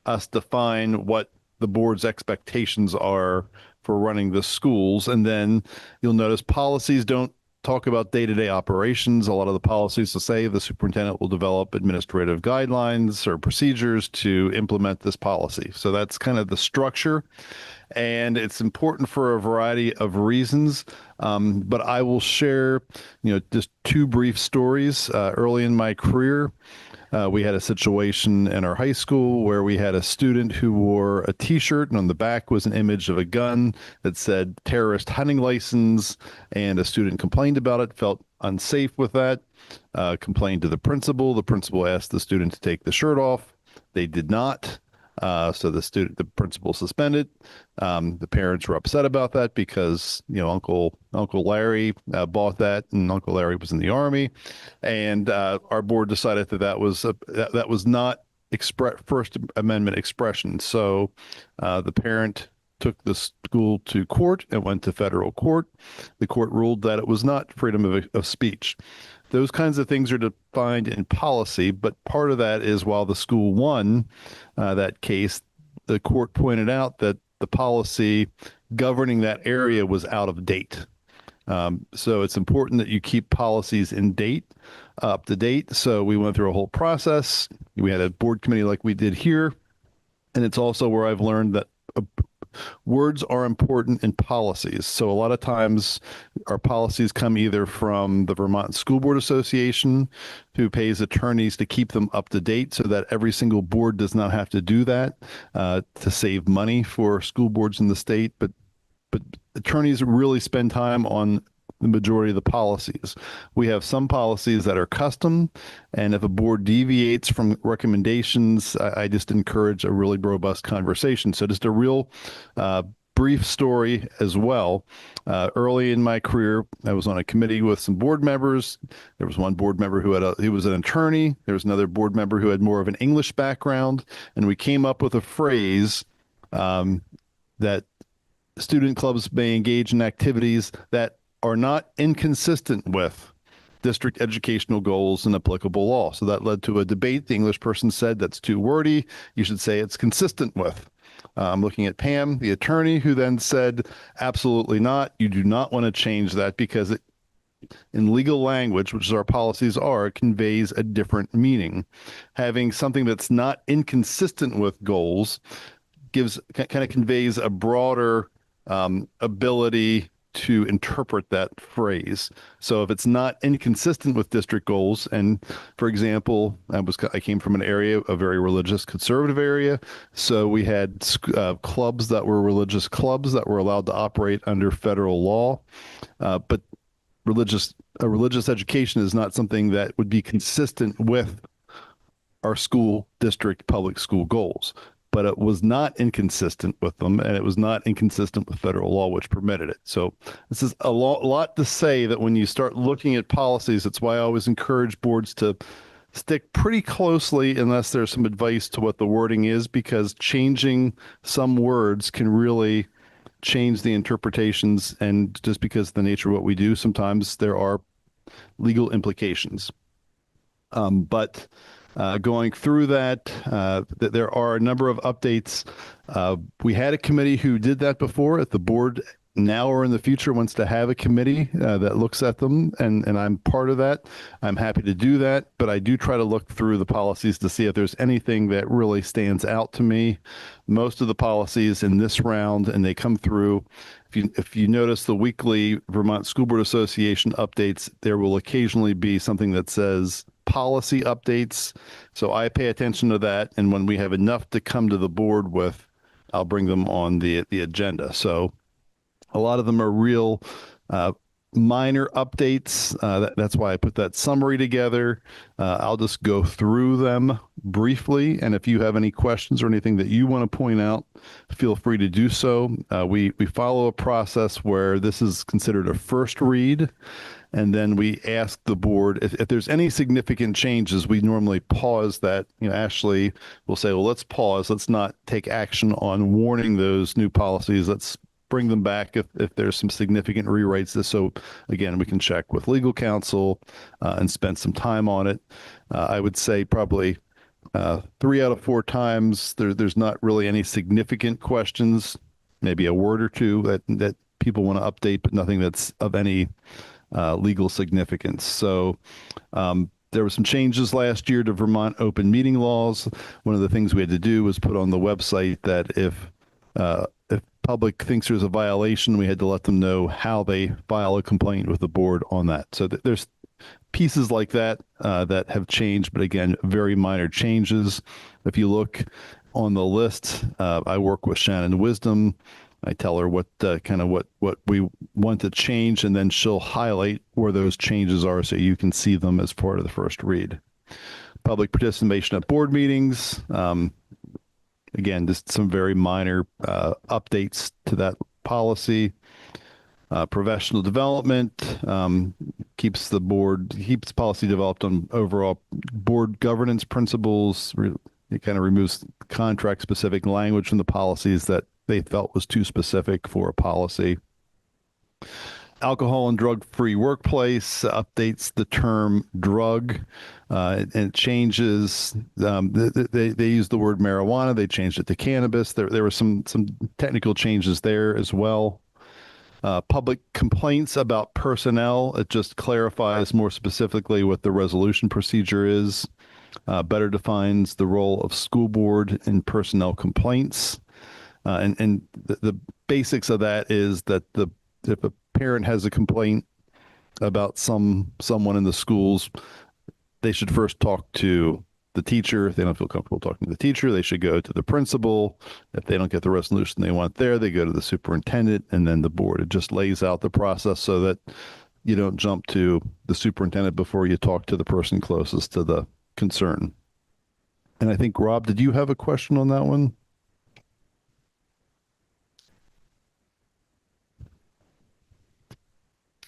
us define what the board's expectations are for running the schools. And then you'll notice policies don't talk about day-to-day operations. A lot of the policies will say the superintendent will develop administrative guidelines or procedures to implement this policy. So that's kind of the structure. And it's important for a variety of reasons. But I will share, just two brief stories. Early in my career, we had a situation in our high school where we had a student who wore a T-shirt, and on the back was an image of a gun that said terrorist hunting license, and a student complained about it, felt unsafe with that, complained to the principal. The principal asked the student to take the shirt off. They did not. So the principal suspended. The parents were upset about that because, Uncle Larry bought that, and Uncle Larry was in the Army, and our board decided that was not First Amendment expression. So the parent took the school to court and went to federal court. The court ruled that it was not freedom of speech. Those kinds of things are defined in policy, but part of that is, while the school won that case, the court pointed out that the policy governing that area was out of date. So it's important that you keep policies up to date. So we went through a whole process. We had a board committee like we did here. And it's also where I've learned that words are important in policies. So a lot of times our policies come either from the Vermont School Board Association, who pays attorneys to keep them up to date so that every single board does not have to do that, to save money for school boards in the state. But attorneys really spend time on the majority of the policies. We have some policies that are custom, and if a board deviates from recommendations, I just encourage a really robust conversation. So just a real brief story as well. Early in my career, I was on a committee with some board members. There was one board member who was an attorney. There was another board member who had more of an English background, and we came up with a phrase that student clubs may engage in activities that are not inconsistent with district educational goals and applicable law. So that led to a debate. The English person said, that's too wordy. You should say it's consistent with. I'm looking at Pam, the attorney, who then said, absolutely not. You do not want to change that, because in legal language, which is our policies are, it conveys a different meaning. Having something that's not inconsistent with goals kind of conveys a broader ability to interpret that phrase. So if it's not inconsistent with district goals, and for example, I came from an area, a very religious conservative area, so we had clubs that were religious clubs that were allowed to operate under federal law, but religious education is not something that would be consistent with our school district public school goals. But it was not inconsistent with them, and it was not inconsistent with federal law, which permitted it. So this is a lot to say that when you start looking at policies, that's why I always encourage boards to stick pretty closely unless there's some advice to what the wording is, because changing some words can really change the interpretations. And just because of the nature of what we do, sometimes there are legal implications. But going through that, there are a number of updates. We had a committee who did that before. If the board now or in the future wants to have a committee that looks at them, and I'm part of that, I'm happy to do that. But I do try to look through the policies to see if there's anything that really stands out to me. Most of the policies in this round, and they come through, if you notice the weekly Vermont School Board Association updates, there will occasionally be something that says policy updates. So I pay attention to that. And when we have enough to come to the board with, I'll bring them on the agenda. So a lot of them are real minor updates. That's why I put that summary together. I'll just go through them briefly. And if you have any questions or anything that you want to point out, feel free to do so. We follow a process where this is considered a first read. And then we ask the board if there's any significant changes. We normally pause that. Ashley will say, well, let's pause. Let's not take action on warning those new policies. Let's bring them back if there's some significant rewrites. So again, we can check with legal counsel and spend some time on it. I would say probably 3 out of 4 times there's not really any significant questions, maybe a word or two that people want to update, but nothing that's of any legal significance. So there were some changes last year to Vermont open meeting laws. One of the things we had to do was put on the website that if public thinks there's a violation, we had to let them know how they file a complaint with the board on that. So there's pieces like that that have changed, but again, very minor changes. If you look on the list, I work with Shannon Wisdom. I tell her what we want to change, and then she'll highlight where those changes are so you can see them as part of the first read. Public participation at board meetings. Again, just some very minor updates to that policy. Professional development keeps policy developed on overall board governance principles. It kind of removes contract specific language from the policies that they felt was too specific for a policy. Alcohol and drug-free workplace updates the term drug, and it changes. They use the word marijuana. They changed it to cannabis. There were some technical changes there as well. Public complaints about personnel. It just clarifies more specifically what the resolution procedure is. Better defines the role of school board in personnel complaints. And the basics of that is that if a parent has a complaint about someone in the schools, they should first talk to the teacher. If they don't feel comfortable talking to the teacher, they should go to the principal. If they don't get the resolution they want there, they go to the superintendent and then the board. It just lays out the process so that you don't jump to the superintendent before you talk to the person closest to the concern. And I think, Rob, did you have a question on that one?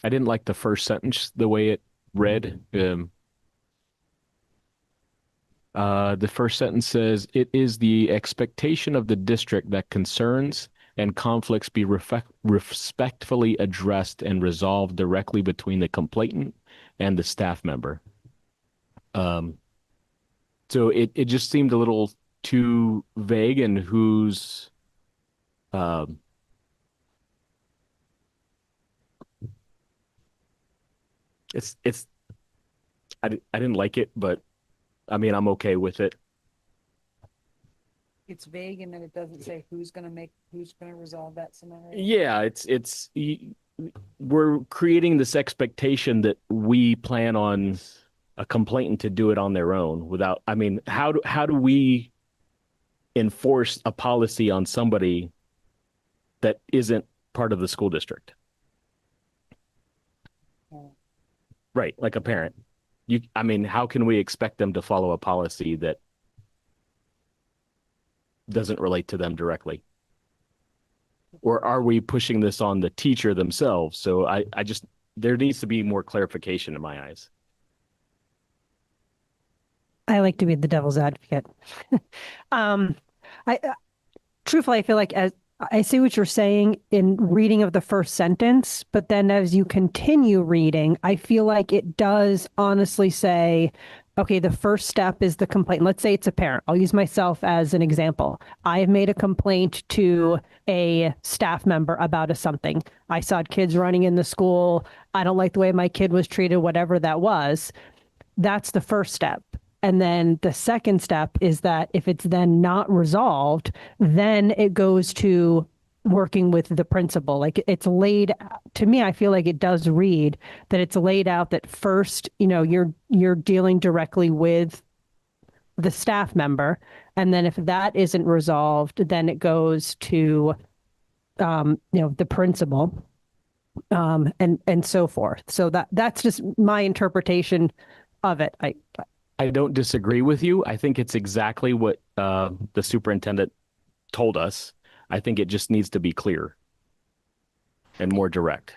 I didn't like the first sentence, the way it read. The first sentence says, "It is the expectation of the district that concerns and conflicts be respectfully addressed and resolved directly between the complainant and the staff member." So it just seemed a little too vague, and who's it's I didn't like it, but I mean, I'm okay with it. It's vague and then it doesn't say who's going to resolve that scenario. Yeah, we're creating this expectation that we plan on a complainant to do it on their own without, I mean, how do we enforce a policy on somebody that isn't part of the school district? Right, like a parent. I mean, how can we expect them to follow a policy that doesn't relate to them directly? Or are we pushing this on the teacher themselves? So there needs to be more clarification in my eyes. I like to be the devil's advocate. I truthfully, I feel like as I see what you're saying in reading of the first sentence, but then as you continue reading, I feel like it does honestly say, okay, the first step is the complaint. Let's say it's a parent. I'll use myself as an example. I have made a complaint to a staff member about something. I saw kids running in the school. I don't like the way my kid was treated, whatever that was. That's the first step. And then the second step is that if it's then not resolved, then it goes to working with the principal. Like it's laid, to me, I feel like it does read that it's laid out that first, you're dealing directly with the staff member. And then if that isn't resolved, then it goes to, the principal, and so forth. So that's just my interpretation of it. I don't disagree with you. I think it's exactly what the superintendent told us. I think it just needs to be clear and more direct.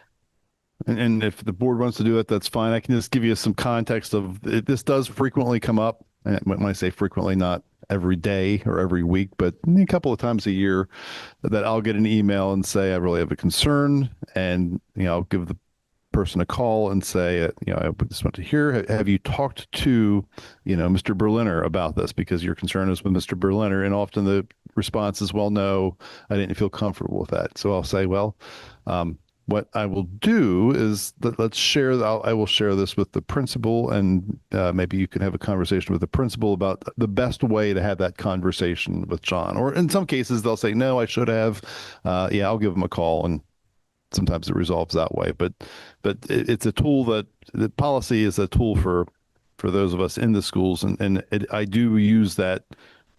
And if the board wants to do it, that's fine. I can just give you some context of it. This does frequently come up. And when I say frequently, not every day or every week, but a couple of times a year, that I'll get an email and say, I really have a concern. And, I'll give the person a call and say, I just want to hear, have you talked to, Mr. Berliner about this? Because your concern is with Mr. Berliner. And often the response is, well, no, I didn't feel comfortable with that. So I'll say, well, what I will do is that I will share this with the principal, and maybe you can have a conversation with the principal about the best way to have that conversation with John. Or in some cases, they'll say, no, I should have. I'll give them a call, and sometimes it resolves that way. But it's a tool that the policy is a tool for those of us in the schools, and I do use that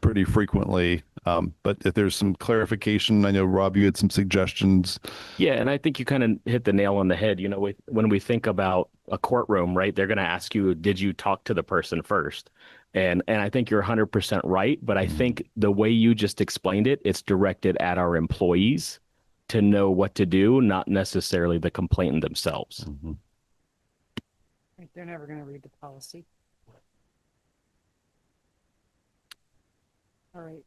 pretty frequently. But if there's some clarification, I know Rob, you had some suggestions. Yeah, and I think you kind of hit the nail on the head. When we think about a courtroom, right, they're going to ask you, did you talk to the person first? And I think you're 100% right. But I think the way you just explained it, it's directed at our employees to know what to do, not necessarily the complainant themselves. Mm-hmm. They're never going to read the policy. All right.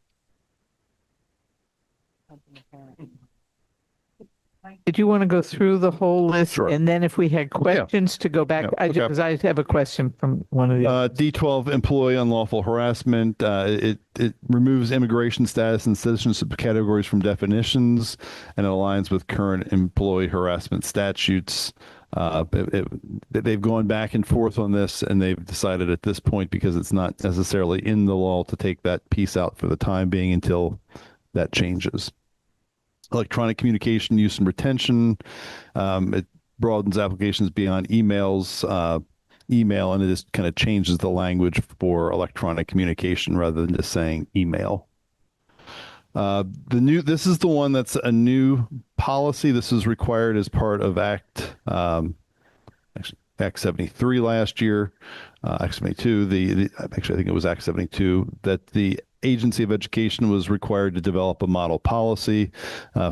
Did you want to go through the whole list? Sure. And then if we had questions to go back, because I have a question from one of the D12 employee unlawful harassment. It removes immigration status and citizenship categories from definitions, and it aligns with current employee harassment statutes. They've gone back and forth on this, and they've decided at this point, because it's not necessarily in the law, to take that piece out for the time being until that changes. Electronic communication use and retention. It broadens applications beyond email, and it just kind of changes the language for electronic communication rather than just saying email. This is the one that's a new policy. This is required as part of Act 73 last year. Act 72, actually I think it was Act 72, that the Agency of Education was required to develop a model policy.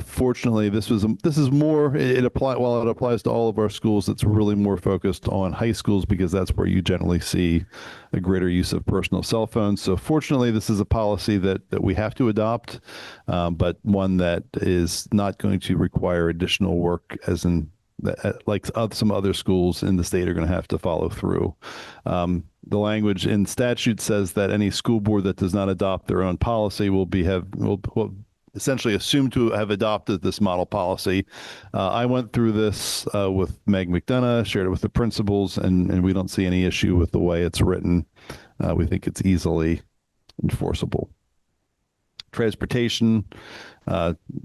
Fortunately, this is more, while it applies to all of our schools, it's really more focused on high schools, because that's where you generally see a greater use of personal cell phones. So fortunately, this is a policy that we have to adopt, but one that is not going to require additional work, as in like some other schools in the state are going to have to follow through. The language in statute says that any school board that does not adopt their own policy will essentially assumed to have adopted this model policy. I went through this with Meg McDonough, shared it with the principals, and we don't see any issue with the way it's written. We think it's easily enforceable. Transportation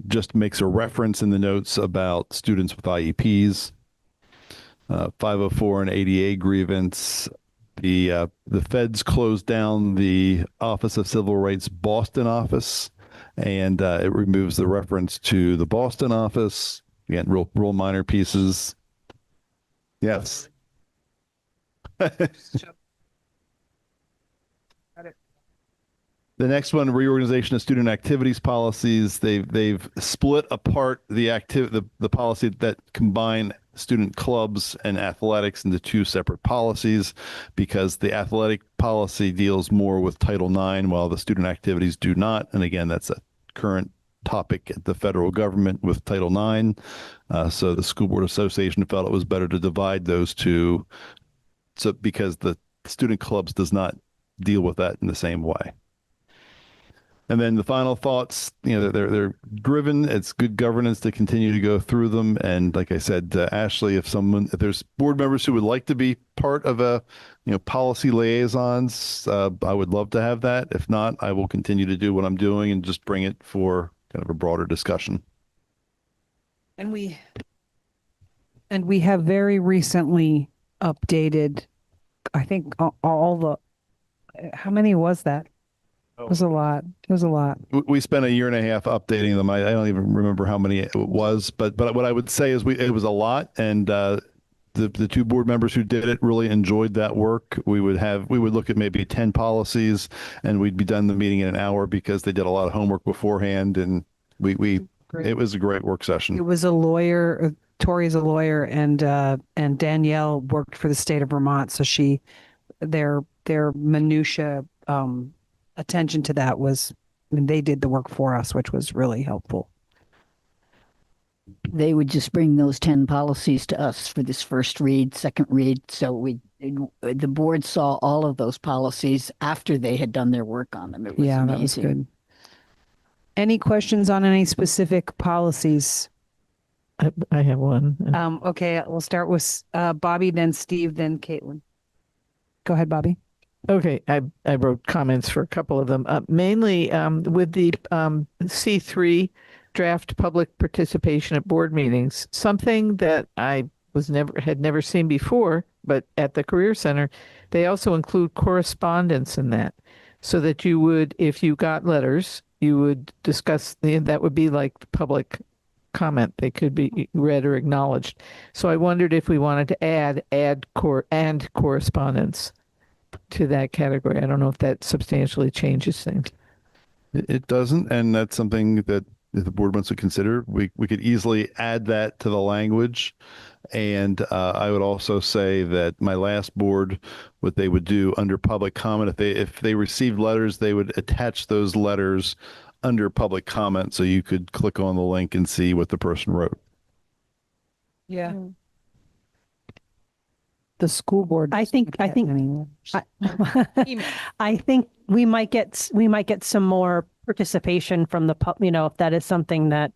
just makes a reference in the notes about students with IEPs. 504 and ADA grievance. The feds closed down the Office of Civil Rights Boston office, and it removes the reference to the Boston office. Again, real minor pieces. Yes. The next one, reorganization of student activities policies. They've split apart the policy that combine student clubs and athletics into two separate policies, because the athletic policy deals more with Title IX while the student activities do not. And again, that's a current topic at the federal government with Title IX. So the School Board Association felt it was better to divide those two, so because the student clubs does not deal with that in the same way. And then the final thoughts, they're driven. It's good governance to continue to go through them. And like I said, Ashley, if there's board members who would like to be part of policy liaisons, I would love to have that. If not, I will continue to do what I'm doing and just bring it for kind of a broader discussion. And we have very recently updated, I think how many was that? It was a lot. It was a lot. We spent a year and a half updating them. I don't even remember how many it was, but what I would say is it was a lot, and the two board members who did it really enjoyed that work. We would look at maybe 10 policies, and we'd be done the meeting in an hour because they did a lot of homework beforehand, and it was a great work session. It was a lawyer. Tori's a lawyer, and Danielle worked for the state of Vermont, so their minutia attention to that they did the work for us, which was really helpful. They would just bring those 10 policies to us for this first read, second read. So the board saw all of those policies after they had done their work on them. It was amazing. That was good. Any questions on any specific policies? I have one. Okay, we'll start with Bobby, then Steve, then Caitlin. Go ahead, Bobby. Okay, I wrote comments for a couple of them. Mainly with the C3 draft public participation at board meetings, something that I had never seen before, but at the Career Center, they also include correspondence in that, so that you would, if you got letters, you would discuss, that would be like public comment. They could be read or acknowledged. So I wondered if we wanted to add correspondence to that category. I don't know if that substantially changes things. It doesn't, and that's something that if the board wants to consider, we could easily add that to the language. And I would also say that my last board, what they would do under public comment, if they received letters, they would attach those letters under public comment, so you could click on the link and see what the person wrote. Yeah. The school board. I think I think we might get some more participation from the if that is something that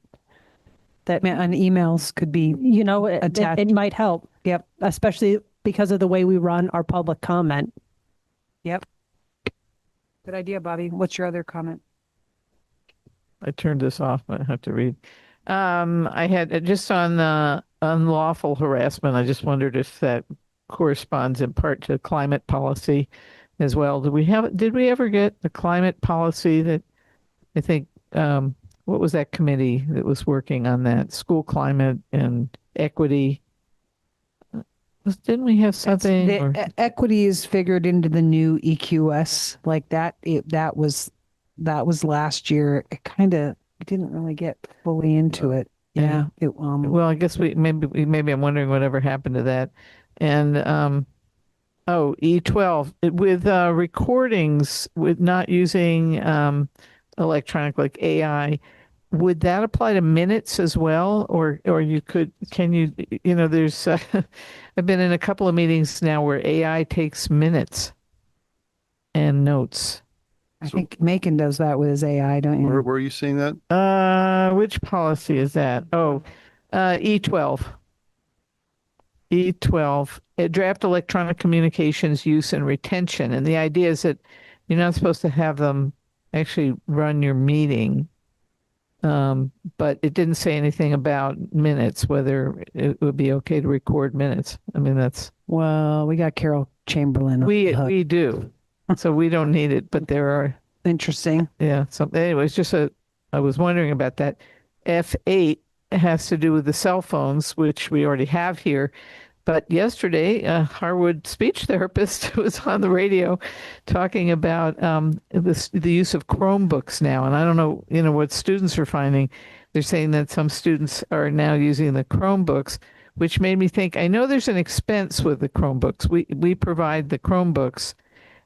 on emails could be attached. It might help. Yep, especially because of the way we run our public comment. Yep. Good idea, Bobby. What's your other comment? I turned this off, but I have to read. I had just on the unlawful harassment. I just wondered if that corresponds in part to climate policy as well. Did we ever get the climate policy that I think, what was that committee that was working on that? School climate and equity. Didn't we have something? Equity is figured into the new EQS like that. That was last year. It kind of didn't really get fully into it. Yeah. Well, I guess maybe I'm wondering whatever happened to that. And E12 with recordings with not using electronic like AI, would that apply to minutes as well? Or there's I've been in a couple of meetings now where AI takes minutes and notes. I think Macon does that with his AI, don't you? Where are you seeing that? Which policy is that? E12. E12, draft electronic communications use and retention. And the idea is that you're not supposed to have them actually run your meeting. But it didn't say anything about minutes, whether it would be okay to record minutes. I mean, that's Well, we got Carol Chamberlain. on the hook. we do, so we don't need it. But there are Interesting. yeah. So anyways, I was wondering about that. F8 has to do with the cell phones, which we already have here. But yesterday, a Harwood speech therapist was on the radio talking about the use of Chromebooks now. And I don't know, what students are finding. They're saying that some students are now using the Chromebooks, which made me think, I know there's an expense with the Chromebooks. We provide the Chromebooks,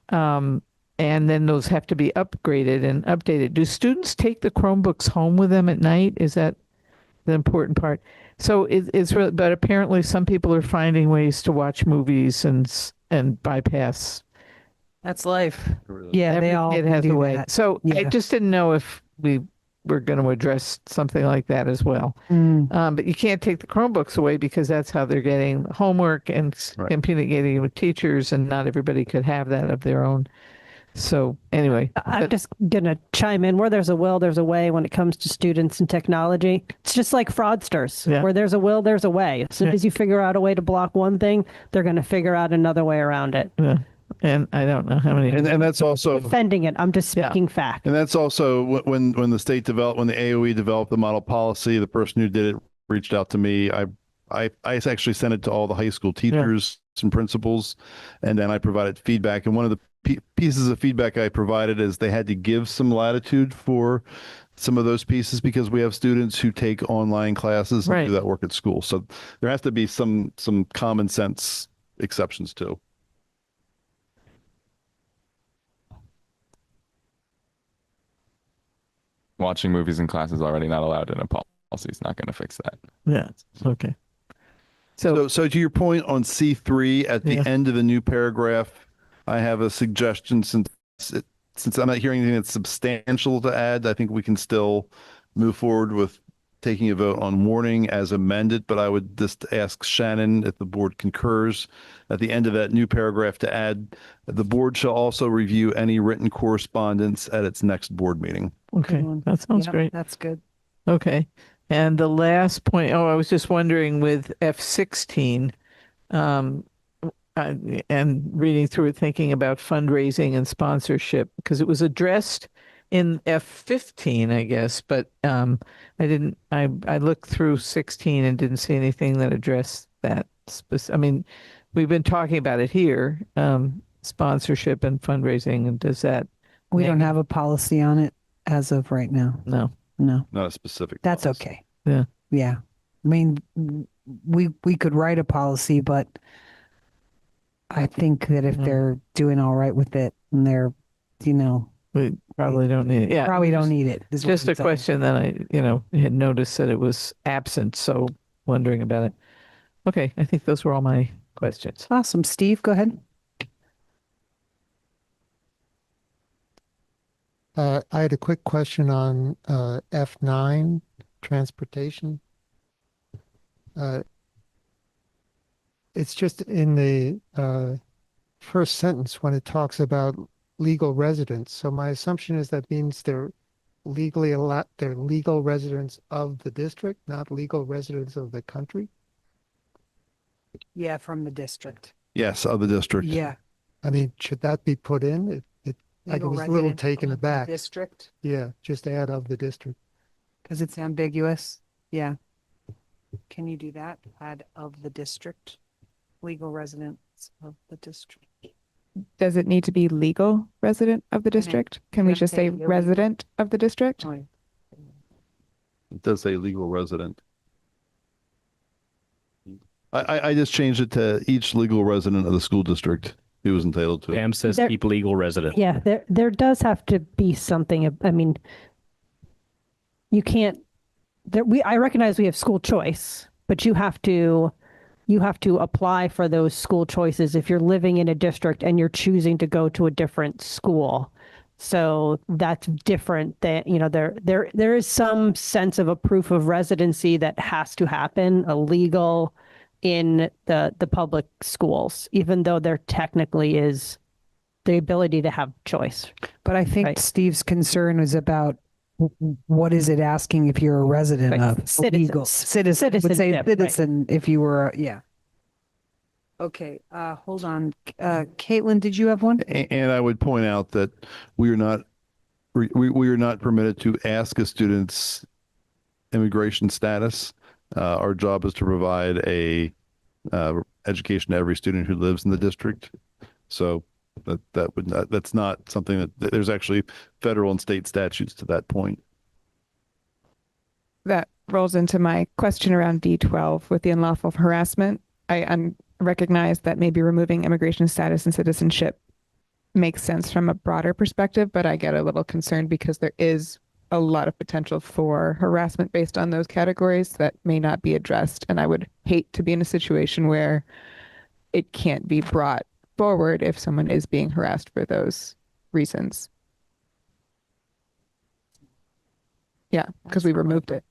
and then those have to be upgraded and updated. Do students take the Chromebooks home with them at night? Is that the important part? So it's really, but apparently some people are finding ways to watch movies and bypass. That's life. Yeah, Every they all kid has do a way. that. So I Yeah. just didn't know if we were going to address something like that as well. But you can't take the Chromebooks away because that's how they're getting homework and communicating with teachers, and not everybody could have that of their own. So anyway, I'm just going to chime in. Where there's a will, there's a way when it comes to students and technology. It's just like fraudsters. Yeah. Where there's a will, there's a way. As soon as you figure out a way to block one thing, they're going to figure out another way around it. Yeah. And I don't know how many. And that's also defending it. I'm just speaking fact. And that's also when the state developed, when the AOE developed the model policy, the person who did it reached out to me. I actually sent it to all the high school teachers and principals, and then I provided feedback. And one of the pieces of feedback I provided is they had to give some latitude for some of those pieces because we have students who take online classes and do that work at school. So there has to be some common sense exceptions too. Watching movies in class is already not allowed in a policy. It's not going to fix that. Yeah. Okay. So to your point on C3 at the end of the new paragraph, I have a suggestion since I'm not hearing anything that's substantial to add. I think we can still move forward with taking a vote on warning as amended, but I would just ask Shannon if the board concurs at the end of that new paragraph to add, the board shall also review any written correspondence at its next board meeting. Okay, that sounds great. That's good. Okay. And the last point, I was just wondering with F16, and reading through it, thinking about fundraising and sponsorship, because it was addressed in F15, I guess, but I looked through 16 and didn't see anything that addressed that. I mean, we've been talking about it here, sponsorship and fundraising, and does that? We don't have a policy on it as of right now. No. No. Not a specific. That's okay. Yeah. Yeah. I mean, we could write a policy, but I think that if they're doing all right with it and they're, we probably don't need it. Yeah. Probably don't need it. is what Just I'm a saying. question that I, had noticed that it was absent. So wondering about it. Okay. I think those were all my questions. Awesome. Steve, go ahead. I had a quick question on F9, transportation. It's just in the first sentence when it talks about legal residents. So my assumption is that means they're they're legal residents of the district, not legal residents of the country. Yeah, from the district. Yes, of the district. Yeah. I mean, should that be put in? I Legal was a little resident taken of the aback. district. Yeah, just add of the district. Because it's ambiguous. Yeah. Can you do that? Add of the district, legal residents of the district. Does it need to be legal resident of the district? Can we just say resident of the district? It does say legal resident. I just changed it to each legal resident of the school district who was entitled to it. Pam says There- keep legal resident. Yeah, there does have to be something. I mean, you can't. I recognize we have school choice, but you have to apply for those school choices if you're living in a district and you're choosing to go to a different school. So that's different than, there is some sense of a proof of residency that has to happen, a legal in the public schools, even though there technically is the ability to have choice. But I think Right. Steve's concern is about what is it asking if you're a resident Right. of legal citizen? Would say Citizenship, right. citizen if you were, yeah. Okay, hold on. Caitlin, did you have one? And I would point out that we are not permitted to ask a student's immigration status. Our job is to provide a education to every student who lives in the district. So that's not something that there's actually federal and state statutes to that point. That rolls into my question around D12 with the unlawful harassment. I recognize that maybe removing immigration status and citizenship makes sense from a broader perspective, but I get a little concerned because there is a lot of potential for harassment based on those categories that may not be addressed. And I would hate to be in a situation where it can't be brought forward if someone is being harassed for those reasons. Yeah, because we removed it.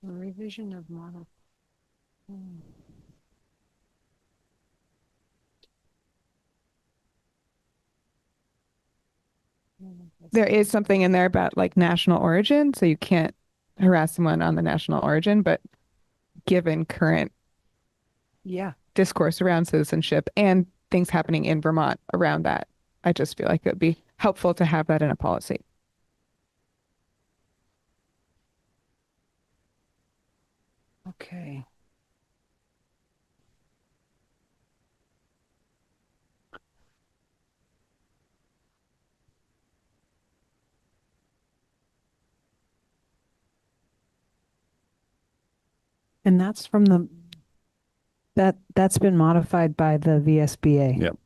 Revision of model. There is something in there about like national origin, so you can't harass someone on the national origin, but given current discourse around citizenship and things happening in Vermont around that, I just feel like it would be helpful to have that in a policy. Okay. And that's from that's been modified by the VSBA. Yep.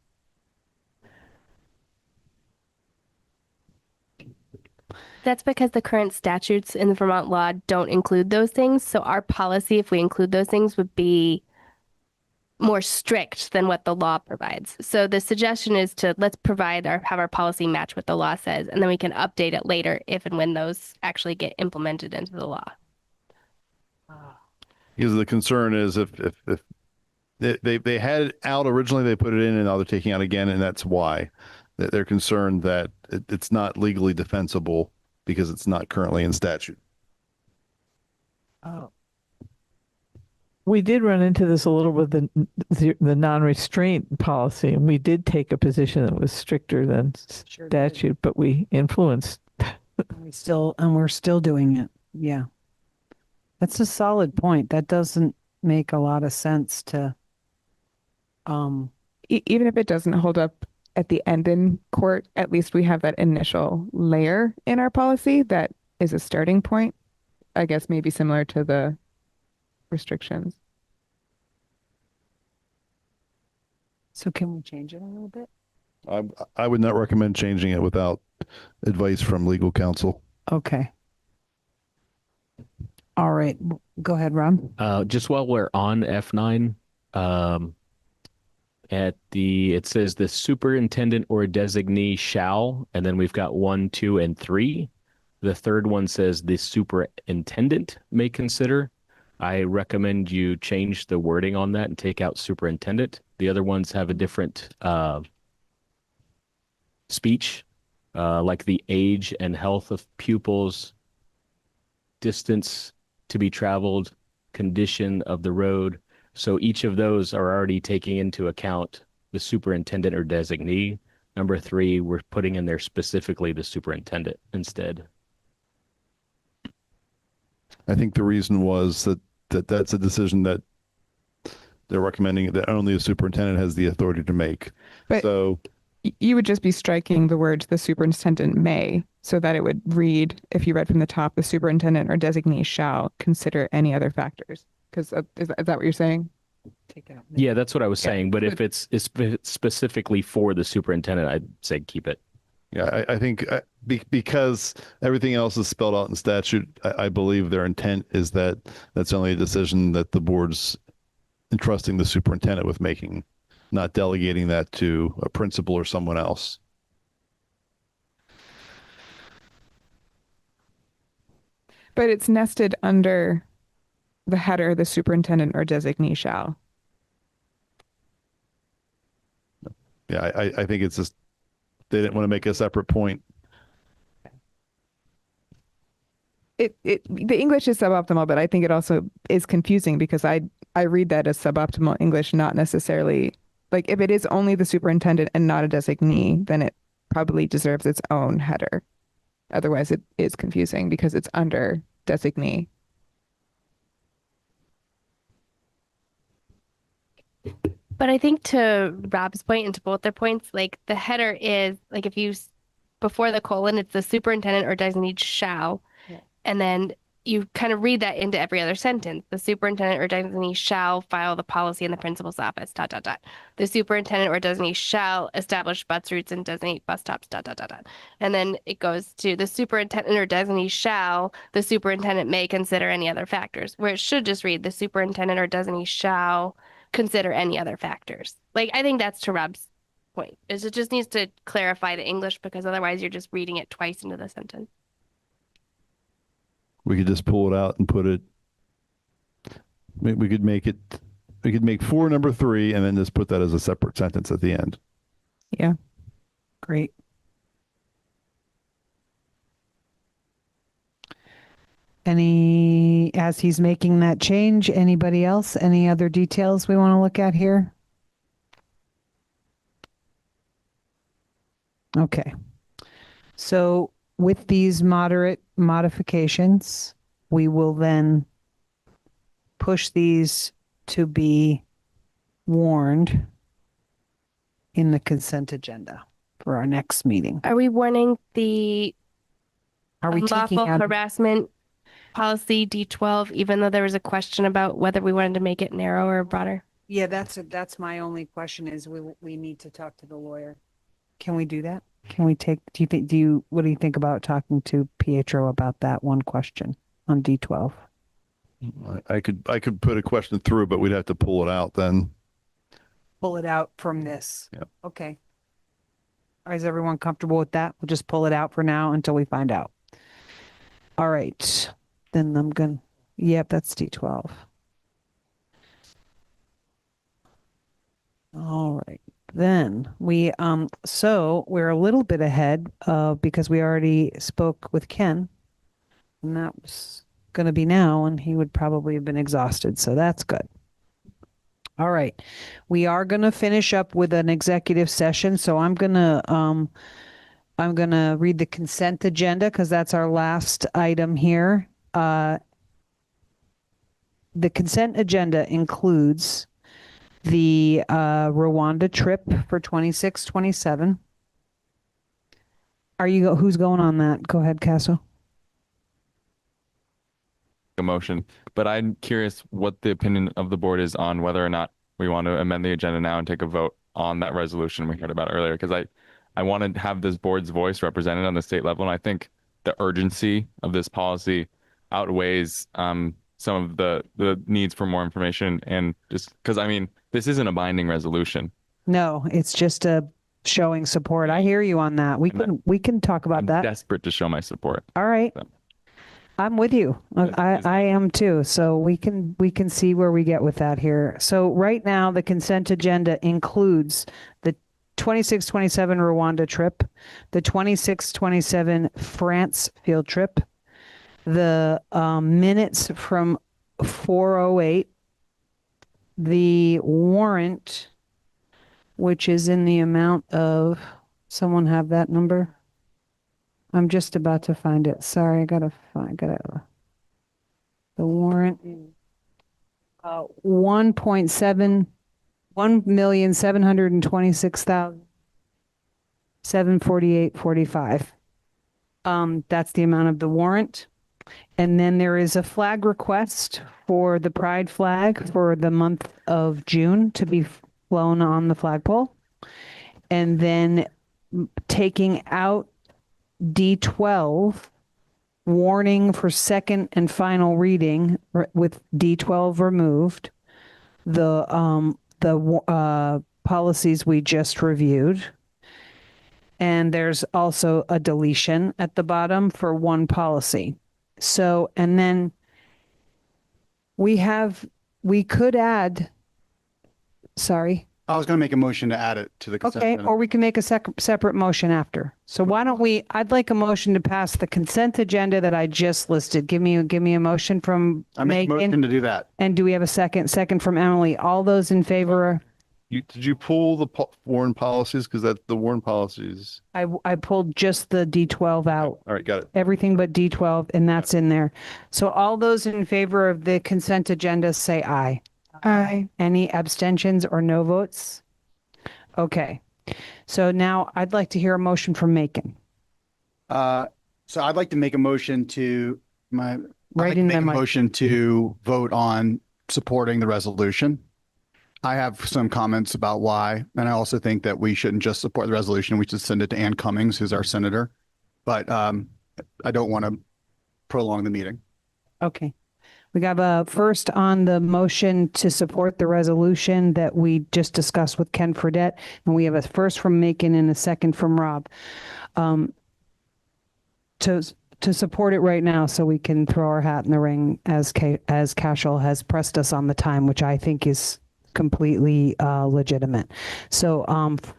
That's because the current statutes in the Vermont law don't include those things. So our policy, if we include those things, would be more strict than what the law provides. So the suggestion is to let's have our policy match what the law says, and then we can update it later if and when those actually get implemented into the law. Because the concern is if they had it out originally, they put it in and now they're taking out again, and that's why they're concerned that it's not legally defensible because it's not currently in statute. Oh. We did run into this a little with the non-restraint policy, and we did take a position that was stricter than statute, but we influenced. We're still doing it. Yeah. That's a solid point. That doesn't make a lot of sense to even if it doesn't hold up at the end in court, at least we have that initial layer in our policy that is a starting point. I guess maybe similar to the restrictions. So can we change it a little bit? I would not recommend changing it without advice from legal counsel. Okay. All right. Go ahead, Rob. Just while we're on F9, it says the superintendent or designee shall, and then we've got 1, 2, and 3. The third one says the superintendent may consider. I recommend you change the wording on that and take out superintendent. The other ones have a different speech, like the age and health of pupils, distance to be traveled, condition of the road. So each of those are already taking into account the superintendent or designee. Number 3, we're putting in there specifically the superintendent instead. I think the reason was that's a decision that they're recommending that only the superintendent has the authority to make. But so you would just be striking the words the superintendent may, so that it would read, if you read from the top, the superintendent or designee shall consider any other factors. Because is that what you're saying? Take out. Yeah, that's what I was saying. But if it's specifically for the superintendent, I'd say keep it. Yeah, I think because everything else is spelled out in statute, I believe their intent is that that's only a decision that the board's entrusting the superintendent with making, not delegating that to a principal or someone else. But it's nested under the header, the superintendent or designee shall. Yeah, I think it's just, they didn't want to make a separate point. The English is suboptimal, but I think it also is confusing because I read that as suboptimal English, not necessarily like if it is only the superintendent and not a designee, then it probably deserves its own header. Otherwise, it is confusing because it's under designee. But I think to Rob's point and to both their points, like the header is like if you before the colon, it's the superintendent or designee shall, and then you kind of read that into every other sentence. The superintendent or designee shall file the policy in the principal's office, dot, dot, dot. The superintendent or designee shall establish bus routes and designate bus stops, dot, dot, dot, dot. And then it goes to the superintendent or designee shall, the superintendent may consider any other factors, where it should just read the superintendent or designee shall consider any other factors. Like, I think that's to Rob's point, is it just needs to clarify the English because otherwise you're just reading it twice into the sentence. We could just pull it out and put it, we could make 4 number 3 and then just put that as a separate sentence at the end. Yeah. Great. As he's making that change, anybody else, any other details we want to look at here? Okay. So with these moderate modifications, we will then push these to be warned in the consent agenda for our next meeting. Are we warning the taking unlawful out harassment policy D12, even though there was a question about whether we wanted to make it narrower or broader? Yeah, that's my only question is we need to talk to the lawyer. Can we do that? Can we take, what do you think about talking to Pietro about that one question on D12? I could put a question through, but we'd have to pull it out then. Pull it out from this. Yeah. Okay. Is everyone comfortable with that? We'll just pull it out for now until we find out. All right. Then yep, that's D12. All right. Then so we're a little bit ahead because we already spoke with Ken, and that was going to be now, and he would probably have been exhausted. So that's good. All right. We are going to finish up with an executive session. So I'm going to read the consent agenda because that's our last item here. The consent agenda includes the Rwanda trip for 26-27. Who's going on that? Go ahead, Castle. A motion, but I'm curious what the opinion of the board is on whether or not we want to amend the agenda now and take a vote on that resolution we heard about earlier, because I want to have this board's voice represented on the state level, and I think the urgency of this policy outweighs some of the needs for more information, and just because this isn't a binding resolution. No, it's just a showing support. I hear you on that. We can talk about that. Desperate to show my support. All right. So. I'm with you. I am too. So we can see where we get with that here. So right now the consent agenda includes the 26-27 Rwanda trip, the 26-27 France field trip, the minutes from 408, the warrant, which is in the amount of, someone have that number? I'm just about to find it. Sorry, I gotta the warrant. 1,726,748.45. That's the amount of the warrant. And then there is a flag request for the pride flag for the month of June to be flown on the flagpole. And then taking out D12, warning for second and final reading with D12 removed, the policies we just reviewed. And there's also a deletion at the bottom for one policy. So, and then we could add, sorry. I was going to make a motion to add it to the consent Okay, agenda. or we can make a separate motion after. So why don't we, I'd like a motion to pass the consent agenda that I just listed. Give me a motion from I make a motion Megan. to do that. And do we have a second? Second from Emily. All those in favor? Did you pull the warrant policies? Because that the warrant policies. I pulled just the D12 out. All right, got it. Everything but D12, and that's in there. So all those in favor of the consent agenda, say aye. Aye. Any abstentions or no votes? Okay. So now I'd like to hear a motion from Macon. So I'd like to make a motion to Right in the mic. motion to vote on supporting the resolution. I have some comments about why, and I also think that we shouldn't just support the resolution. We should send it to Ann Cummings, who's our senator. But I don't want to prolong the meeting. Okay. We got a first on the motion to support the resolution that we just discussed with Ken Fredette, and we have a first from Macon and a second from Rob. To support it right now, so we can throw our hat in the ring as Cashel has pressed us on the time, which I think is completely legitimate. So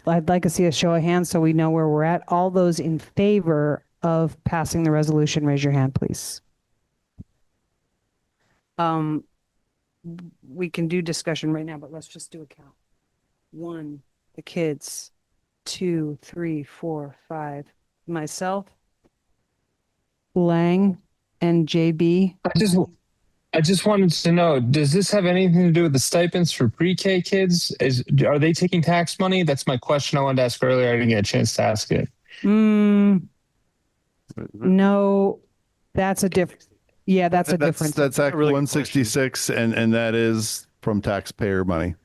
I'd like to see a show of hands so we know where we're at. All those in favor of passing the resolution, raise your hand, please. We can do discussion right now, but let's just do a count. 1, the kids. 2, 3, 4, 5, myself, Lang, and JB. I just wanted to know, does this have anything to do with the stipends for pre-K kids? Are they taking tax money? That's my question I wanted to ask earlier. I didn't get a chance to ask it. No, that's a different. Yeah, that's a difference. That's Act 166, and that is from taxpayer money.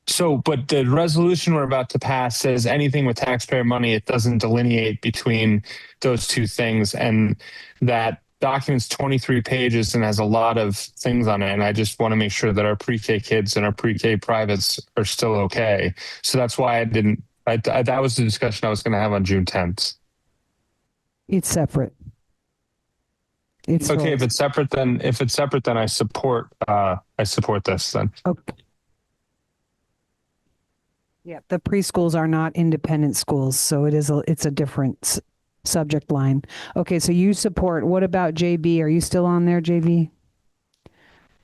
So, but the resolution we're about to pass says anything with taxpayer money, it doesn't delineate between those two things. And that document's 23 pages and has a lot of things on it. And I just want to make sure that our pre-K kids and our pre-K privates are still okay. So that's why that was the discussion I was going to have on June 10th. It's separate. It's okay. If it's separate, then I support this then. Okay. Yeah, the preschools are not independent schools, so it's a different subject line. Okay, so you support. What about JB? Are you still on there, JB?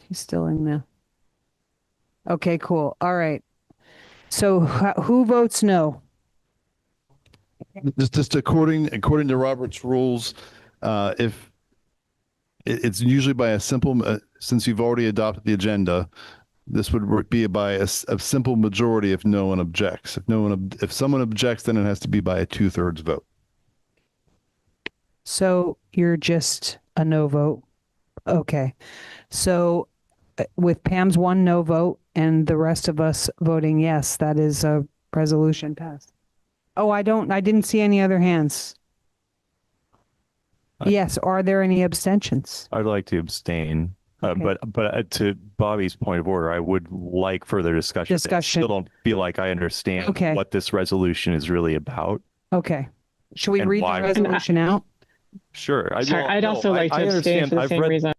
He's still in there. Okay, cool. All right. So who votes no? Just according to Robert's rules, if it's usually by a simple, since you've already adopted the agenda, this would be by a simple majority if no one objects. If someone objects, then it has to be by a 2/3 vote. So you're just a no vote. Okay. So with Pam's one no vote and the rest of us voting yes, that is a resolution passed. Oh, I didn't see any other hands. Yes. Are there any abstentions? I'd like to abstain. Okay. But to Bobby's point of order, I would like further discussion. I still don't feel like I understand what this resolution is really about. Okay. Should we read the resolution out? Sure. I'd also like to abstain for the same reason.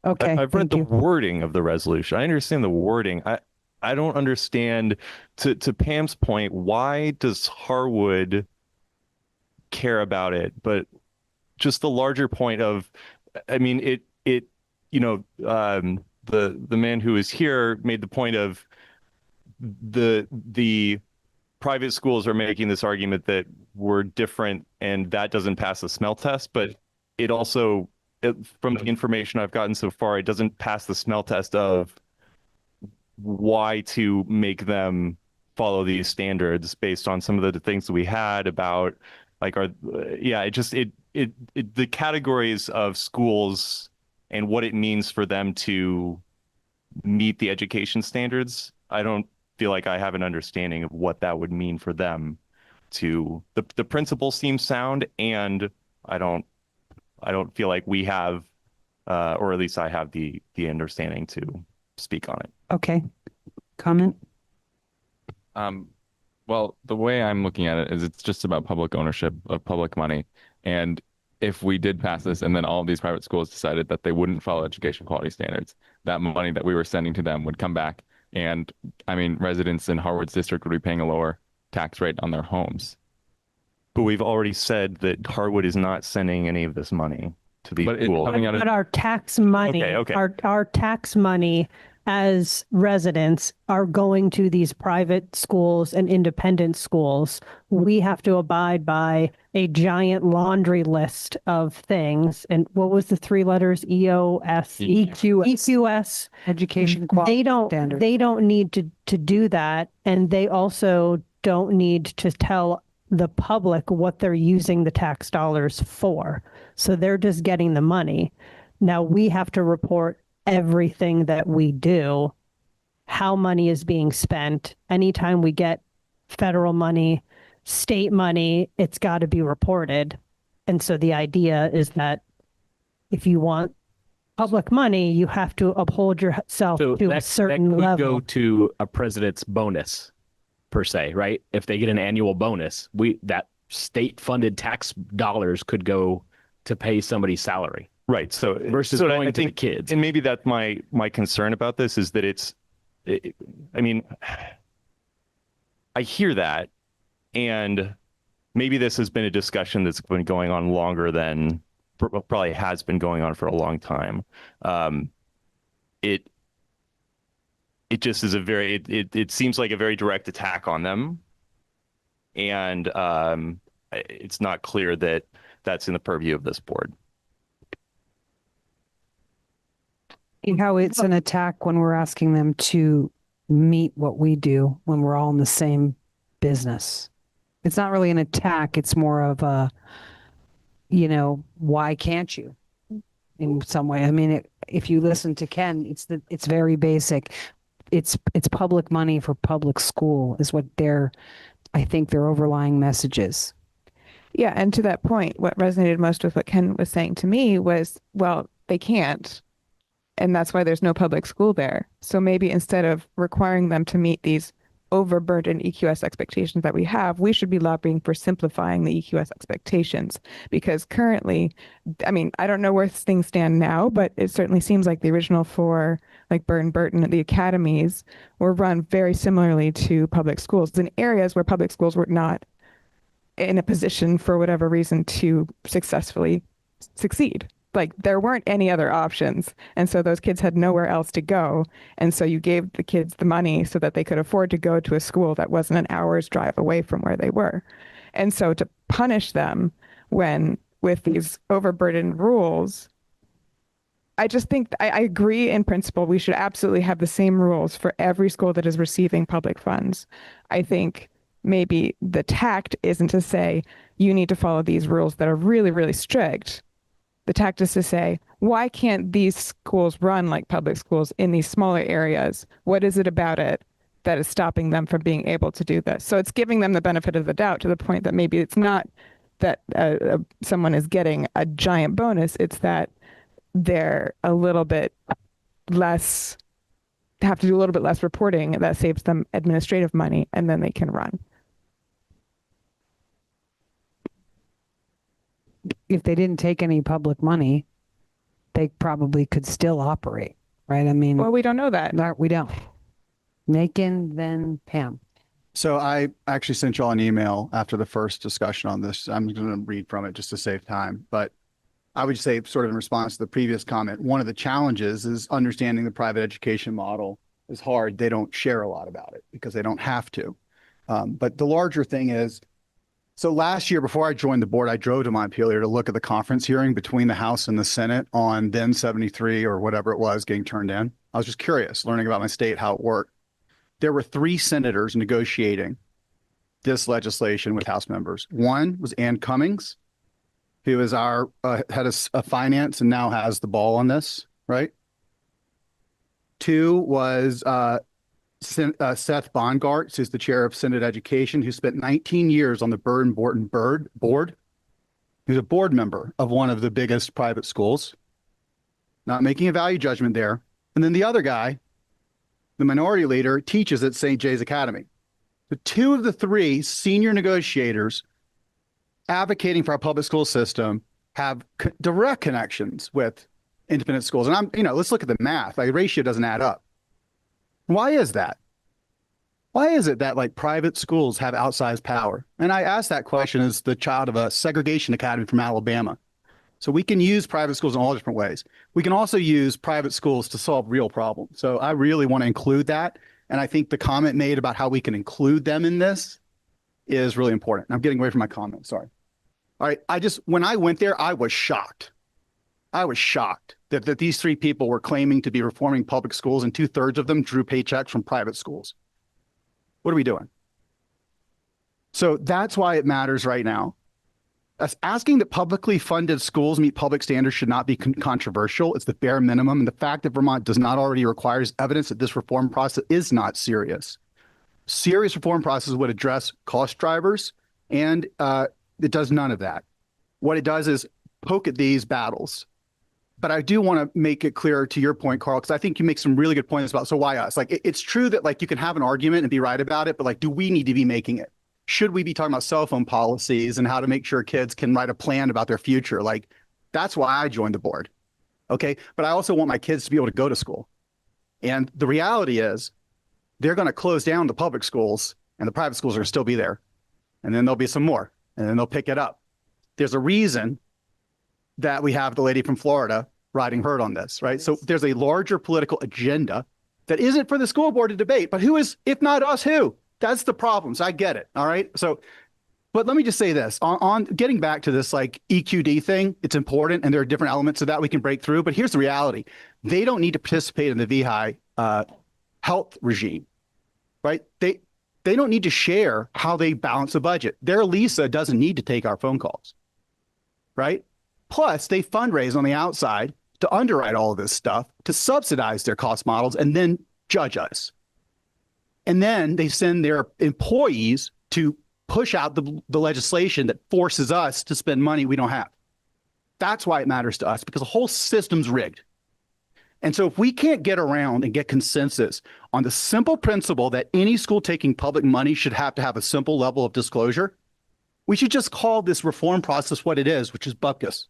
Okay. I've read the wording of the resolution. I understand the wording. I don't understand, to Pam's point, why does Harwood care about it? But just the larger point of, I mean, the man who is here made the point of the private schools are making this argument that we're different and that doesn't pass the smell test, but it also, from the information I've gotten so far, it doesn't pass the smell test of why to make them follow these standards based on some of the things that we had about the categories of schools and what it means for them to meet the education standards. I don't feel like I have an understanding of what that would mean for them. The principles seem sound, and I don't feel like we have, or at least I have the understanding to speak on it. Okay. Comment? Well, the way I'm looking at it is it's just about public ownership of public money. And if we did pass this and then all of these private schools decided that they wouldn't follow education quality standards, that money that we were sending to them would come back And I mean, residents in Harwood's district would be paying a lower tax rate on their homes. But we've already said that Harwood is not sending any of this money to these schools. But our tax money, Okay. our tax money as residents are going to these private schools and independent schools. We have to abide by a giant laundry list of things. And what was the three letters? EOS, EQS. Education quality standards. They don't need to do that. And they also don't need to tell the public what they're using the tax dollars for. So they're just getting the money. Now we have to report everything that we do, how money is being spent. Anytime we get federal money, state money, it's got to be reported. And so the idea is that if you want public money, you have to uphold yourself to a certain that could level. go to a president's bonus, per se, right? If they get an annual bonus, that state-funded tax dollars could go to pay somebody's salary. Right. So versus going to the kids. And maybe that's my concern about this is that I mean, I hear that, and maybe this has been a discussion that's been going on longer than probably has been going on for a long time. It just is it seems like a very direct attack on them, and it's not clear that that's in the purview of this board. How it's an attack when we're asking them to meet what we do when we're all in the same business. It's not really an attack. It's more of a, why can't you in some way? I mean, if you listen to Ken, it's very basic. It's public money for public school is what I think their overlying message is. Yeah. And to that point, what resonated most with what Ken was saying to me was, well, they can't. And that's why there's no public school there. So maybe instead of requiring them to meet these overburdened EQS expectations that we have, we should be lobbying for simplifying the EQS expectations. Because currently, I mean, I don't know where things stand now, but it certainly seems like the original four, like Burton, the academies, were run very similarly to public schools in areas where public schools were not in a position for whatever reason to successfully succeed. Like there weren't any other options. And so those kids had nowhere else to go. And so you gave the kids the money so that they could afford to go to a school that wasn't an hour's drive away from where they were. And so to punish them with these overburdened rules, I just think I agree in principle, we should absolutely have the same rules for every school that is receiving public funds. I think maybe the tact isn't to say you need to follow these rules that are really, really strict. The tact is to say, why can't these schools run like public schools in these smaller areas? What is it about it that is stopping them from being able to do this? So it's giving them the benefit of the doubt to the point that maybe it's not that someone is getting a giant bonus. It's that they're a little bit less, have to do a little bit less reporting that saves them administrative money, and then they can run. If they didn't take any public money, they probably could still operate, right? I mean, well, we don't know that. We don't. Macon, then Pam. So I actually sent you all an email after the first discussion on this. I'm going to read from it just to save time. But I would say, sort of in response to the previous comment, one of the challenges is understanding the private education model is hard. They don't share a lot about it because they don't have to. But the larger thing is, so last year, before I joined the board, I drove to Montpelier to look at the conference hearing between the House and the Senate on then 73 or whatever it was getting turned in. I was just curious, learning about my state, how it worked. There were 3 senators negotiating this legislation with House members. One was Ann Cummings, who is our head of finance and now has the ball on this, right? 2 was Seth Bongart, who's the chair of Senate Education, who spent 19 years on the Burton board. He's a board member of one of the biggest private schools. Not making a value judgment there. And then the other guy, the minority leader, teaches at St. J's Academy. The 2 of the 3 senior negotiators advocating for our public school system have direct connections with independent schools. And let's look at the math. Like, the ratio doesn't add up. Why is that? Why is it that like private schools have outsized power? And I asked that question as the child of a segregation academy from Alabama. So we can use private schools in all different ways. We can also use private schools to solve real problems. So I really want to include that. And I think the comment made about how we can include them in this is really important. I'm getting away from my comment. Sorry. All right. When I went there, I was shocked. I was shocked that these three people were claiming to be reforming public schools and 2/3 of them drew paychecks from private schools. What are we doing? So that's why it matters right now. Asking that publicly funded schools meet public standards should not be controversial. It's the bare minimum. And the fact that Vermont does not already require evidence that this reform process is not serious. Serious reform process would address cost drivers, and it does none of that. What it does is poke at these battles. But I do want to make it clear to your point, Carl, because I think you make some really good points about, so why us? Like, it's true that like you can have an argument and be right about it, but like, do we need to be making it? Should we be talking about cell phone policies and how to make sure kids can write a plan about their future? Like, that's why I joined the board. Okay. But I also want my kids to be able to go to school. And the reality is they're going to close down the public schools and the private schools are going to still be there. And then there'll be some more and then they'll pick it up. There's a reason that we have the lady from Florida riding herd on this, right? So there's a larger political agenda that isn't for the school board to debate, but who is, if not us, who? That's the problem. So I get it. All right. So, but let me just say this on getting back to this like EQD thing, it's important. And there are different elements of that we can break through, but here's the reality. They don't need to participate in the VHI health regime, right? They don't need to share how they balance the budget. Their Lisa doesn't need to take our phone calls, right? Plus they fundraise on the outside to underwrite all of this stuff, to subsidize their cost models and then judge us. And then they send their employees to push out the legislation that forces us to spend money we don't have. That's why it matters to us, because the whole system's rigged. And so if we can't get around and get consensus on the simple principle that any school taking public money should have to have a simple level of disclosure, we should just call this reform process what it is, which is bupkis.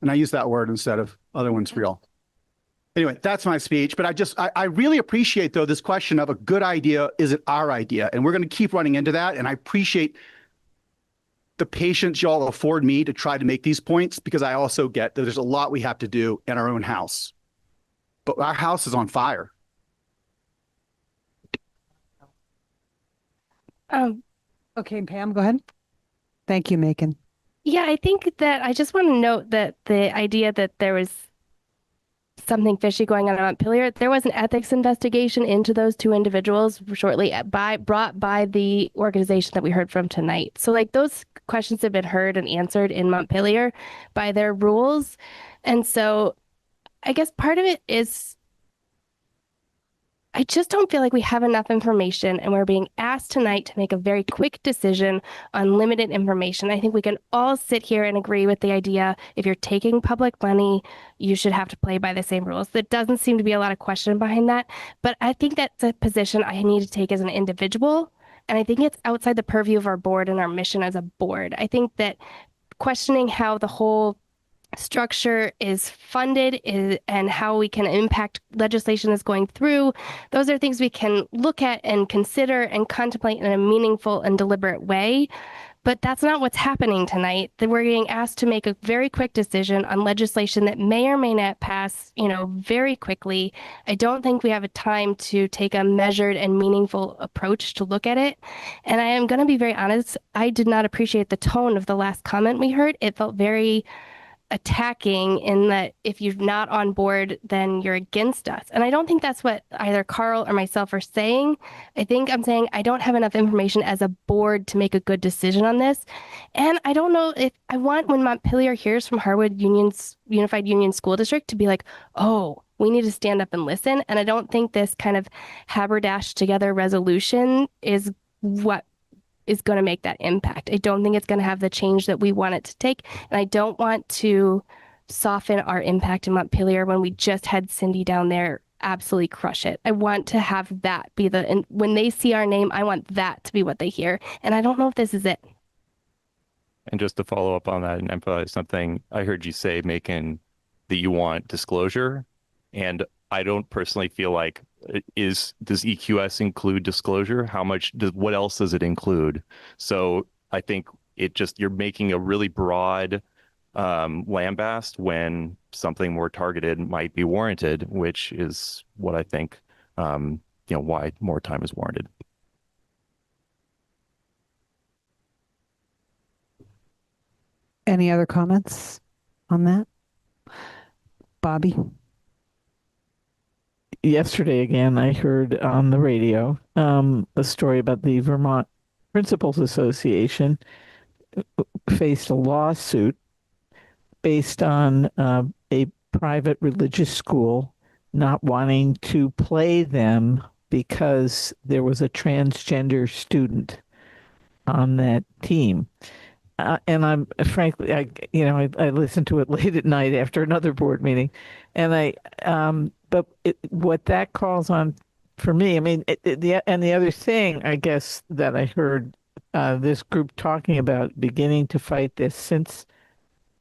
And I use that word instead of other ones for y'all. Anyway, that's my speech. But I really appreciate, though, this question of a good idea, is it our idea? And we're going to keep running into that. And I appreciate the patience y'all afford me to try to make these points, because I also get that there's a lot we have to do in our own house. But our house is on fire. Okay, Pam, go ahead. Thank you, Macon. Yeah, I think that I just want to note that the idea that there was something fishy going on at Montpelier, there was an ethics investigation into those two individuals shortly brought by the organization that we heard from tonight. So like those questions have been heard and answered in Montpelier by their rules. And so I guess part of it is I just don't feel like we have enough information, and we're being asked tonight to make a very quick decision on limited information. I think we can all sit here and agree with the idea, if you're taking public money, you should have to play by the same rules. There doesn't seem to be a lot of question behind that, but I think that's a position I need to take as an individual, and I think it's outside the purview of our board and our mission as a board. I think that questioning how the whole structure is funded and how we can impact legislation is going through, those are things we can look at and consider and contemplate in a meaningful and deliberate way. But that's not what's happening tonight. That we're getting asked to make a very quick decision on legislation that may or may not pass, very quickly. I don't think we have a time to take a measured and meaningful approach to look at it. And I am going to be very honest, I did not appreciate the tone of the last comment we heard. It felt very attacking in that if you're not on board, then you're against us. And I don't think that's what either Carl or myself are saying. I think I'm saying I don't have enough information as a board to make a good decision on this. And I don't know if I want, when Montpelier hears from Harwood Unified Union School District, to be like, oh, we need to stand up and listen. And I don't think this kind of haberdashed together resolution is what is going to make that impact. I don't think it's going to have the change that we want it to take. And I don't want to soften our impact in Montpelier when we just had Cindy down there absolutely crush it. I want to have that be and when they see our name, I want that to be what they hear. And I don't know if this is it. And just to follow up on that and emphasize something, I heard you say, Macon, that you want disclosure. And I don't personally feel like does EQS include disclosure? What else does it include? So I think you're making a really broad lambast when something more targeted might be warranted, which is what I think, why more time is warranted. Any other comments on that? Bobby? Yesterday, again, I heard on the radio a story about the Vermont Principals Association faced a lawsuit based on a private religious school not wanting to play them because there was a transgender student on that team. And I'm frankly, I listened to it late at night after another board meeting, and what that calls on for me, I mean, the other thing, I guess, that I heard this group talking about beginning to fight this since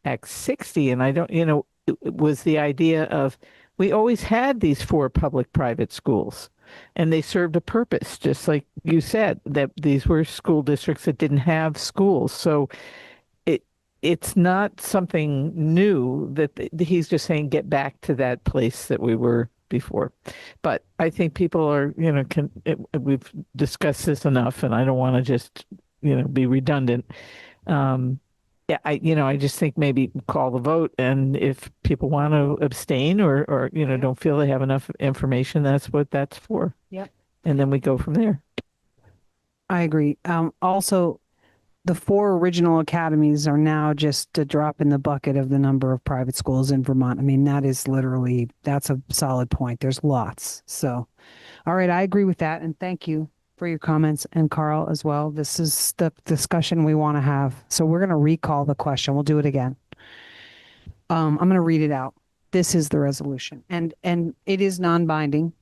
Act 60, and I don't, it was the idea of we always had these four public-private schools, and they served a purpose, just like you said, that these were school districts that didn't have schools. So it's not something new that he's just saying get back to that place that we were before. But I think people are, we've discussed this enough, and I don't want to just, be redundant. Yeah, I just think maybe call the vote, and if people want to abstain or don't feel they have enough information, that's what that's for. Yep. And then we go from there. I agree. Also, the four original academies are now just a drop in the bucket of the number of private schools in Vermont. I mean, that's a solid point. There's lots. So, all right, I agree with that. And thank you for your comments, and Carl as well. This is the discussion we want to have. So we're going to recall the question. We'll do it again. I'm going to read it out. This is the resolution, and it is non-binding.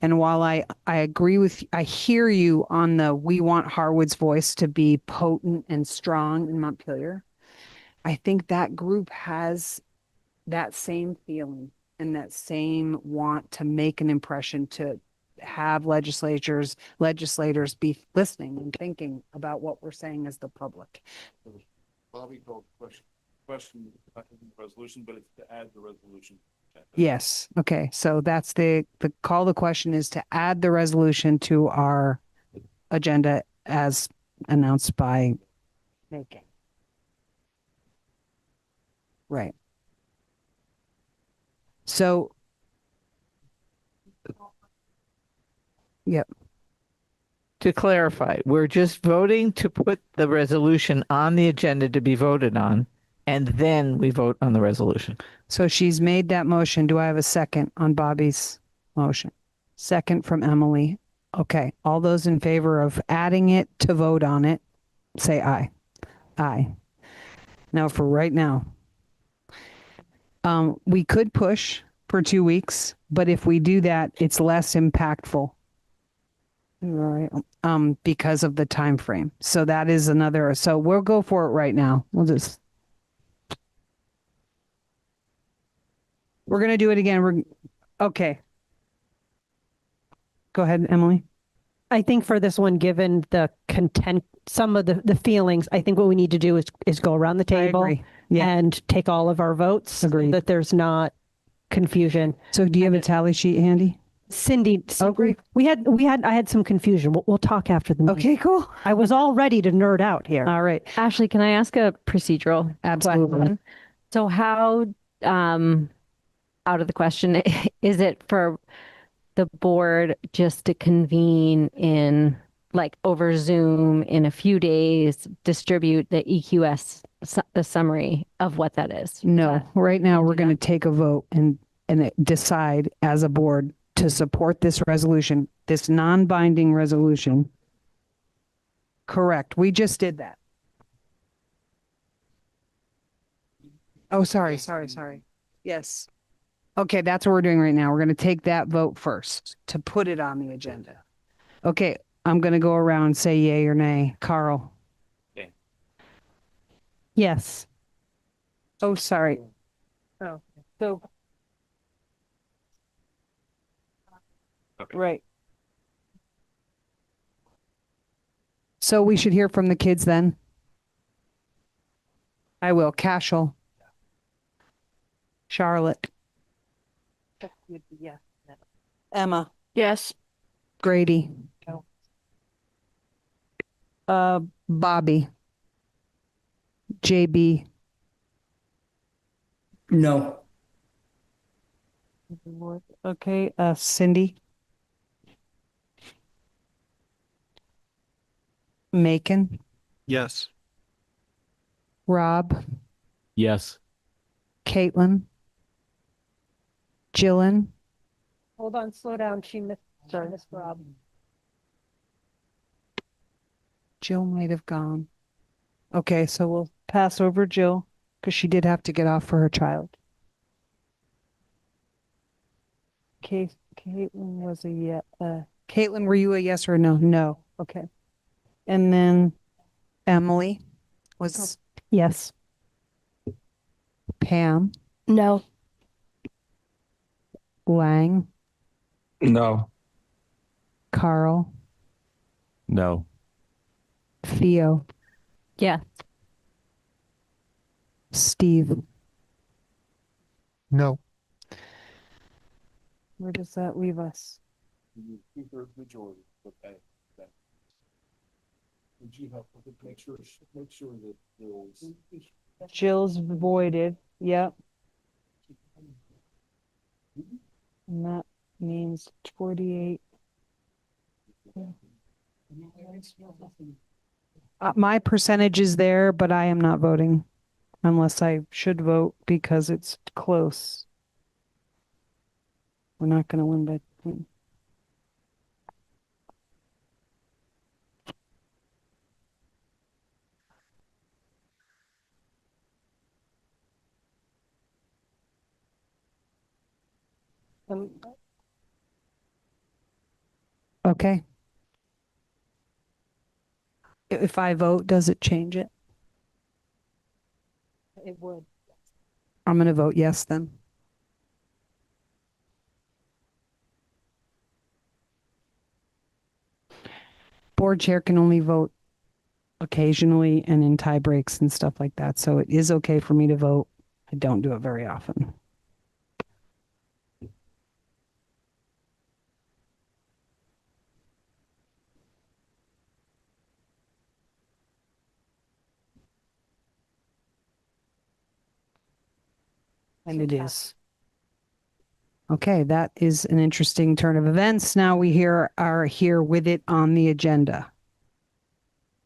And while I agree I hear you on we want Harwood's voice to be potent and strong in Montpelier. I think that group has that same feeling and that same want to make an impression, to have legislators be listening and thinking about what we're saying as the public. Bobby called question resolution, but it's to add the resolution. Yes. Okay. So that's the call. The question is to add the resolution to our agenda as announced by making. Right. So, yep. To clarify, we're just voting to put the resolution on the agenda to be voted on, and then we vote on the resolution. So she's made that motion. Do I have a second on Bobby's motion? Second from Emily. Okay. All those in favor of adding it to vote on it, say aye. Aye. Now for right now, we could push for 2 weeks, but if we do that, it's less impactful. Right. Because of the time frame. So that is another, so we'll go for it right now. We're going to do it again. Okay. Go ahead, Emily. I think for this one, given the content, some of the feelings, I think what we need to do is go around the table and take all of our votes. Agreed. So that there's not confusion. So do you have a tally sheet handy? Cindy, I had some confusion. We'll talk after the meeting. Okay, cool. I was all ready to nerd out here. All right. Ashley, can I ask a procedural question? So how, out of the question, is it for the board just to convene in over Zoom in a few days, distribute the EQS, the summary of what that is? No, right now we're going to take a vote and decide as a board to support this resolution, this non-binding resolution. Correct. We just did that. Oh, sorry. Yes. Okay, that's what we're doing right now. We're going to take that vote first to put it on the agenda. Okay, I'm going to go around and say yay or nay. Carl. Okay. Yes. Oh, sorry. Oh, so Right. So we should hear from the kids then. I will. Cashel. Charlotte. Yeah. Emma. Yes. Grady. Bobby. JB. No. Okay. Cindy. Macon. Yes. Rob. Yes. Caitlin. Jillian. Hold on, slow down. She missed, sorry, Miss Rob. Jill might have gone. Okay, so we'll pass over Jill because she did have to get off for her child. Caitlin was a yes. Caitlin, were you a yes or a no? No. Okay. And then Emily was Yes. Pam. No. Lang. No. Carl. No. Theo. Yeah. Steve. No. Where does that leave us? Two-thirds majority, okay. Would you help with it? Make sure that Bill's. Jill's voided. Yep. And that means 48. My percentage is there, but I am not voting unless I should vote because it's close. We're not going to win by. Okay. If I vote, does it change it? It would. I'm going to vote yes then. Board chair can only vote occasionally and in tie breaks and stuff like that. So it is okay for me to vote. I don't do it very often. And it is. Okay, that is an interesting turn of events. Now we are here with it on the agenda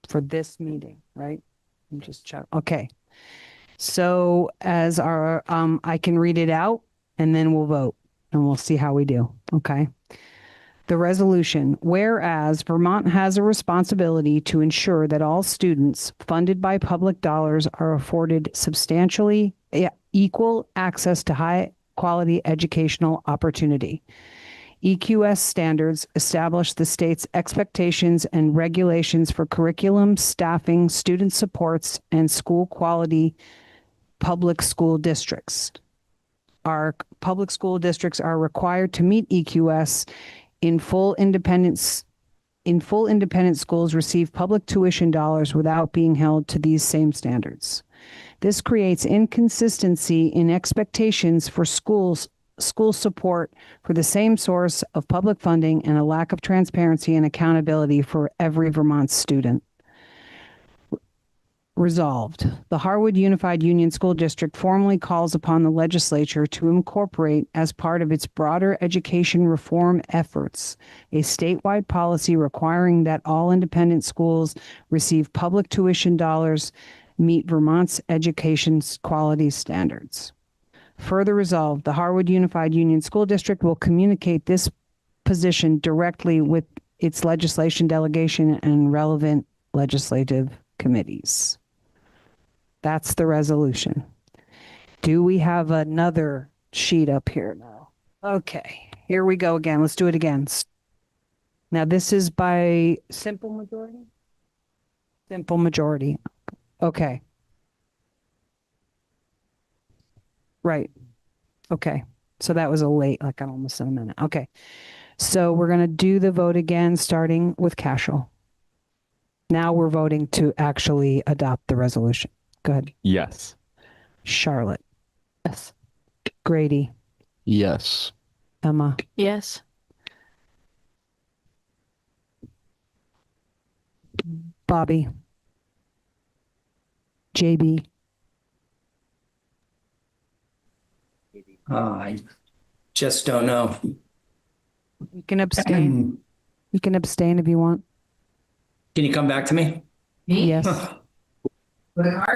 for this meeting, right? I'm just check. Okay. So as our, I can read it out and then we'll vote and we'll see how we do. Okay. The resolution, whereas Vermont has a responsibility to ensure that all students funded by public dollars are afforded substantially equal access to high quality educational opportunity. EQS standards establish the state's expectations and regulations for curriculum, staffing, student supports, and school quality public school districts. Our public school districts are required to meet EQS in full independent schools receive public tuition dollars without being held to these same standards. This creates inconsistency in expectations for school support for the same source of public funding and a lack of transparency and accountability for every Vermont student. Resolved, the Harwood Unified Union School District formally calls upon the legislature to incorporate, as part of its broader education reform efforts, a statewide policy requiring that all independent schools receive public tuition dollars meet Vermont's education quality standards. Further resolved, the Harwood Unified Union School District will communicate this position directly with its legislation delegation and relevant legislative committees. That's the resolution. Do we have another sheet up here now? Okay, here we go again. Let's do it again. Now this is by simple majority? Simple majority. Okay. Right. Okay. So that was a late, like almost in a minute. Okay. So we're going to do the vote again, starting with Cashel. Now we're voting to actually adopt the resolution. Go ahead. Yes. Charlotte. Yes. Grady. Yes. Emma. Yes. Bobby. JB. I just don't know. You can abstain. You can abstain if you want. Can you come back to me? Yes.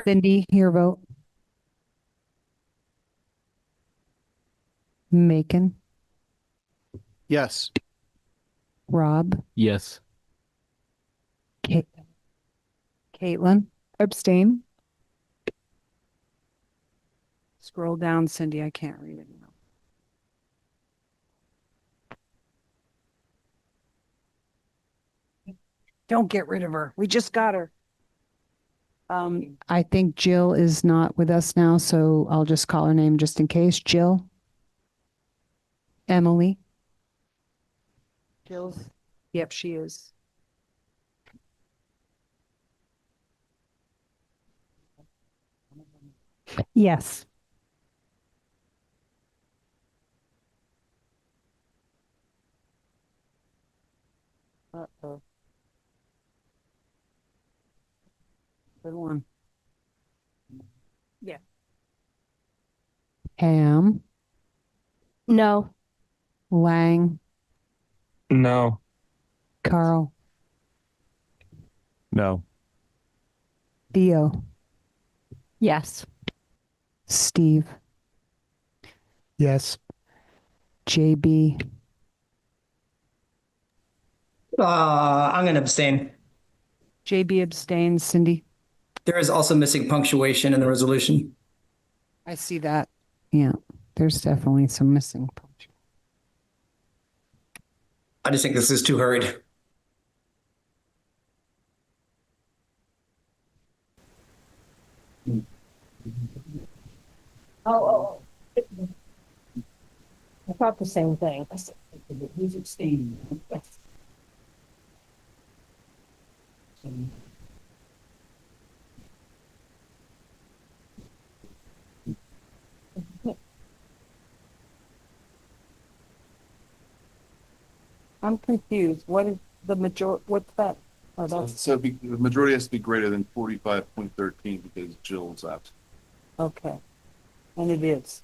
Cindy, your vote. Macon. Yes. Rob. Yes. Caitlin. Abstain. Scroll down, Cindy. I can't read it now. Don't get rid of her. We just got her. I think Jill is not with us now, so I'll just call her name just in case. Jill. Emily. Jill's. Yep, she is. Yes. Uh-oh. Good one. Yeah. Pam. No. Lang. No. Carl. No. Theo. Yes. Steve. Yes. JB. I'm going to abstain. JB abstains. Cindy. There is also missing punctuation in the resolution. I see that. Yeah, there's definitely some missing. I just think this is too hurried. Oh. I thought the same thing. Who's abstaining? I'm confused. What is the major? What's that? Oh, that's So the majority has to be greater than 45.13 because Jill's absent. okay, and it is.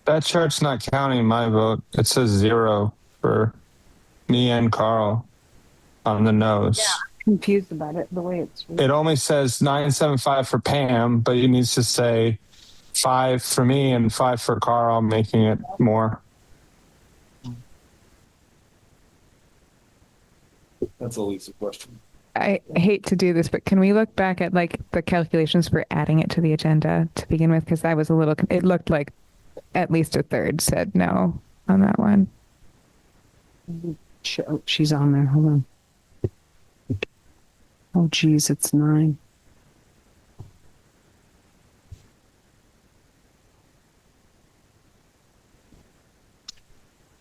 That chart's not counting my vote. It says 0 for me and Carl on the nose. Yeah, I'm confused about it. The way it's. It only says 975 for Pam, but it needs to say 5 for me and 5 for Carl, making it more. That's a Lisa question. I hate to do this, but can we look back at like the calculations for adding it to the agenda to begin with? Because I was a little, it looked like at least a third said no on that one. Oh, she's on there. Hold on. Oh, geez, it's 9.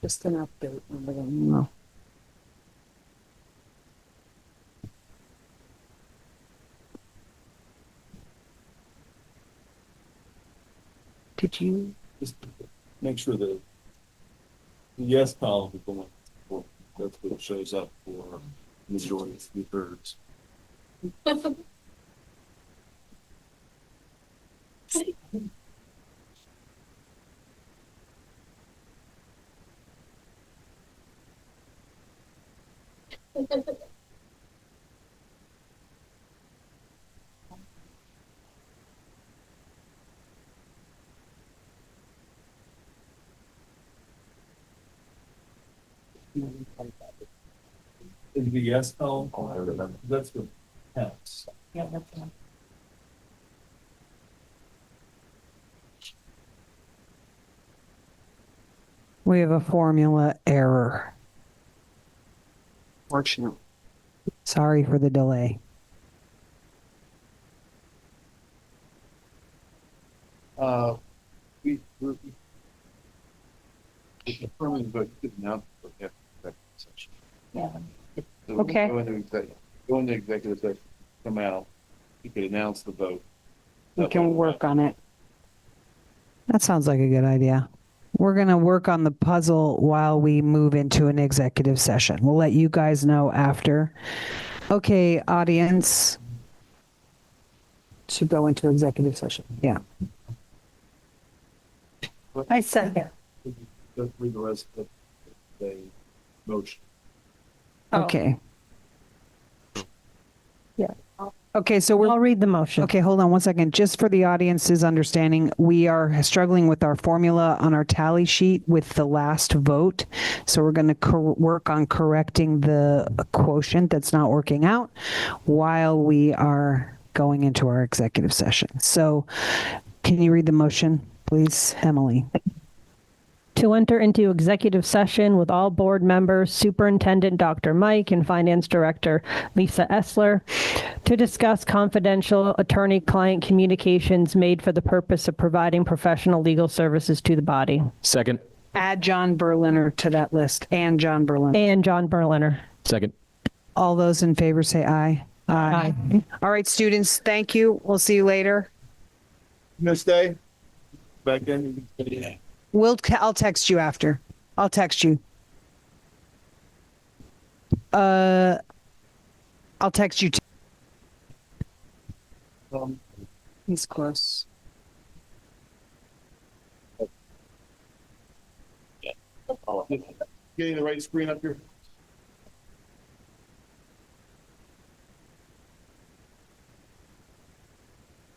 Just an update. No. Did you Just make sure that the yes column is the one. That's what shows up for majority, 2/3. Is the yes column? Oh, I remember. That's the yes. Yeah, that's one. We have a formula error. Fortunately. Sorry for the delay. We confirming, but didn't announce it. Yeah, So we Okay. go into executive session, come out, you could announce the vote. We can work on it. That sounds like a good idea. We're going to work on the puzzle while we move into an executive session. We'll let you guys know after. Okay, audience. To go into executive session. Yeah. I second. Go through the rest of the motion. Okay. Yeah. Okay, so I'll read the motion. Okay, hold on one second. Just for the audience's understanding, we are struggling with our formula on our tally sheet with the last vote. So we're going to work on correcting the quotient that's not working out while we are going into our executive session. So can you read the motion, please, Emily? To enter into executive session with all board members, Superintendent Dr. Mike and Finance Director Lisa Essler, to discuss confidential attorney-client communications made for the purpose of providing professional legal services to the body. Second. Add John Berliner to that list. And John Berliner. And John Berliner. Second. All those in favor say aye. Aye. All right, students, thank you. We'll see you later. Miss Day, back in. I'll text you after. I'll text you. I'll text you too. He's close. Getting the right screen up here.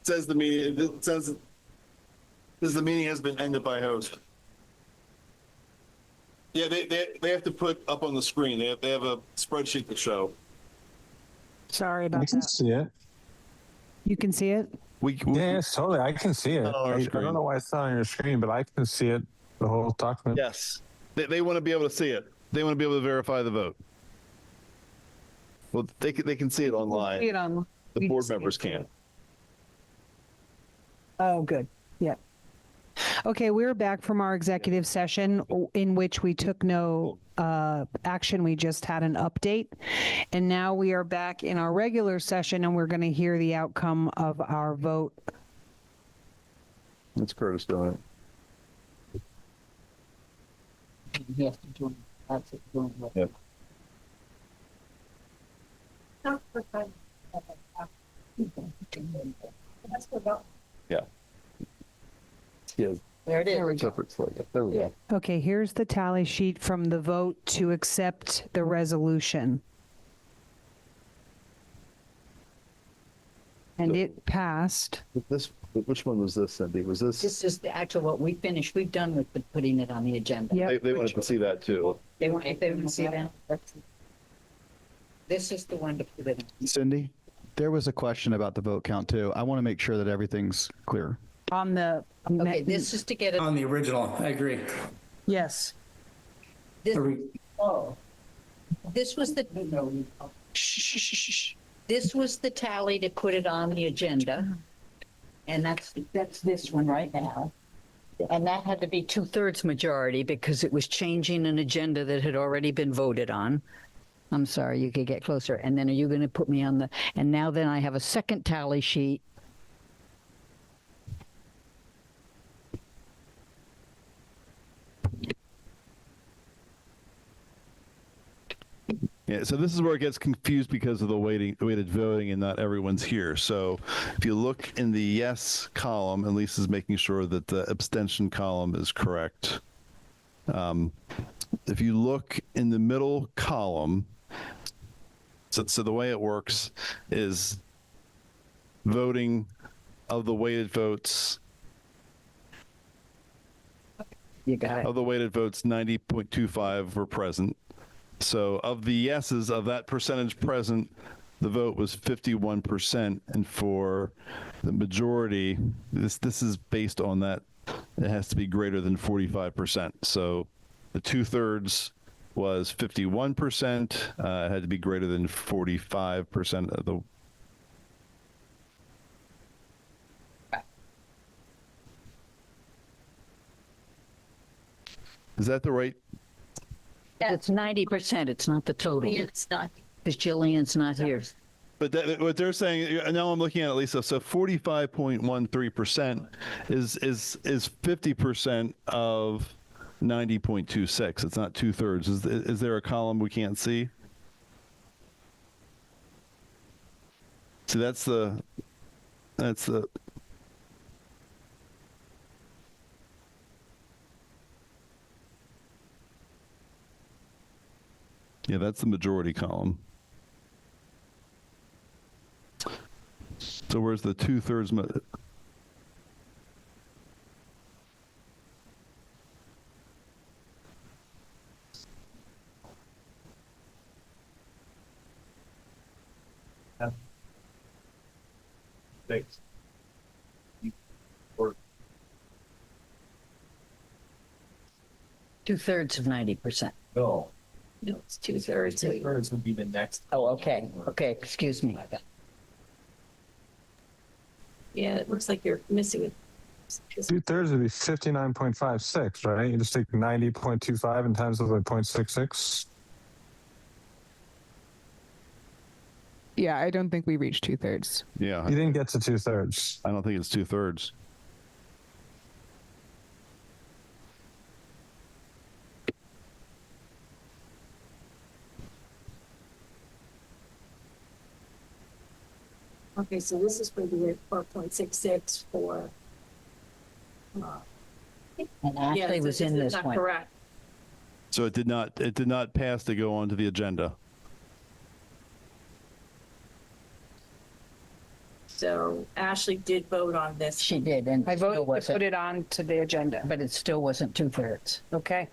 Says the meeting, it says the meeting has been ended by host. Yeah, they have to put up on the screen. They have a spreadsheet to show. Sorry about I can that. see it. You can see it? Yes, totally. I can see it. On our I screen. don't know why it's not on your screen, but I can see it, the whole document. Yes. They want to be able to see it. They want to be able to verify the vote. Well, they can see it online. See it on. The board members can't. Oh, good. Yeah. Okay, we're back from our executive session in which we took no action. We just had an update. And now we are back in our regular session and we're going to hear the outcome of our vote. That's Curtis doing it. Yes, that's it. Yep. Yeah. Yes. There it is. Separate slide. There we go. Okay, here's the tally sheet from the vote to accept the resolution. And it passed. Which one was this, Cindy? Was this? This is the actual, what we finished. We've done with putting it on the agenda. They wanted to see that too. They want, if they want to see that, this is the one to put it on. Cindy, there was a question about the vote count too. I want to make sure that everything's clear. On the. Okay, this is to get it. On the original, I agree. Yes. This, this was the. This was the tally to put it on the agenda. And that's this one right now. And that had to be 2/3 majority because it was changing an agenda that had already been voted on. I'm sorry, you could get closer. And then are you going to put me on the, and now then I have a second tally sheet. Yeah, so this is where it gets confused because of the weighted voting and not everyone's here. So if you look in the yes column, and Lisa's making sure that the abstention column is correct. If you look in the middle column, so the way it works is voting of the weighted votes. You got it. Of the weighted votes, 90.25 were present. So of the yeses, of that percentage present, the vote was 51%. And for the majority, this is based on that. It has to be greater than 45%. So the 2/3 was 51%. It had to be greater than 45% of the. Is that the right? It's 90%. It's not the total. It's not. Because Jillian's not here. But what they're saying now, I'm looking at it, Lisa. So 45.13% is 50% of 90.26. It's not 2/3. Is there a column we can't see? See, that's the. Yeah, that's the majority column. So where's the 2/3? Thanks. Two-thirds of 90%. No. No, it's two-thirds. Two-thirds would be the next. Oh, okay. Okay, excuse me. Yeah, it looks like you're missing it. 2/3 would be 59.56, right? You just take 90.25 and times it by 0.66. Yeah, I don't think we reached 2/3. Yeah. You didn't get to 2/3. I don't think it's 2/3. Okay, so this is for the 4.66 for. And Ashley was in this one. Correct. So it did not pass to go onto the agenda. So Ashley did vote on this. She did, and I it still vote to wasn't, put it on to the agenda. but it still wasn't two-thirds. Okay.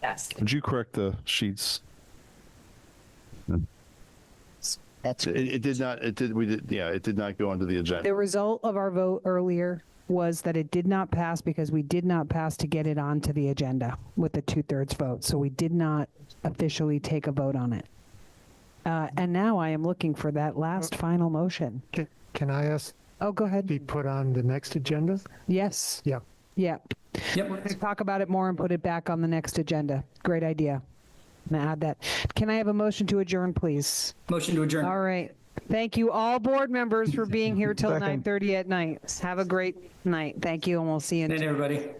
Yes. Would you correct the sheets? That's It did not. It did. We did. Yeah. It did not go onto the agenda. The result of our vote earlier was that it did not pass because we did not pass to get it onto the agenda with the 2/3 vote. So we did not officially take a vote on it. And now I am looking for that last final motion. Can I ask? Oh, go ahead. Be put on the next agenda? Yes. Yeah. Yeah. Yep. We're going to talk about it more and put it back on the next agenda. Great idea. I'm going to add that. Can I have a motion to adjourn, please? Motion to adjourn. All right. Thank you, all board members, for being here till Second. 9:30 at night. Have a great night. Thank you, and we'll see you in Good night, everybody.